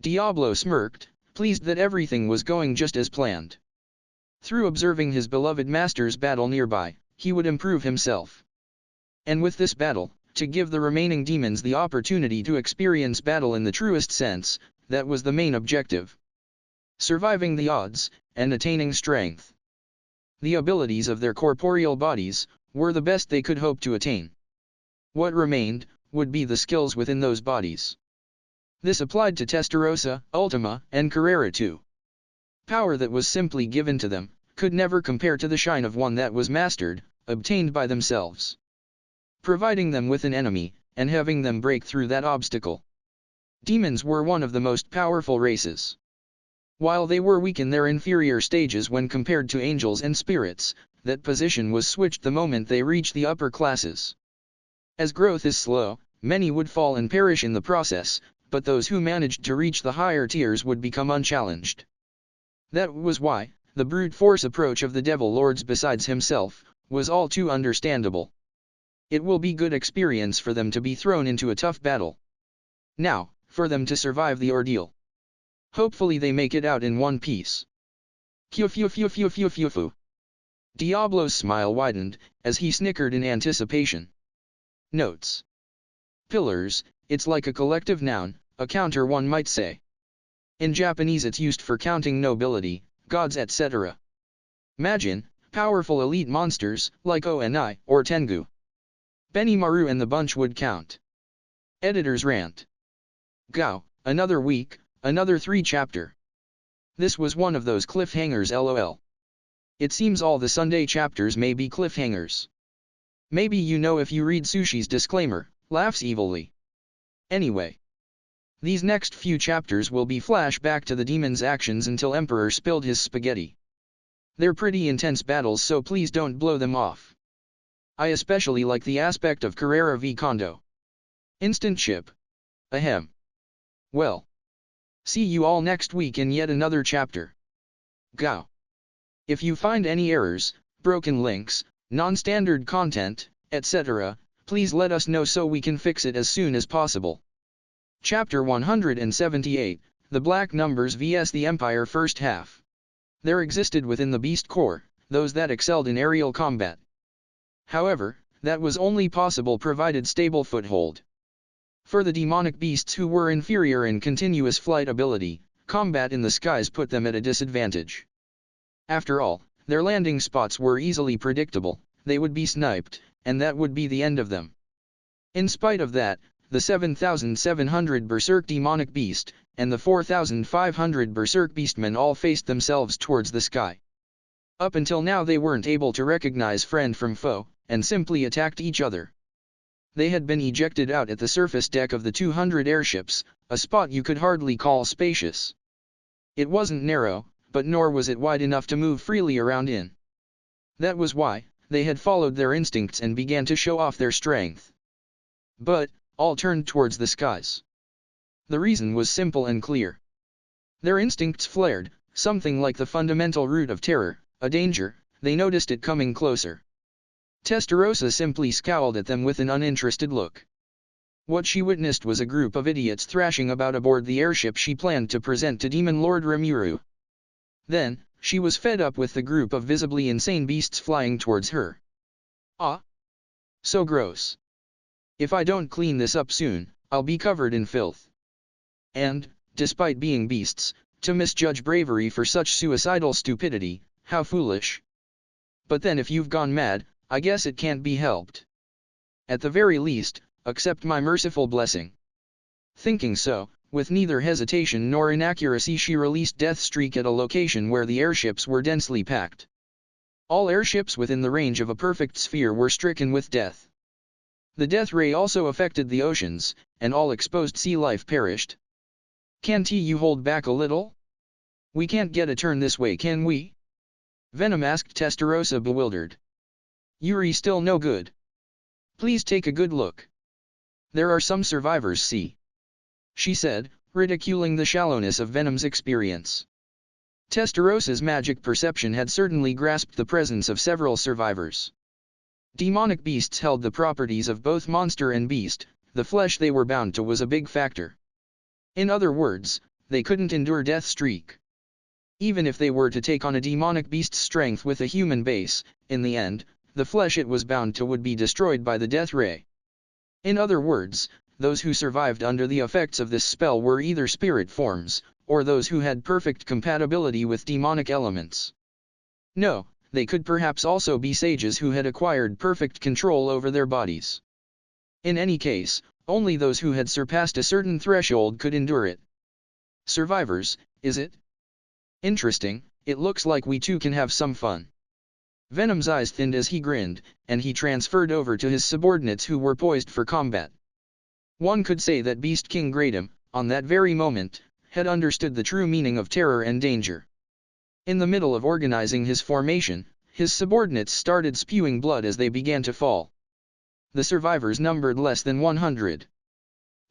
Diablo smirked, pleased that everything was going just as planned. Through observing his beloved master's battle nearby, he would improve himself. And with this battle, to give the remaining demons the opportunity to experience battle in the truest sense, that was the main objective. Surviving the odds, and attaining strength. The abilities of their corporeal bodies, were the best they could hope to attain. What remained, would be the skills within those bodies. This applied to Testarossa, Ultima, and Carrera too. Power that was simply given to them, could never compare to the shine of one that was mastered, obtained by themselves. Providing them with an enemy, and having them break through that obstacle. Demons were one of the most powerful races. While they were weak in their inferior stages when compared to angels and spirits, that position was switched the moment they reached the upper classes. As growth is slow, many would fall and perish in the process, but those who managed to reach the higher tiers would become unchallenged. That was why, the brute force approach of the devil lords besides himself, was all too understandable. It will be good experience for them to be thrown into a tough battle. Now, for them to survive the ordeal. Hopefully they make it out in one piece. Fu. Diablo's smile widened, as he snickered in anticipation. Notes. Pillars, it's like a collective noun, a counter one might say. In Japanese it's used for counting nobility, gods etc. Imagine, powerful elite monsters, like Oni, or Tengu. Benimaru and the bunch would count. Editor's rant. Gao, another week, another 3 chapter. This was one of those cliffhangers, lol. It seems all the Sunday chapters may be cliffhangers. Maybe you know if you read Sushi's disclaimer, laughs evilly. Anyway. These next few chapters will be flashback to the demon's actions until Emperor spilled his spaghetti. They're pretty intense battles, so please don't blow them off. I especially like the aspect of Carrera v Kondo. Instant ship. Ahem. Well. See you all next week in yet another chapter. Gao. If you find any errors, broken links, non-standard content, etc., please let us know so we can fix it as soon as possible. Chapter 178, The Black Numbers vs the Empire. First half. There existed within the Beast Corps, those that excelled in aerial combat. However, that was only possible provided stable foothold. For the demonic beasts who were inferior in continuous flight ability, combat in the skies put them at a disadvantage. After all, their landing spots were easily predictable, they would be sniped, and that would be the end of them. In spite of that, the 7,700 Berserk Demonic Beast, and the 4,500 Berserk Beastmen all faced themselves towards the sky. Up until now they weren't able to recognize friend from foe, and simply attacked each other. They had been ejected out at the surface deck of the 200 airships, a spot you could hardly call spacious. It wasn't narrow, but nor was it wide enough to move freely around in. That was why they had followed their instincts and began to show off their strength. But all turned towards the skies. The reason was simple and clear. Their instincts flared, something like the fundamental root of terror, a danger. They noticed it coming closer. Testarossa simply scowled at them with an uninterested look. What she witnessed was a group of idiots thrashing about aboard the airship she planned to present to Demon Lord Rimuru. Then, she was fed up with the group of visibly insane beasts flying towards her. Ah! So gross. If I don't clean this up soon, I'll be covered in filth. And, despite being beasts, to misjudge bravery for such suicidal stupidity, how foolish. But then if you've gone mad, I guess it can't be helped. At the very least, accept my merciful blessing. Thinking so, with neither hesitation nor inaccuracy she released Death Streak at a location where the airships were densely packed. All airships within the range of a perfect sphere were stricken with death. The death ray also affected the oceans, and all exposed sea life perished. Can't you hold back a little? We can't get a turn this way, can we? Venom asked Testarossa, bewildered. Yuri still no good. Please take a good look. There are some survivors, see? She said, ridiculing the shallowness of Venom's experience. Testarossa's magic perception had certainly grasped the presence of several survivors. Demonic beasts held the properties of both monster and beast, the flesh they were bound to was a big factor. In other words, they couldn't endure Death Streak. Even if they were to take on a demonic beast's strength with a human base, in the end, the flesh it was bound to would be destroyed by the death ray. In other words, those who survived under the effects of this spell were either spirit forms, or those who had perfect compatibility with demonic elements. No, they could perhaps also be sages who had acquired perfect control over their bodies. In any case, only those who had surpassed a certain threshold could endure it. Survivors, is it? Interesting, it looks like we too can have some fun. Venom's eyes thinned as he grinned, and he transferred over to his subordinates who were poised for combat. One could say that Beast King Greydom, on that very moment, had understood the true meaning of terror and danger. In the middle of organizing his formation, his subordinates started spewing blood as they began to fall. The survivors numbered less than 100.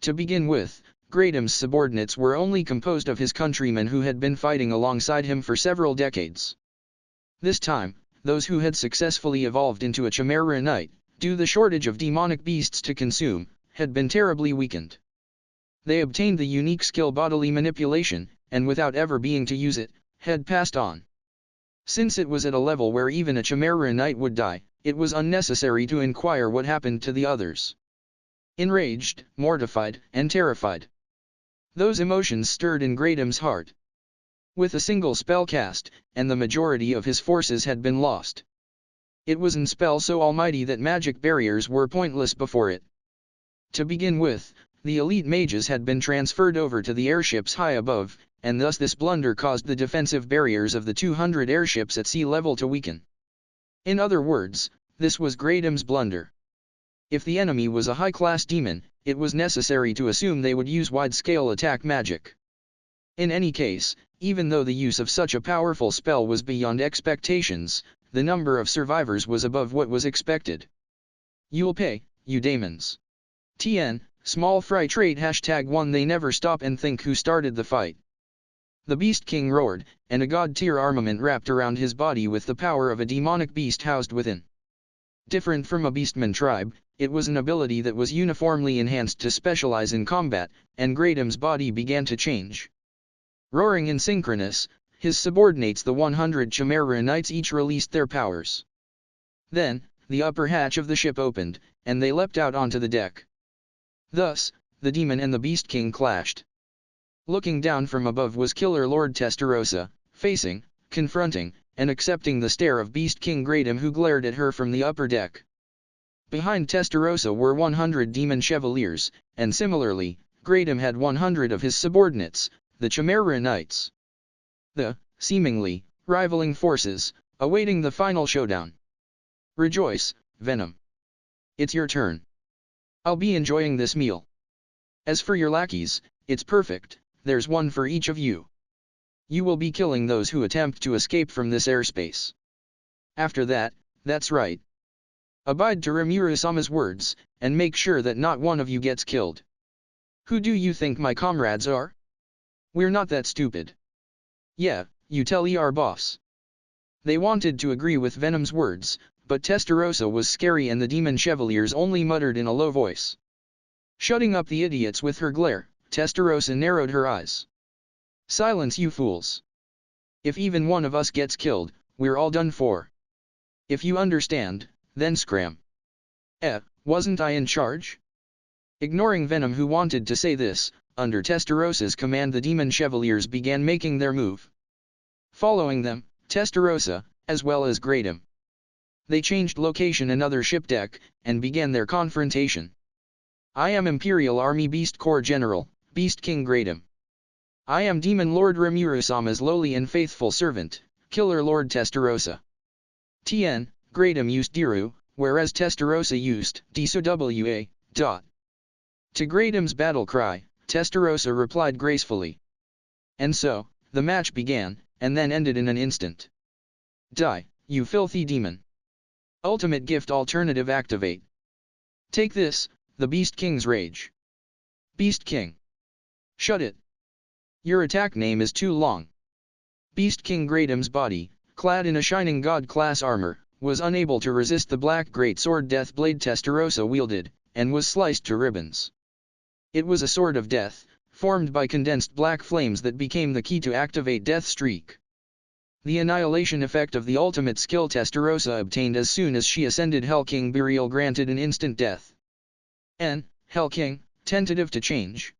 To begin with, Greydom's subordinates were only composed of his countrymen who had been fighting alongside him for several decades. This time, those who had successfully evolved into a Chimera Knight, due to the shortage of demonic beasts to consume, had been terribly weakened. They obtained the unique skill bodily manipulation, and without ever being to use it, had passed on. Since it was at a level where even a Chimera Knight would die, it was unnecessary to inquire what happened to the others. Enraged, mortified, and terrified. Those emotions stirred in Greydom's heart. With a single spell cast, and the majority of his forces had been lost. It was an spell so almighty that magic barriers were pointless before it. To begin with, the elite mages had been transferred over to the airships high above, and thus this blunder caused the defensive barriers of the 200 airships at sea level to weaken. In other words, this was Greydom's blunder. If the enemy was a high-class demon, it was necessary to assume they would use wide-scale attack magic. In any case, even though the use of such a powerful spell was beyond expectations, the number of survivors was above what was expected. You'll pay, you demons. TN, small fry trade #1 They never stop and think who started the fight. The Beast King roared, and a god-tier armament wrapped around his body with the power of a demonic beast housed within. Different from a beastman tribe, it was an ability that was uniformly enhanced to specialize in combat, and Greydom's body began to change. Roaring in synchronous, his subordinates the 100 Chimera Knights each released their powers. Then, the upper hatch of the ship opened, and they leapt out onto the deck. Thus, the demon and the Beast King clashed. Looking down from above was Killer Lord Testarossa, facing, confronting, and accepting the stare of Beast King Greydom who glared at her from the upper deck. Behind Testarossa were 100 demon chevaliers, and similarly, Greydom had 100 of his subordinates, the Chimera Knights. The, seemingly, rivaling forces, awaiting the final showdown. Rejoice, Venom. It's your turn. I'll be enjoying this meal. As for your lackeys, it's perfect, there's one for each of you. You will be killing those who attempt to escape from this airspace. After that, that's right. Abide to Rimuru-sama's words, and make sure that not one of you gets killed. Who do you think my comrades are? We're not that stupid. Yeah, you tell our boss. They wanted to agree with Venom's words, but Testarossa was scary and the demon chevaliers only muttered in a low voice. Shutting up the idiots with her glare, Testarossa narrowed her eyes. Silence, you fools. If even one of us gets killed, we're all done for. If you understand, then scram. Wasn't I in charge? Ignoring Venom, who wanted to say this, under Testarossa's command the demon chevaliers began making their move. Following them, Testarossa, as well as Greydom. They changed location another ship deck, and began their confrontation. I am Imperial Army Beast Corps General, Beast King Greydom. I am Demon Lord Rimuru-sama's lowly and faithful servant, Killer Lord Testarossa. Tien, Greydom used Diru, whereas Testarossa used Dsowa. To Greydom's battle cry, Testarossa replied gracefully. And so, the match began, and then ended in an instant. Die, you filthy demon. Ultimate gift alternative activate. Take this, the Beast King's rage. Beast King. Shut it. Your attack name is too long. Beast King Greydom's body, clad in a shining god-class armor, was unable to resist the black greatsword death blade Testarossa wielded, and was sliced to ribbons. It was a sword of death, formed by condensed black flames that became the key to activate Death Streak. The annihilation effect of the ultimate skill Testarossa obtained as soon as she ascended Hell King Burial granted an instant death. Hell King, tentative to change.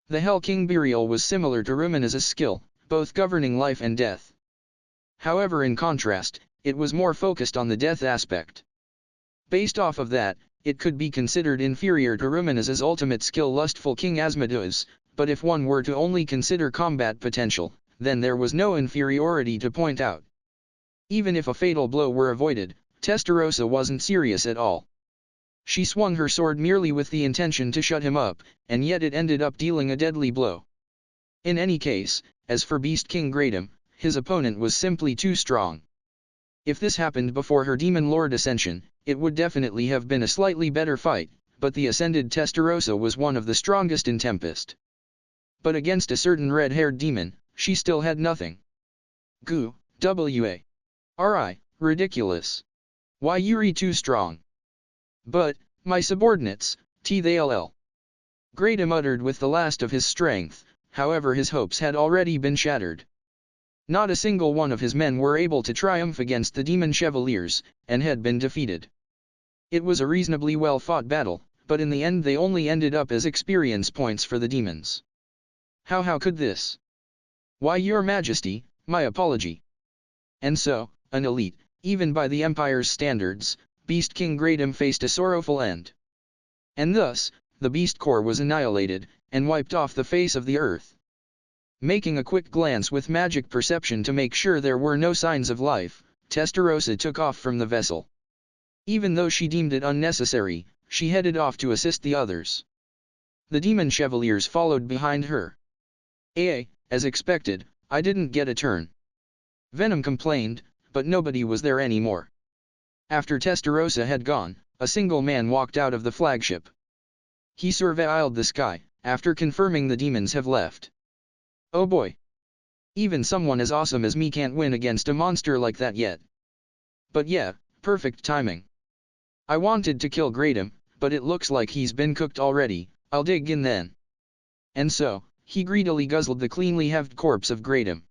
The Hell King Burial was similar to Rumina's skill, both governing life and death. However, in contrast, it was more focused on the death aspect. Based off of that, it could be considered inferior to Rumina's ultimate skill Lustful King Asmodeus, but if one were to only consider combat potential, then there was no inferiority to point out. Even if a fatal blow were avoided, Testarossa wasn't serious at all. She swung her sword merely with the intention to shut him up, and yet it ended up dealing a deadly blow. In any case, as for Beast King Greydom, his opponent was simply too strong. If this happened before her Demon Lord ascension, it would definitely have been a slightly better fight, but the ascended Testarossa was one of the strongest in Tempest. But against a certain red-haired demon, she still had nothing. Goo, ri, ridiculous. Why Yuri too strong? But, my subordinates, they'll. Greydom uttered with the last of his strength, however his hopes had already been shattered. Not a single one of his men were able to triumph against the Demon Chevaliers, and had been defeated. It was a reasonably well-fought battle, but in the end they only ended up as experience points for the demons. How could this? Why, Your Majesty, my apology. And so, an elite, even by the Empire's standards, Beast King Greydom faced a sorrowful end. And thus, the Beast Corps was annihilated, and wiped off the face of the earth. Making a quick glance with magic perception to make sure there were no signs of life, Testarossa took off from the vessel. Even though she deemed it unnecessary, she headed off to assist the others. The Demon Chevaliers followed behind her. As expected, I didn't get a turn. Venom complained, but nobody was there anymore. After Testarossa had gone, a single man walked out of the flagship. He surveilled the sky, after confirming the demons have left. Oh boy! Even someone as awesome as me can't win against a monster like that yet. But yeah, perfect timing. I wanted to kill Greydom, but it looks like he's been cooked already, I'll dig in then. And so, he greedily guzzled the cleanly halved corpse of Greydom.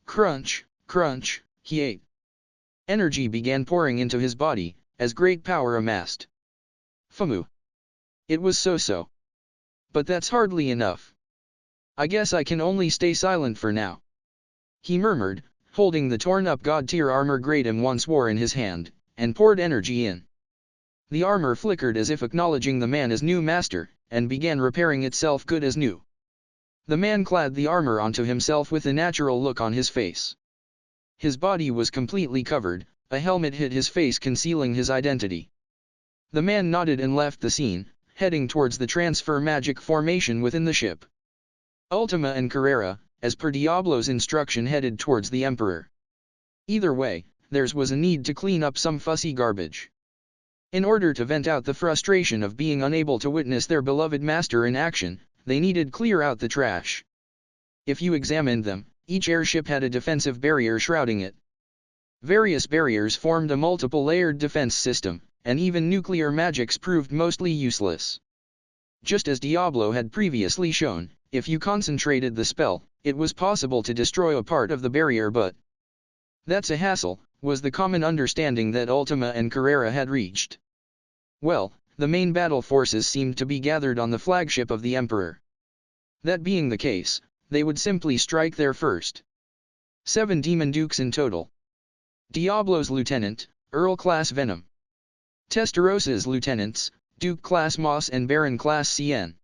Crunch, crunch, he ate. Energy began pouring into his body, as great power amassed. Famu. It was so-so. But that's hardly enough. I guess I can only stay silent for now. He murmured, holding the torn-up god-tier armor Greydom once wore in his hand, and poured energy in. The armor flickered as if acknowledging the man as new master, and began repairing itself good as new. The man clad the armor onto himself with a natural look on his face. His body was completely covered, a helmet hid his face concealing his identity. The man nodded and left the scene, heading towards the transfer magic formation within the ship. Ultima and Carrera, as per Diablo's instruction, headed towards the Emperor. Either way, theirs was a need to clean up some fussy garbage. In order to vent out the frustration of being unable to witness their beloved master in action, they needed clear out the trash. If you examined them, each airship had a defensive barrier shrouding it. Various barriers formed a multiple-layered defense system, and even nuclear magics proved mostly useless. Just as Diablo had previously shown, if you concentrated the spell, it was possible to destroy a part of the barrier, but that's a hassle, was the common understanding that Ultima and Carrera had reached. Well, the main battle forces seemed to be gathered on the flagship of the Emperor. That being the case, they would simply strike there first. 7 Demon Dukes in total. Diablo's lieutenant, Earl-class Venom. Testarosa's lieutenants, Duke-class Moss and Baron-class Cien.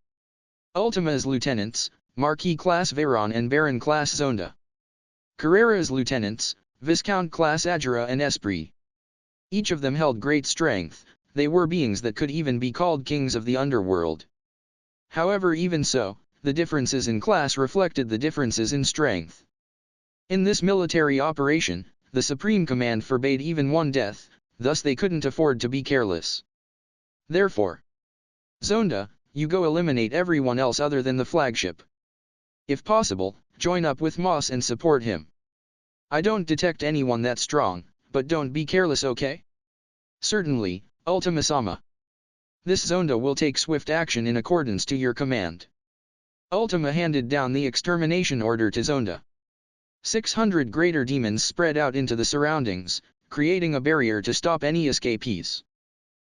Ultima's lieutenants, Marquis-class Veyron and Baron-class Zonda. Carrera's lieutenants, Viscount-class Ajura and Esprit. Each of them held great strength. They were beings that could even be called kings of the underworld. However, even so, the differences in class reflected the differences in strength. In this military operation, the Supreme Command forbade even one death, thus they couldn't afford to be careless. Therefore, Zonda, you go eliminate everyone else other than the flagship. If possible, join up with Moss and support him. I don't detect anyone that strong, but don't be careless, okay? Certainly, Ultima-sama. This Zonda will take swift action in accordance to your command. Ultima handed down the extermination order to Zonda. 600 greater demons spread out into the surroundings, creating a barrier to stop any escapees.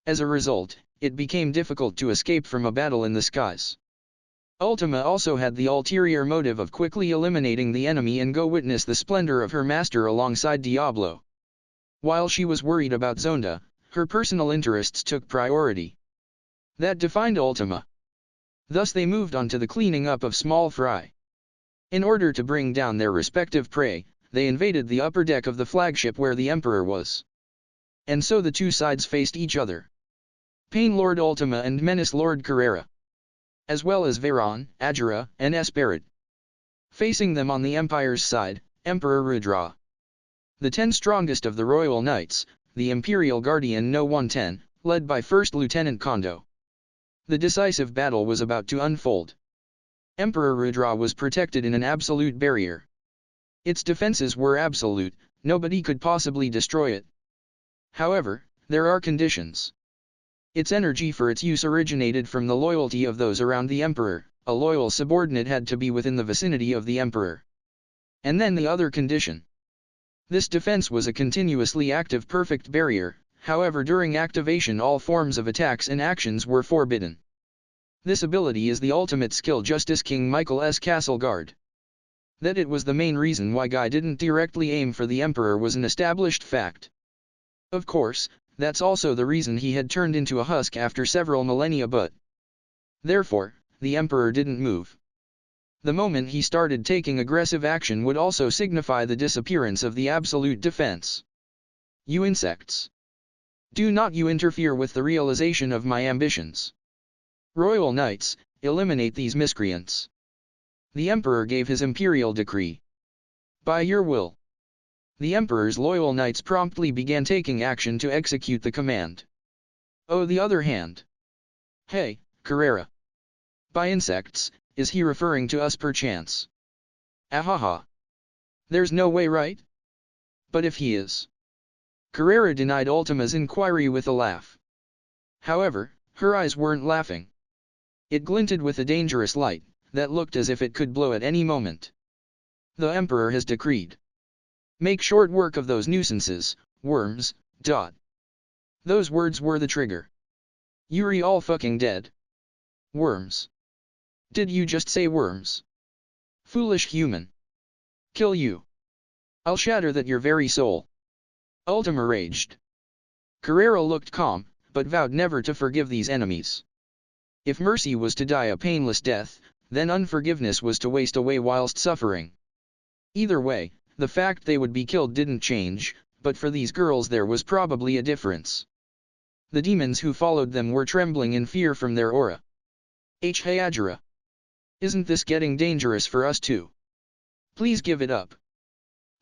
As a result, it became difficult to escape from a battle in the skies. Ultima also had the ulterior motive of quickly eliminating the enemy and go witness the splendor of her master alongside Diablo. While she was worried about Zonda, her personal interests took priority. That defined Ultima. Thus they moved on to the cleaning up of small fry. In order to bring down their respective prey, they invaded the upper deck of the flagship where the Emperor was. And so the two sides faced each other. Pain Lord Ultima and Menace Lord Carrera. As well as Veyron, Ajura, and Esprit. Facing them on the Empire's side, Emperor Rudra. The 10 strongest of the Royal Knights, the Imperial Guardian No. 110, led by First Lieutenant Kondo. The decisive battle was about to unfold. Emperor Rudra was protected in an absolute barrier. Its defenses were absolute, nobody could possibly destroy it. However, there are conditions. Its energy for its use originated from the loyalty of those around the Emperor. A loyal subordinate had to be within the vicinity of the Emperor. And then the other condition. This defense was a continuously active perfect barrier, however during activation all forms of attacks and actions were forbidden. This ability is the ultimate skill, just as King Michael's Castle Guard. That it was the main reason why Guy didn't directly aim for the Emperor was an established fact. Of course, that's also the reason he had turned into a husk after several millennia, but therefore, the Emperor didn't move. The moment he started taking aggressive action would also signify the disappearance of the absolute defense. You insects! Do not you interfere with the realization of my ambitions. Royal Knights, eliminate these miscreants. The Emperor gave his imperial decree. By your will. The Emperor's loyal knights promptly began taking action to execute the command. On the other hand. Hey, Carrera. By insects, is he referring to us perchance? Ahaha. There's no way, right? But if he is. Carrera denied Ultima's inquiry with a laugh. However, her eyes weren't laughing. It glinted with a dangerous light, that looked as if it could blow at any moment. The Emperor has decreed. Make short work of those nuisances, worms. Those words were the trigger. Yuri all fucking dead. Worms. Did you just say worms? Foolish human. Kill you. I'll shatter that your very soul. Ultima raged. Carrera looked calm, but vowed never to forgive these enemies. If mercy was to die a painless death, then unforgiveness was to waste away whilst suffering. Either way, the fact they would be killed didn't change, but for these girls there was probably a difference. The demons who followed them were trembling in fear from their aura. Hey Ajira. Isn't this getting dangerous for us too? Please give it up.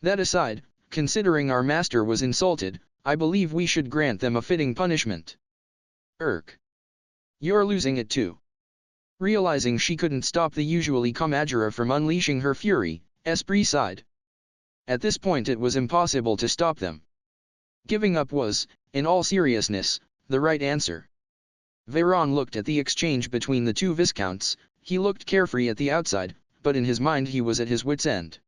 That aside, considering our master was insulted, I believe we should grant them a fitting punishment. You're losing it too. Realizing she couldn't stop the usually calm Ajira from unleashing her fury, Esprit sighed. At this point it was impossible to stop them. Giving up was, in all seriousness, the right answer. Veyron looked at the exchange between the two viscounts. He looked carefree at the outside, but in his mind he was at his wits' end.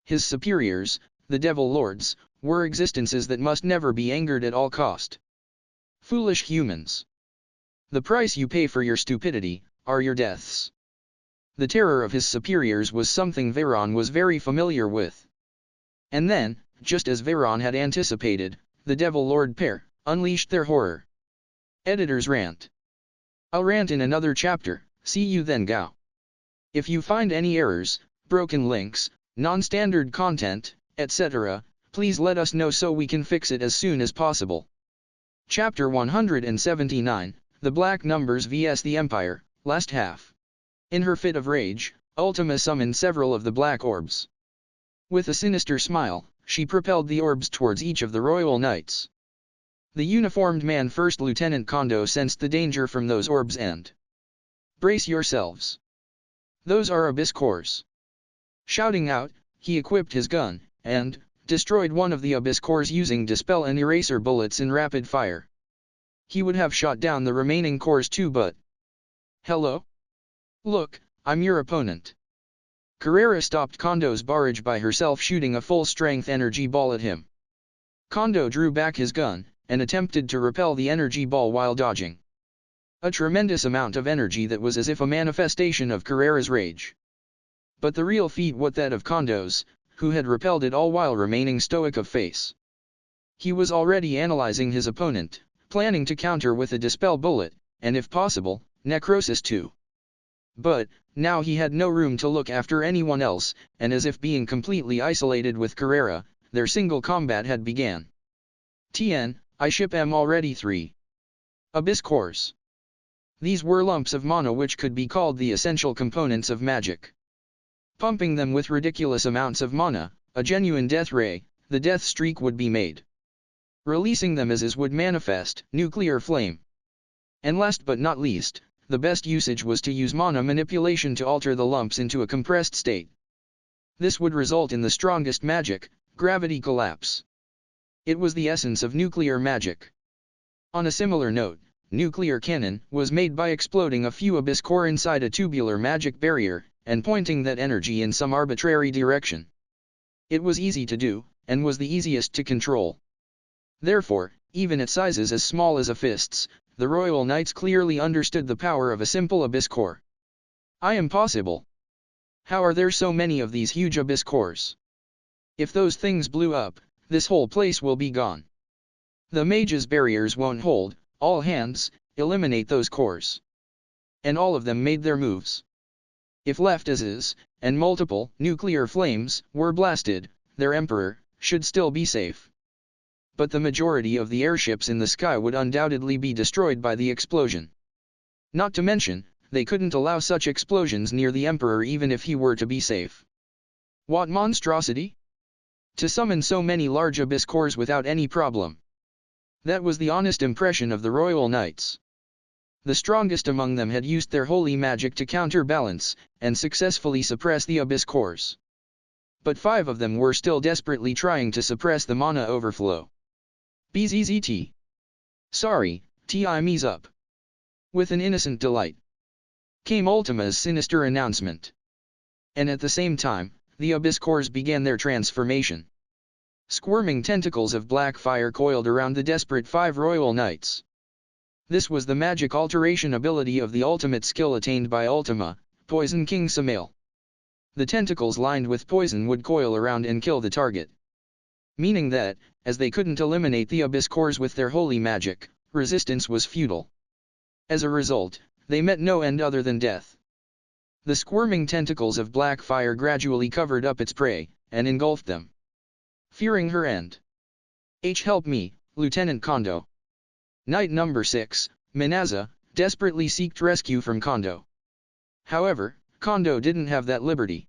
His superiors, the Devil Lords, were existences that must never be angered at all cost. Foolish humans. The price you pay for your stupidity are your deaths. The terror of his superiors was something Veyron was very familiar with. And then, just as Veyron had anticipated, the Devil Lord pair unleashed their horror. Editor's rant. I'll rant in another chapter. See you then, Gao. If you find any errors, broken links, non-standard content, etc., please let us know so we can fix it as soon as possible. Chapter 179, The Black Numbers vs the Empire, last half. In her fit of rage, Ultima summoned several of the black orbs. With a sinister smile, she propelled the orbs towards each of the royal knights. The uniformed man First Lieutenant Kondo sensed the danger from those orbs and brace yourselves. Those are abyss cores. Shouting out, he equipped his gun, and destroyed one of the abyss cores using dispel and eraser bullets in rapid fire. He would have shot down the remaining cores too, but... Hello? Look, I'm your opponent. Carrera stopped Kondo's barrage by herself, shooting a full-strength energy ball at him. Kondo drew back his gun, and attempted to repel the energy ball while dodging. A tremendous amount of energy that was as if a manifestation of Carrera's rage. But the real feat was that of Kondo's, who had repelled it all while remaining stoic of face. He was already analyzing his opponent, planning to counter with a dispel bullet, and if possible, necrosis too. But, now he had no room to look after anyone else, and as if being completely isolated with Carrera, their single combat had began. I ship am already 3 abyss cores. These were lumps of mana which could be called the essential components of magic. Pumping them with ridiculous amounts of mana, a genuine death ray, the death streak would be made. Releasing them as is would manifest nuclear flame. And last but not least, the best usage was to use mana manipulation to alter the lumps into a compressed state. This would result in the strongest magic, gravity collapse. It was the essence of nuclear magic. On a similar note, nuclear cannon was made by exploding a few abyss core inside a tubular magic barrier, and pointing that energy in some arbitrary direction. It was easy to do, and was the easiest to control. Therefore, even at sizes as small as a fist's, the Royal Knights clearly understood the power of a simple abyss core. Impossible. How are there so many of these huge abyss cores? If those things blew up, this whole place will be gone. The mage's barriers won't hold. All hands, eliminate those cores. And all of them made their moves. If left as is, and multiple nuclear flames were blasted, their emperor should still be safe. But the majority of the airships in the sky would undoubtedly be destroyed by the explosion. Not to mention, they couldn't allow such explosions near the emperor even if he were to be safe. What monstrosity? To summon so many large abyss cores without any problem. That was the honest impression of the Royal Knights. The strongest among them had used their holy magic to counterbalance, and successfully suppress the abyss cores. But 5 of them were still desperately trying to suppress the mana overflow. BZZT. Sorry, TIME's up. With an innocent delight, came Ultima's sinister announcement. And at the same time, the abyss cores began their transformation. Squirming tentacles of black fire coiled around the desperate 5 Royal Knights. This was the magic alteration ability of the ultimate skill attained by Ultima, Poison King Samael. The tentacles lined with poison would coil around and kill the target. Meaning that, as they couldn't eliminate the abyss cores with their holy magic, resistance was futile. As a result, they met no end other than death. The squirming tentacles of black fire gradually covered up its prey, and engulfed them. Fearing her end. Help me, Lieutenant Kondo. Night number 6, Minaza, desperately seeked rescue from Kondo. However, Kondo didn't have that liberty.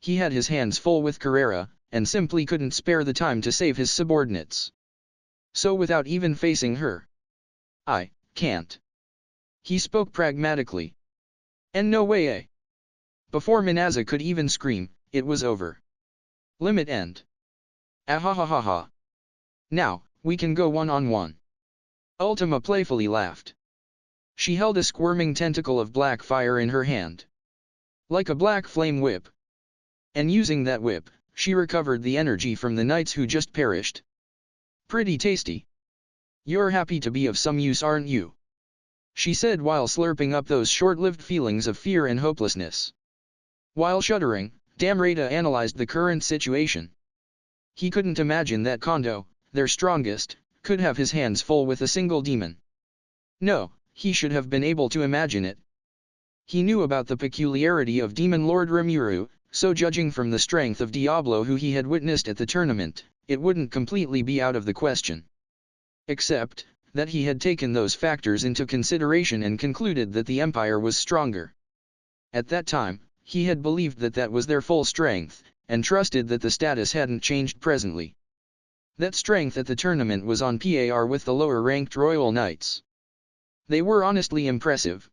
He had his hands full with Carrera, and simply couldn't spare the time to save his subordinates. So without even facing her, "I can't," he spoke pragmatically. "And no way, eh?" Before Minaza could even scream, it was over. Limit end. Ahahaha. Now, we can go one-on-one. Ultima playfully laughed. She held a squirming tentacle of black fire in her hand. Like a black flame whip. And using that whip, she recovered the energy from the knights who just perished. "Pretty tasty. You're happy to be of some use, aren't you?" she said while slurping up those short-lived feelings of fear and hopelessness. While shuddering, Damrata analyzed the current situation. He couldn't imagine that Kondo, their strongest, could have his hands full with a single demon. No, he should have been able to imagine it. He knew about the peculiarity of Demon Lord Rimuru, so judging from the strength of Diablo who he had witnessed at the tournament, it wouldn't completely be out of the question. Except, that he had taken those factors into consideration and concluded that the Empire was stronger. At that time, he had believed that that was their full strength, and trusted that the status hadn't changed presently. That strength at the tournament was on par with the lower-ranked Royal Knights. They were honestly impressive.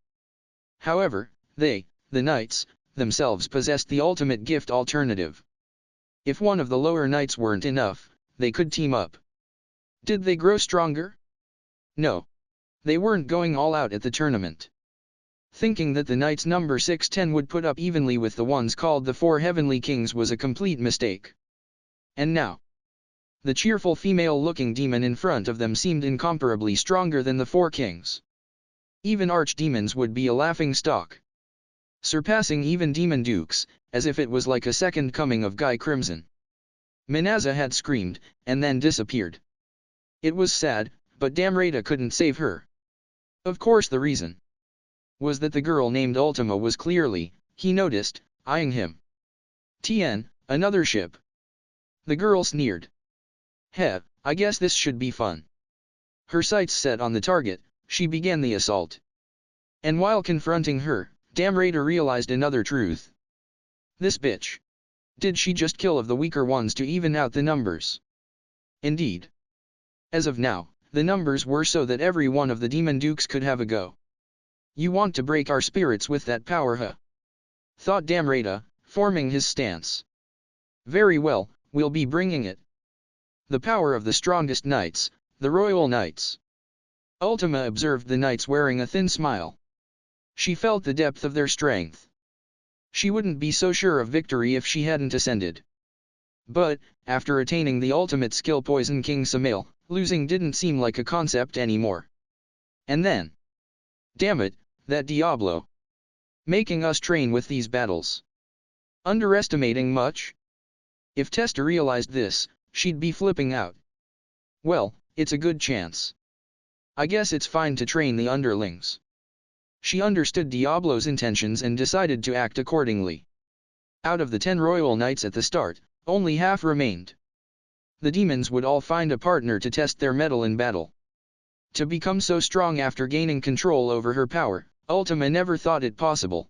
However, they, the Knights, themselves possessed the ultimate gift alternative. If one of the lower Knights weren't enough, they could team up. Did they grow stronger? No. They weren't going all out at the tournament. Thinking that the Knights number 610 would put up evenly with the ones called the Four Heavenly Kings was a complete mistake. And now, the cheerful female-looking demon in front of them seemed incomparably stronger than the Four Kings. Even archdemons would be a laughing stock. Surpassing even demon dukes, as if it was like a second coming of Guy Crimson. Minaza had screamed, and then disappeared. It was sad, but Damrata couldn't save her. Of course the reason was that the girl named Ultima was clearly, he noticed, eyeing him. "Tien, another ship." The girl sneered. "Heh, I guess this should be fun." Her sights set on the target, she began the assault. And while confronting her, Damrata realized another truth. This bitch. Did she just kill of the weaker ones to even out the numbers? Indeed. As of now, the numbers were so that every one of the demon dukes could have a go. "You want to break our spirits with that power, huh?" thought Damrata, forming his stance. "Very well, we'll be bringing it. The power of the strongest knights, the Royal Knights." Ultima observed the knights wearing a thin smile. She felt the depth of their strength. She wouldn't be so sure of victory if she hadn't ascended. But, after attaining the ultimate skill Poison King Samael, losing didn't seem like a concept anymore. And then, damn it, that Diablo. Making us train with these battles. Underestimating much? If Testa realized this, she'd be flipping out. Well, it's a good chance. I guess it's fine to train the underlings. She understood Diablo's intentions and decided to act accordingly. Out of the 10 Royal Knights at the start, only half remained. The demons would all find a partner to test their mettle in battle. To become so strong after gaining control over her power, Ultima never thought it possible.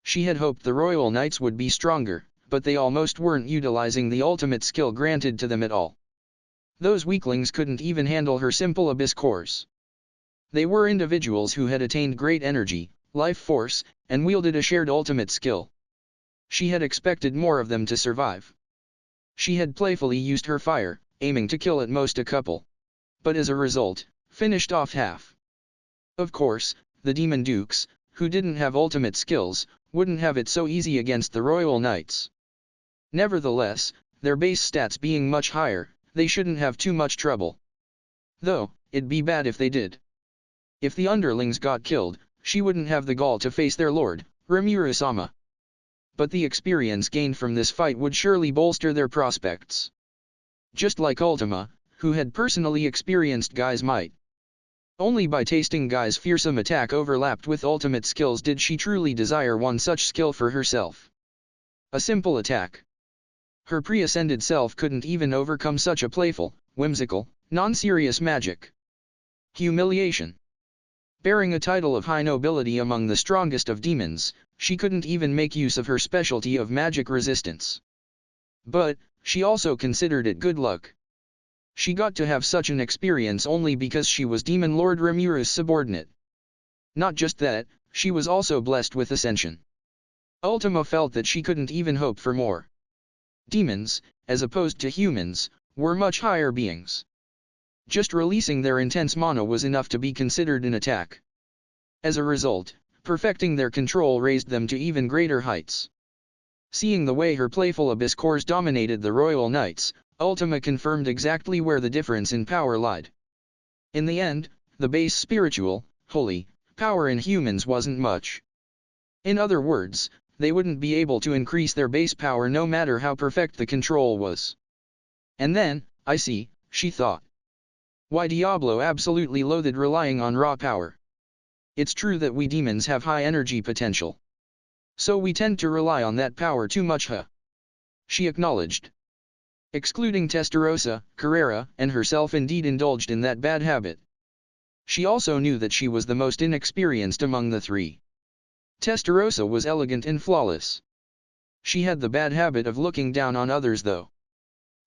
She had hoped the Royal Knights would be stronger, but they almost weren't utilizing the ultimate skill granted to them at all. Those weaklings couldn't even handle her simple abyss cores. They were individuals who had attained great energy, life force, and wielded a shared ultimate skill. She had expected more of them to survive. She had playfully used her fire, aiming to kill at most a couple. But as a result, finished off half. Of course, the Demon Dukes, who didn't have ultimate skills, wouldn't have it so easy against the Royal Knights. Nevertheless, their base stats being much higher, they shouldn't have too much trouble. Though, it'd be bad if they did. If the underlings got killed, she wouldn't have the gall to face their lord, Rimuru-sama. But the experience gained from this fight would surely bolster their prospects. Just like Ultima, who had personally experienced Guy's might. Only by tasting Guy's fearsome attack overlapped with ultimate skills did she truly desire one such skill for herself. A simple attack. Her pre-ascended self couldn't even overcome such a playful, whimsical, non-serious magic. Humiliation. Bearing a title of high nobility among the strongest of demons, she couldn't even make use of her specialty of magic resistance. But, she also considered it good luck. She got to have such an experience only because she was Demon Lord Rimura's subordinate. Not just that, she was also blessed with ascension. Ultima felt that she couldn't even hope for more. Demons, as opposed to humans, were much higher beings. Just releasing their intense mana was enough to be considered an attack. As a result, perfecting their control raised them to even greater heights. Seeing the way her playful abyss cores dominated the royal knights, Ultima confirmed exactly where the difference in power lied. In the end, the base spiritual, holy, power in humans wasn't much. In other words, they wouldn't be able to increase their base power no matter how perfect the control was. And then, I see, she thought. Why Diablo absolutely loathed relying on raw power. It's true that we demons have high energy potential. So we tend to rely on that power too much, huh? She acknowledged. Excluding Testarossa, Carrera, and herself indeed indulged in that bad habit. She also knew that she was the most inexperienced among the three. Testarossa was elegant and flawless. She had the bad habit of looking down on others though.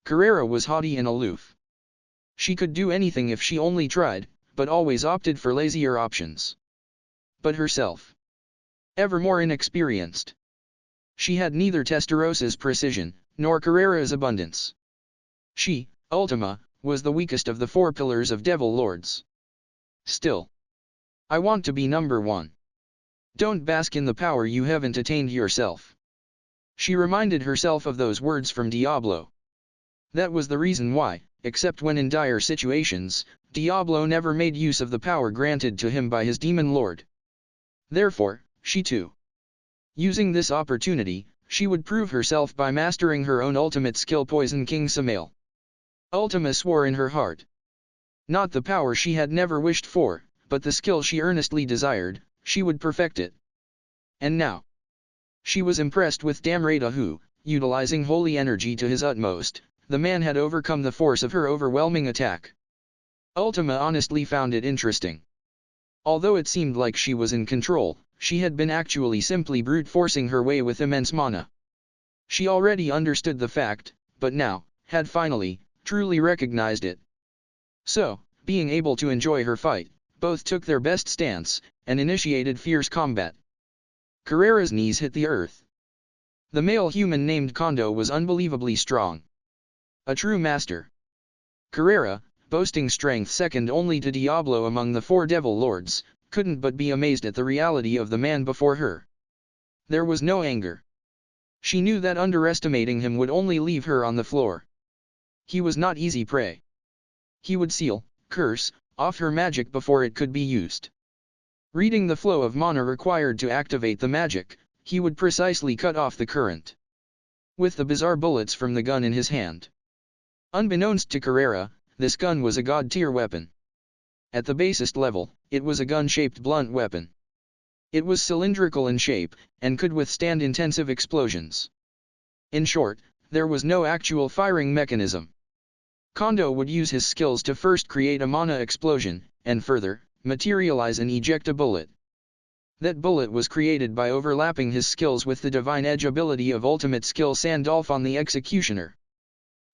Carrera was haughty and aloof. She could do anything if she only tried, but always opted for lazier options. But herself. Ever more inexperienced. She had neither Testarossa's precision, nor Carrera's abundance. She, Ultima, was the weakest of the four pillars of Devil Lords. Still. I want to be number one. Don't bask in the power you haven't attained yourself. She reminded herself of those words from Diablo. That was the reason why, except when in dire situations, Diablo never made use of the power granted to him by his demon lord. Therefore, she too. Using this opportunity, she would prove herself by mastering her own ultimate skill, Poison King Samael. Ultima swore in her heart. Not the power she had never wished for, but the skill she earnestly desired, she would perfect it. And now. She was impressed with Damrata who, utilizing holy energy to his utmost, the man had overcome the force of her overwhelming attack. Ultima honestly found it interesting. Although it seemed like she was in control, she had been actually simply brute forcing her way with immense mana. She already understood the fact, but now, had finally, truly recognized it. So, being able to enjoy her fight, both took their best stance, and initiated fierce combat. Carrera's knees hit the earth. The male human named Kondo was unbelievably strong. A true master. Carrera, boasting strength second only to Diablo among the four Devil Lords, couldn't but be amazed at the reality of the man before her. There was no anger. She knew that underestimating him would only leave her on the floor. He was not easy prey. He would seal, curse, off her magic before it could be used. Reading the flow of mana required to activate the magic, he would precisely cut off the current. With the bizarre bullets from the gun in his hand. Unbeknownst to Carrera, this gun was a god-tier weapon. At the basest level, it was a gun-shaped blunt weapon. It was cylindrical in shape, and could withstand intensive explosions. In short, there was no actual firing mechanism. Kondo would use his skills to first create a mana explosion, and further, materialize and eject a bullet. That bullet was created by overlapping his skills with the divine edge ability of ultimate skill Sandalphon the Executioner.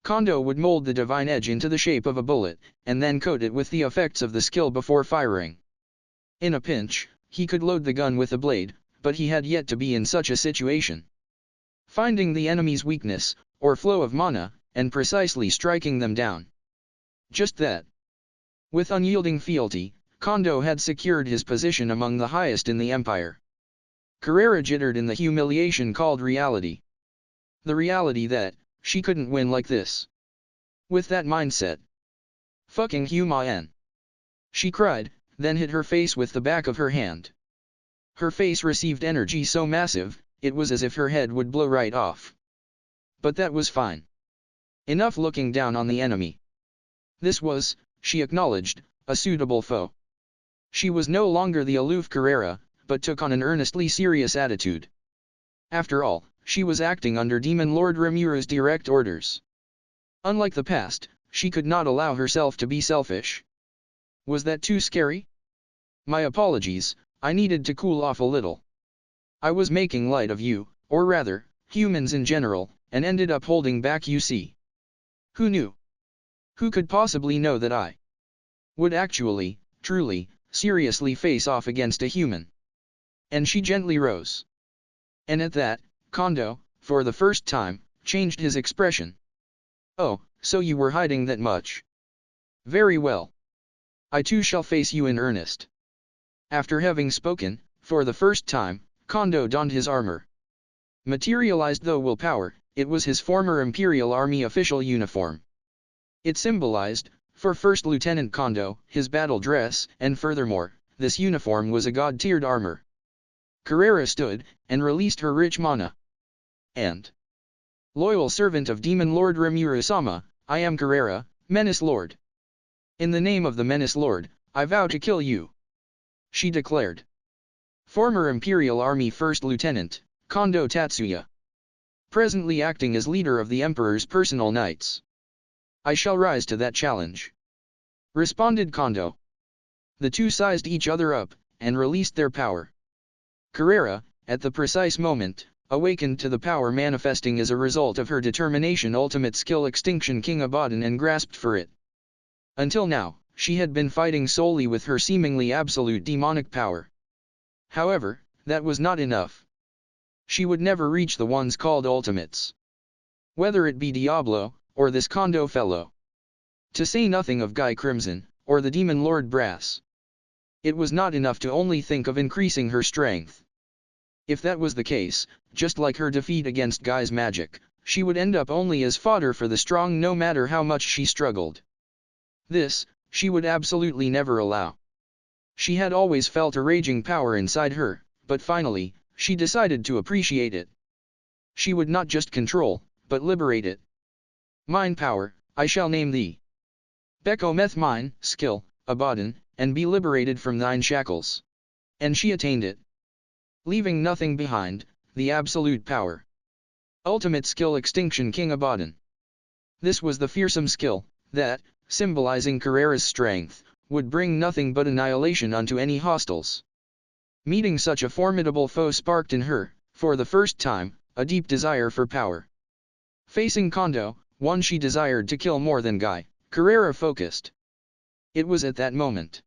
Kondo would mold the divine edge into the shape of a bullet, and then coat it with the effects of the skill before firing. In a pinch, he could load the gun with a blade, but he had yet to be in such a situation. Finding the enemy's weakness, or flow of mana, and precisely striking them down. Just that. With unyielding fealty, Kondo had secured his position among the highest in the empire. Carrera jittered in the humiliation called reality. The reality that, she couldn't win like this. With that mindset. Fucking human. She cried, then hit her face with the back of her hand. Her face received energy so massive, it was as if her head would blow right off. But that was fine. Enough looking down on the enemy. This was, she acknowledged, a suitable foe. She was no longer the aloof Carrera, but took on an earnestly serious attitude. After all, she was acting under Demon Lord Rimura's direct orders. Unlike the past, she could not allow herself to be selfish. Was that too scary? My apologies, I needed to cool off a little. I was making light of you, or rather, humans in general, and ended up holding back, you see. Who knew? Who could possibly know that I would actually, truly, seriously face off against a human? And she gently rose. And at that, Kondo, for the first time, changed his expression. Oh, so you were hiding that much? Very well. I too shall face you in earnest. After having spoken, for the first time, Kondo donned his armor. Materialized though willpower, it was his former Imperial Army official uniform. It symbolized, for First Lieutenant Kondo, his battle dress, and furthermore, this uniform was a god-tiered armor. Carrera stood, and released her rich mana. And loyal servant of Demon Lord Rimuru-sama, I am Carrera, Menace Lord. In the name of the Menace Lord, I vow to kill you, she declared. Former Imperial Army First Lieutenant, Kondo Tatsuya. Presently acting as leader of the Emperor's personal knights. I shall rise to that challenge, responded Kondo. The two sized each other up, and released their power. Carrera, at the precise moment, awakened to the power manifesting as a result of her determination ultimate skill Extinction King Abaddon and grasped for it. Until now, she had been fighting solely with her seemingly absolute demonic power. However, that was not enough. She would never reach the ones called ultimates. Whether it be Diablo, or this Kondo fellow. To say nothing of Guy Crimson, or the Demon Lord Brass. It was not enough to only think of increasing her strength. If that was the case, just like her defeat against Guy's magic, she would end up only as fodder for the strong no matter how much she struggled. This, she would absolutely never allow. She had always felt a raging power inside her, but finally, she decided to appreciate it. She would not just control, but liberate it. Mind power, I shall name thee. Beko Meth Mine, skill, Abaddon, and be liberated from thine shackles. And she attained it. Leaving nothing behind, the absolute power. Ultimate skill Extinction King Abaddon. This was the fearsome skill, that, symbolizing Carrera's strength, would bring nothing but annihilation unto any hostiles. Meeting such a formidable foe sparked in her, for the first time, a deep desire for power. Facing Kondo, one she desired to kill more than Guy, Carrera focused. It was at that moment.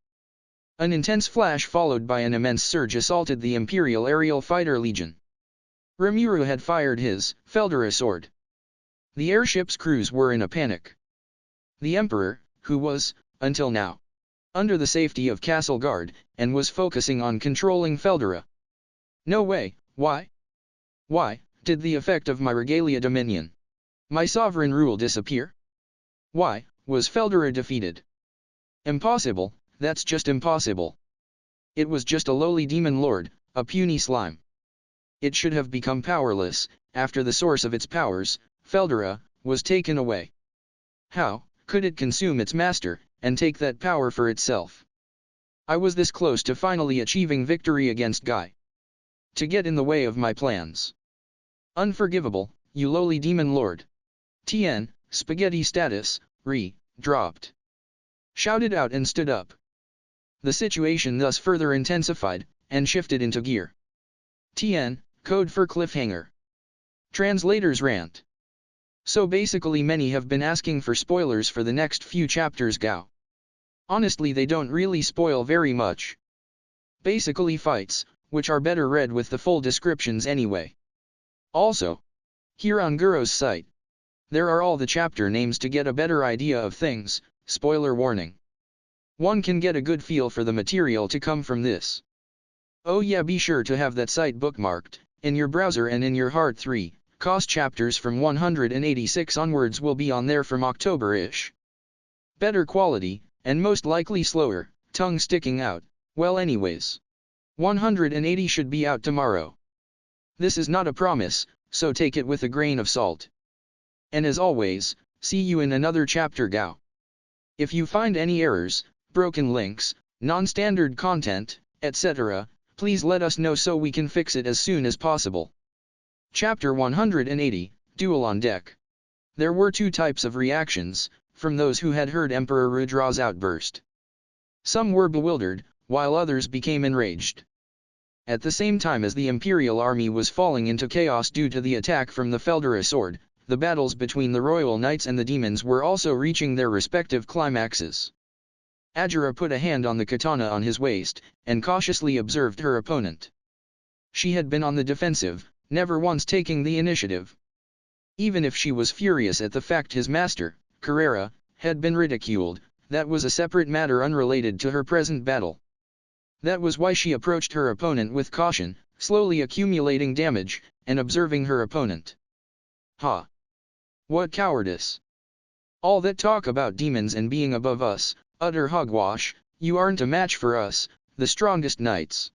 An intense flash followed by an immense surge assaulted the Imperial Aerial Fighter Legion. Rimuru had fired his Feldera sword. The airship's crews were in a panic. The Emperor, who was, until now, under the safety of Castle Guard, and was focusing on controlling Feldera. No way, why? Why, did the effect of my Regalia Dominion, my sovereign rule disappear? Why, was Feldera defeated? Impossible, that's just impossible. It was just a lowly demon lord, a puny slime. It should have become powerless, after the source of its powers, Feldera, was taken away. How could it consume its master, and take that power for itself? I was this close to finally achieving victory against Guy. To get in the way of my plans. Unforgivable, you lowly demon lord. Tien, spaghetti status, dropped. Shouted out and stood up. The situation thus further intensified, and shifted into gear. Tien, code for cliffhanger. Translator's rant. So basically many have been asking for spoilers for the next few chapters Gao. Honestly they don't really spoil very much. Basically fights, which are better read with the full descriptions anyway. Also, here on Guro's site, there are all the chapter names to get a better idea of things, spoiler warning. One can get a good feel for the material to come from this. Oh yeah, be sure to have that site bookmarked, in your browser and in your heart. 3 cost chapters from 186 onwards will be on there from October-ish. Better quality, and most likely slower, tongue sticking out, well anyways. 180 should be out tomorrow. This is not a promise, so take it with a grain of salt. And as always, see you in another chapter Gao. If you find any errors, broken links, non-standard content, etc., please let us know so we can fix it as soon as possible. Chapter 180, Duel on Deck. There were two types of reactions, from those who had heard Emperor Rudra's outburst. Some were bewildered, while others became enraged. At the same time as the Imperial army was falling into chaos due to the attack from the Feldera sword, the battles between the Royal Knights and the demons were also reaching their respective climaxes. Ajira put a hand on the katana on his waist, and cautiously observed her opponent. She had been on the defensive, never once taking the initiative. Even if she was furious at the fact his master, Carrera, had been ridiculed, that was a separate matter unrelated to her present battle. That was why she approached her opponent with caution, slowly accumulating damage, and observing her opponent. Ha! What cowardice! All that talk about demons and being above us, utter hogwash, you aren't a match for us, the strongest knights.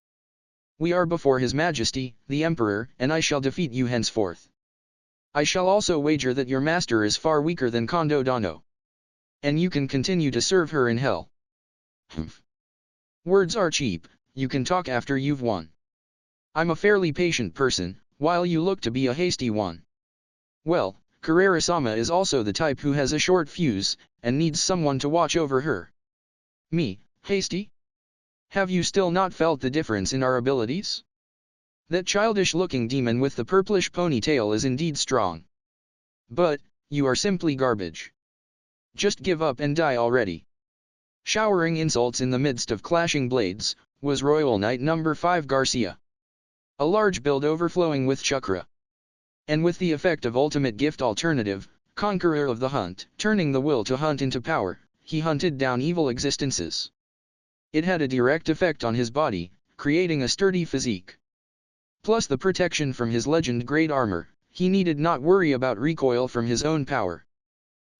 We are before His Majesty, the Emperor, and I shall defeat you henceforth. I shall also wager that your master is far weaker than Kondo Dano. And you can continue to serve her in hell. Humph. Words are cheap, you can talk after you've won. I'm a fairly patient person, while you look to be a hasty one. Well, Carrera-sama is also the type who has a short fuse, and needs someone to watch over her. Me, hasty? Have you still not felt the difference in our abilities? That childish-looking demon with the purplish ponytail is indeed strong. But, you are simply garbage. Just give up and die already. Showering insults in the midst of clashing blades, was Royal Knight number 5 Garcia. A large build overflowing with chakra. And with the effect of ultimate gift alternative, Conqueror of the Hunt, turning the will to hunt into power, he hunted down evil existences. It had a direct effect on his body, creating a sturdy physique. Plus the protection from his legend-grade armor, he needed not worry about recoil from his own power.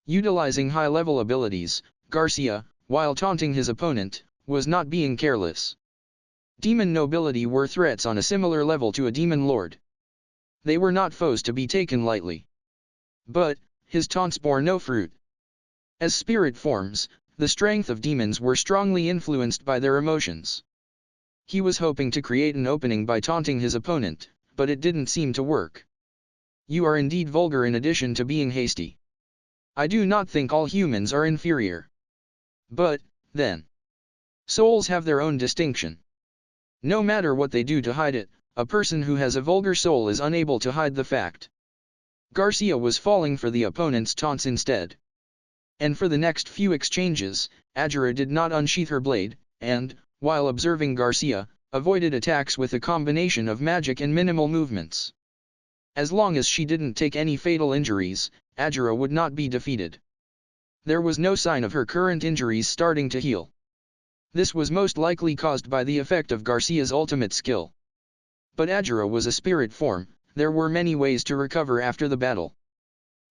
Utilizing high-level abilities, Garcia, while taunting his opponent, was not being careless. Demon nobility were threats on a similar level to a demon lord. They were not foes to be taken lightly. But, his taunts bore no fruit. As spirit forms, the strength of demons were strongly influenced by their emotions. He was hoping to create an opening by taunting his opponent, but it didn't seem to work. You are indeed vulgar in addition to being hasty. I do not think all humans are inferior. But, then, souls have their own distinction. No matter what they do to hide it, a person who has a vulgar soul is unable to hide the fact. Garcia was falling for the opponent's taunts instead. And for the next few exchanges, Ajira did not unsheath her blade, and, while observing Garcia, avoided attacks with a combination of magic and minimal movements. As long as she didn't take any fatal injuries, Ajira would not be defeated. There was no sign of her current injuries starting to heal. This was most likely caused by the effect of Garcia's ultimate skill. But Ajira was a spirit form, there were many ways to recover after the battle.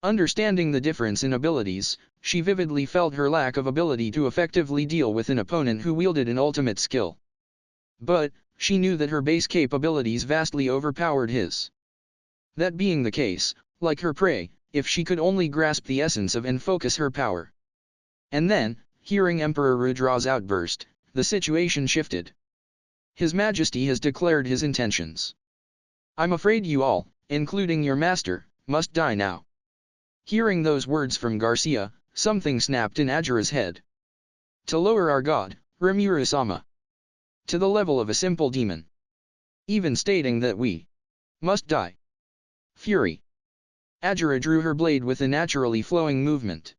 Understanding the difference in abilities, she vividly felt her lack of ability to effectively deal with an opponent who wielded an ultimate skill. But, she knew that her base capabilities vastly overpowered his. That being the case, like her prey, if she could only grasp the essence of and focus her power. And then, hearing Emperor Rudra's outburst, the situation shifted. His Majesty has declared his intentions. I'm afraid you all, including your master, must die now. Hearing those words from Garcia, something snapped in Ajira's head. To lower our god, Rimuru-sama, to the level of a simple demon. Even stating that we must die. Fury. Ajira drew her blade with a naturally flowing movement.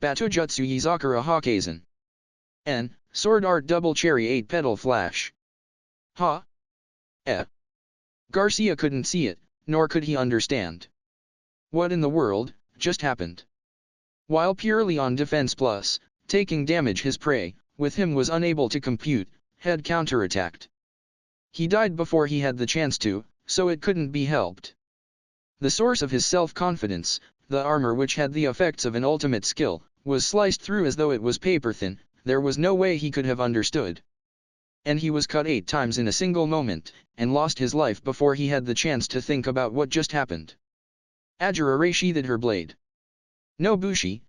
Batujutsu Yizakura Hakazen. N. Sword Art Double Cherry 8-Petal Flash. Ha? Garcia couldn't see it, nor could he understand. What in the world just happened? While purely on defense plus, taking damage his prey, with him was unable to compute, had counterattacked. He died before he had the chance to, so it couldn't be helped. The source of his self-confidence, the armor which had the effects of an ultimate skill, was sliced through as though it was paper-thin, there was no way he could have understood. And he was cut 8 times in a single moment, and lost his life before he had the chance to think about what just happened. Ajira resheathed her blade. No Bushi,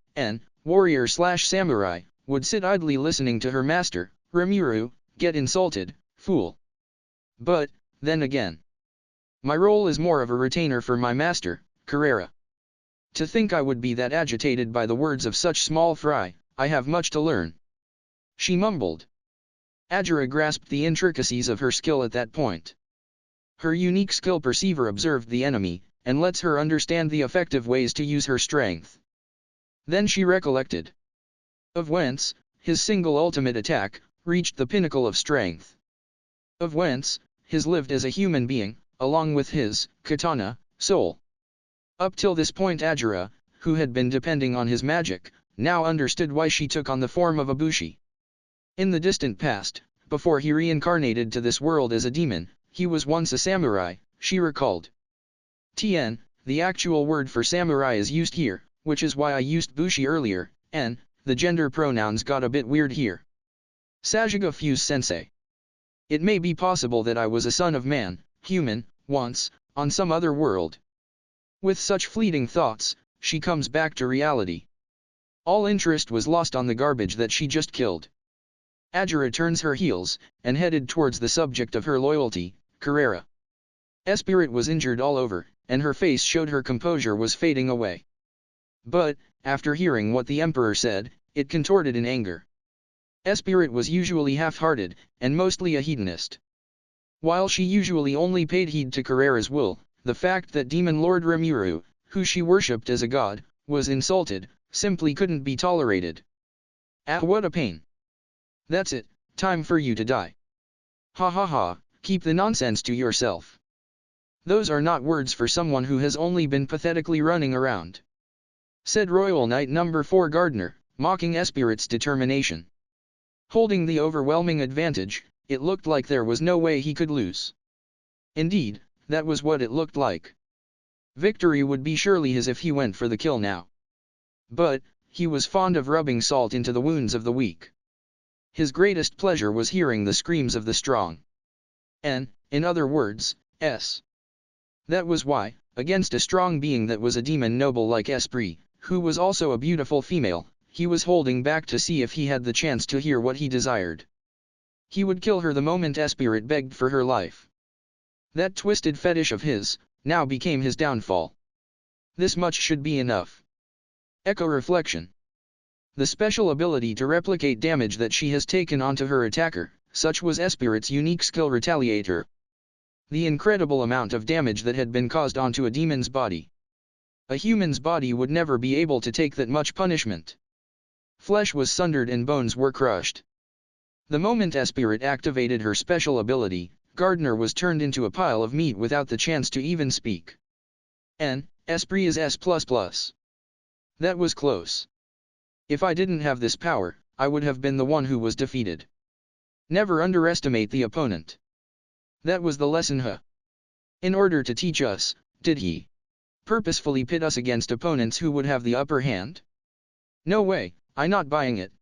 warrior/samurai, would sit idly listening to her master, Rimuru, get insulted, fool. But, then again, my role is more of a retainer for my master, Carrera. To think I would be that agitated by the words of such small fry, I have much to learn. she mumbled. Ajira grasped the intricacies of her skill at that point. Her unique skill perceiver observed the enemy, and lets her understand the effective ways to use her strength. Then she recollected of whence his single ultimate attack reached the pinnacle of strength. Of whence his lived as a human being, along with his katana soul. Up till this point Ajira, who had been depending on his magic, now understood why she took on the form of a bushi. In the distant past, before he reincarnated to this world as a demon, he was once a samurai, she recalled. Tien, the actual word for samurai is used here, which is why I used bushi earlier, and the gender pronouns got a bit weird here. Sajiga fused sensei. It may be possible that I was a son of man, human, once, on some other world. With such fleeting thoughts, she comes back to reality. All interest was lost on the garbage that she just killed. Ajira turns her heels, and headed towards the subject of her loyalty, Carrera. Esprit was injured all over, and her face showed her composure was fading away. But, after hearing what the Emperor said, it contorted in anger. Esprit was usually half-hearted, and mostly a hedonist. While she usually only paid heed to Carrera's will, the fact that Demon Lord Rimuru, who she worshipped as a god, was insulted, simply couldn't be tolerated. Ah, what a pain. That's it, time for you to die. Ha ha ha, keep the nonsense to yourself. Those are not words for someone who has only been pathetically running around, said Royal Knight No. 4 Gardner, mocking Esprit's determination. Holding the overwhelming advantage, it looked like there was no way he could lose. Indeed, that was what it looked like. Victory would be surely his if he went for the kill now. But, he was fond of rubbing salt into the wounds of the weak. His greatest pleasure was hearing the screams of the strong. And, in other words, that was why, against a strong being that was a demon noble like Esprit, who was also a beautiful female, he was holding back to see if he had the chance to hear what he desired. He would kill her the moment Esprit begged for her life. That twisted fetish of his, now became his downfall. This much should be enough. Echo reflection. The special ability to replicate damage that she has taken onto her attacker, such was Esprit's unique skill Retaliator. The incredible amount of damage that had been caused onto a demon's body. A human's body would never be able to take that much punishment. Flesh was sundered and bones were crushed. The moment Esprit activated her special ability, Gardner was turned into a pile of meat without the chance to even speak. And, Esprit is S++. That was close. If I didn't have this power, I would have been the one who was defeated. Never underestimate the opponent. That was the lesson in order to teach us, did he purposefully pit us against opponents who would have the upper hand? No way, I'm not buying it.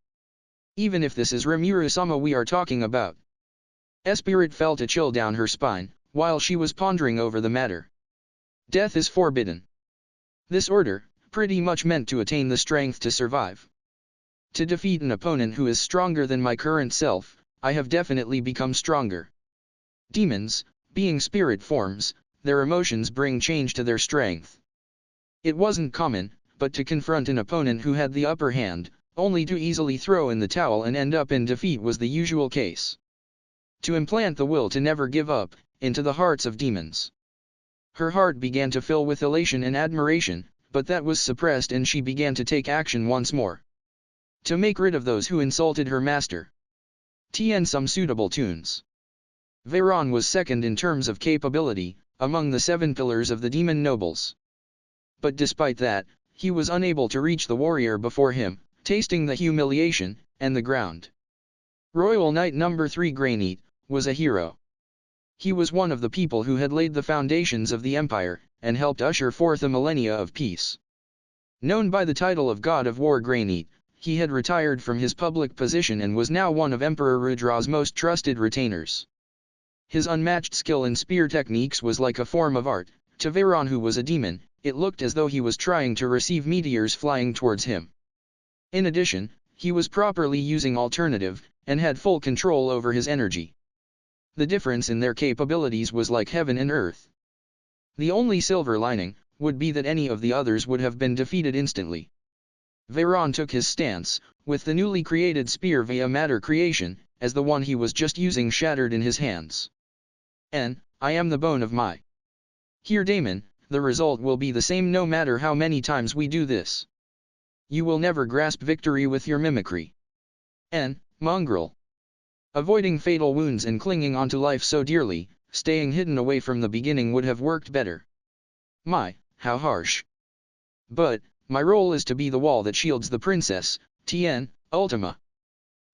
Even if this is Rimuru-sama we are talking about. Esprit felt a chill down her spine, while she was pondering over the matter. Death is forbidden. This order, pretty much meant to attain the strength to survive. To defeat an opponent who is stronger than my current self, I have definitely become stronger. Demons, being spirit forms, their emotions bring change to their strength. It wasn't common, but to confront an opponent who had the upper hand, only to easily throw in the towel and end up in defeat was the usual case. To implant the will to never give up, into the hearts of demons. Her heart began to fill with elation and admiration, but that was suppressed and she began to take action once more. To make rid of those who insulted her master. Tien some suitable tunes. Veyron was second in terms of capability, among the 7 pillars of the demon nobles. But despite that, he was unable to reach the warrior before him, tasting the humiliation, and the ground. Royal Knight No. 3 Greyneat, was a hero. He was one of the people who had laid the foundations of the empire, and helped usher forth a millennia of peace. Known by the title of God of War Greyneat, he had retired from his public position and was now one of Emperor Rudra's most trusted retainers. His unmatched skill in spear techniques was like a form of art. To Veyron, who was a demon, it looked as though he was trying to receive meteors flying towards him. In addition, he was properly using alternative, and had full control over his energy. The difference in their capabilities was like heaven and earth. The only silver lining would be that any of the others would have been defeated instantly. Veyron took his stance, with the newly created spear via matter creation, as the one he was just using shattered in his hands. I am the bone of my. Here Damon, the result will be the same no matter how many times we do this. You will never grasp victory with your mimicry. Mongrel. Avoiding fatal wounds and clinging onto life so dearly, staying hidden away from the beginning would have worked better. My, how harsh. But, my role is to be the wall that shields the princess, Ultima.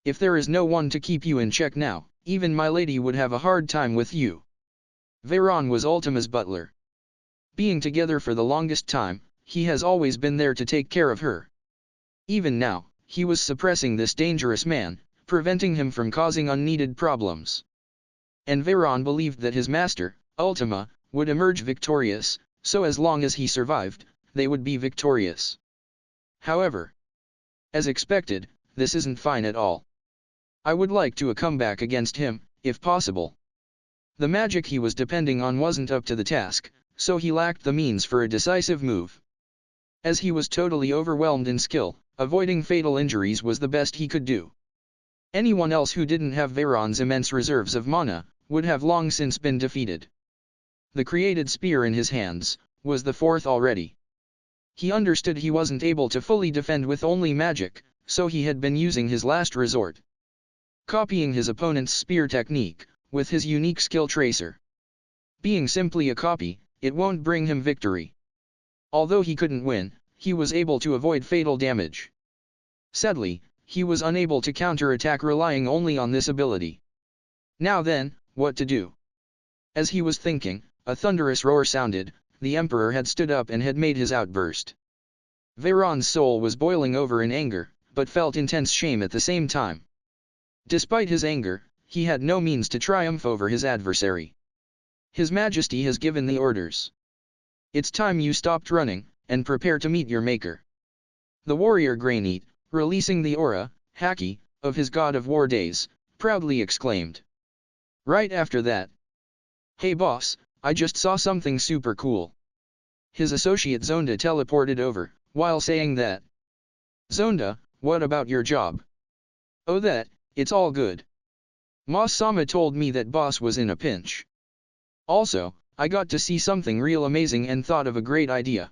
If there is no one to keep you in check now, even my lady would have a hard time with you. Veyron was Ultima's butler. Being together for the longest time, he has always been there to take care of her. Even now, he was suppressing this dangerous man, preventing him from causing unneeded problems. And Veyron believed that his master, Ultima, would emerge victorious, so as long as he survived, they would be victorious. However, as expected, this isn't fine at all. I would like to a comeback against him, if possible. The magic he was depending on wasn't up to the task, so he lacked the means for a decisive move. As he was totally overwhelmed in skill, avoiding fatal injuries was the best he could do. Anyone else who didn't have Veyron's immense reserves of mana, would have long since been defeated. The created spear in his hands, was the fourth already. He understood he wasn't able to fully defend with only magic, so he had been using his last resort. Copying his opponent's spear technique, with his unique skill tracer. Being simply a copy, it won't bring him victory. Although he couldn't win, he was able to avoid fatal damage. Sadly, he was unable to counterattack relying only on this ability. Now then, what to do? As he was thinking, a thunderous roar sounded. The Emperor had stood up and had made his outburst. Veyron's soul was boiling over in anger, but felt intense shame at the same time. Despite his anger, he had no means to triumph over his adversary. His Majesty has given the orders. It's time you stopped running, and prepare to meet your maker. The warrior Greyneat, releasing the aura, Haki, of his god of war days, proudly exclaimed. Right after that. Hey boss, I just saw something super cool. His associate Zonda teleported over, while saying that. Zonda, what about your job? Oh it's all good. Mas-sama told me that boss was in a pinch. Also, I got to see something real amazing and thought of a great idea.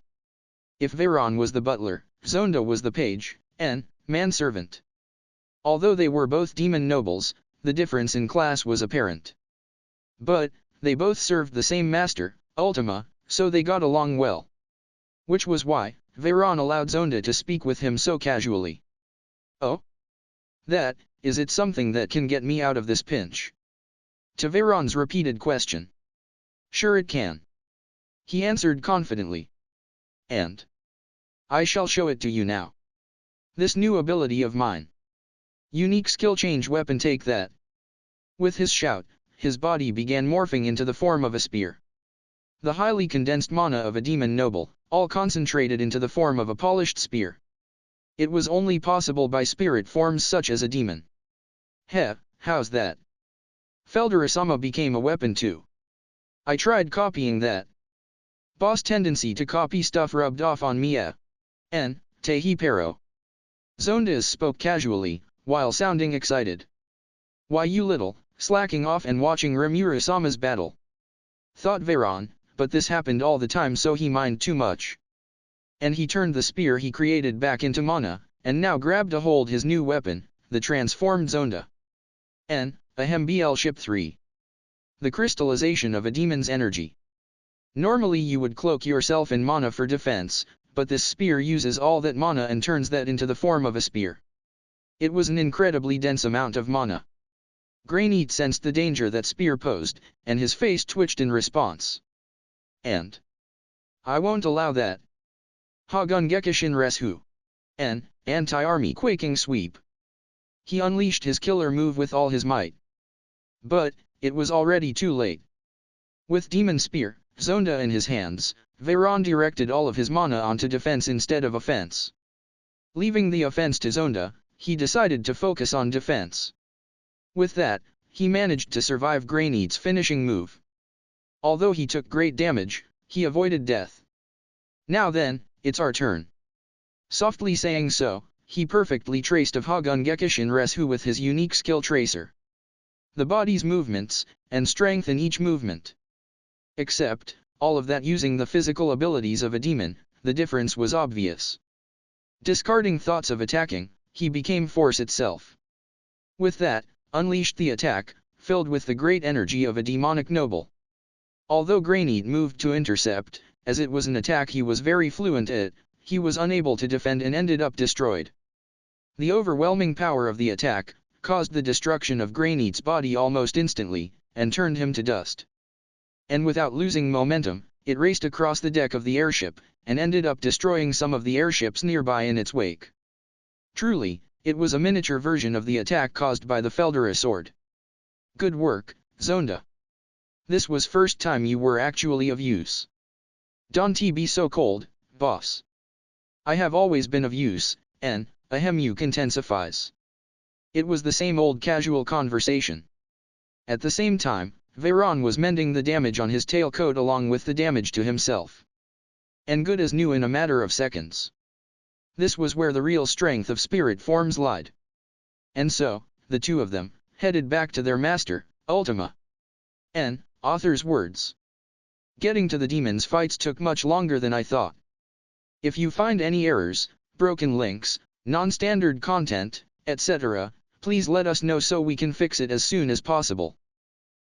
If Veyron was the butler, Zonda was the page, and manservant. Although they were both demon nobles, the difference in class was apparent. But, they both served the same master, Ultima, so they got along well. Which was why, Veyron allowed Zonda to speak with him so casually. Oh? Is it something that can get me out of this pinch? To Veyron's repeated question. Sure it can. He answered confidently. And? I shall show it to you now. This new ability of mine. Unique skill change weapon take that. With his shout, his body began morphing into the form of a spear. The highly condensed mana of a demon noble, all concentrated into the form of a polished spear. It was only possible by spirit forms such as a demon. How's that? Felderasama became a weapon too. I tried copying that. Boss tendency to copy stuff rubbed off on me Tehi Pero. Zonda spoke casually, while sounding excited. Why you little, slacking off and watching Rimura-sama's battle. Thought Veyron, but this happened all the time so he mined too much. And he turned the spear he created back into mana, and now grabbed a hold his new weapon, the transformed Zonda. Ahem Ship 3. The crystallization of a demon's energy. Normally you would cloak yourself in mana for defense, but this spear uses all that mana and turns that into the form of a spear. It was an incredibly dense amount of mana. Greyneat sensed the danger that spear posed, and his face twitched in response. And I won't allow that. Hagun Gekishin Reshu. Anti-army quaking sweep. He unleashed his killer move with all his might. But, it was already too late. With Demon Spear, Zonda in his hands, Veyron directed all of his mana onto defense instead of offense. Leaving the offense to Zonda, he decided to focus on defense. With that, he managed to survive Greyneat's finishing move. Although he took great damage, he avoided death. Now then, it's our turn. Softly saying so, he perfectly traced of Hagungekishin Resu with his unique skill tracer. The body's movements, and strength in each movement. Except, all of that using the physical abilities of a demon, the difference was obvious. Discarding thoughts of attacking, he became force itself. With that, unleashed the attack, filled with the great energy of a demonic noble. Although Greyneat moved to intercept, as it was an attack he was very fluent at, he was unable to defend and ended up destroyed. The overwhelming power of the attack caused the destruction of Greyneat's body almost instantly, and turned him to dust. And without losing momentum, it raced across the deck of the airship, and ended up destroying some of the airships nearby in its wake. Truly, it was a miniature version of the attack caused by the Feldera sword. Good work, Zonda. This was first time you were actually of use. Don't be so cold, boss. I have always been of use, and, ahem, you can intensifies. It was the same old casual conversation. At the same time, Veyron was mending the damage on his tailcoat along with the damage to himself. And good as new in a matter of seconds. This was where the real strength of spirit forms lied. And so, the two of them, headed back to their master, Ultima. N. Author's words. Getting to the demons fights took much longer than I thought. If you find any errors, broken links, non-standard content, etc., please let us know so we can fix it as soon as possible.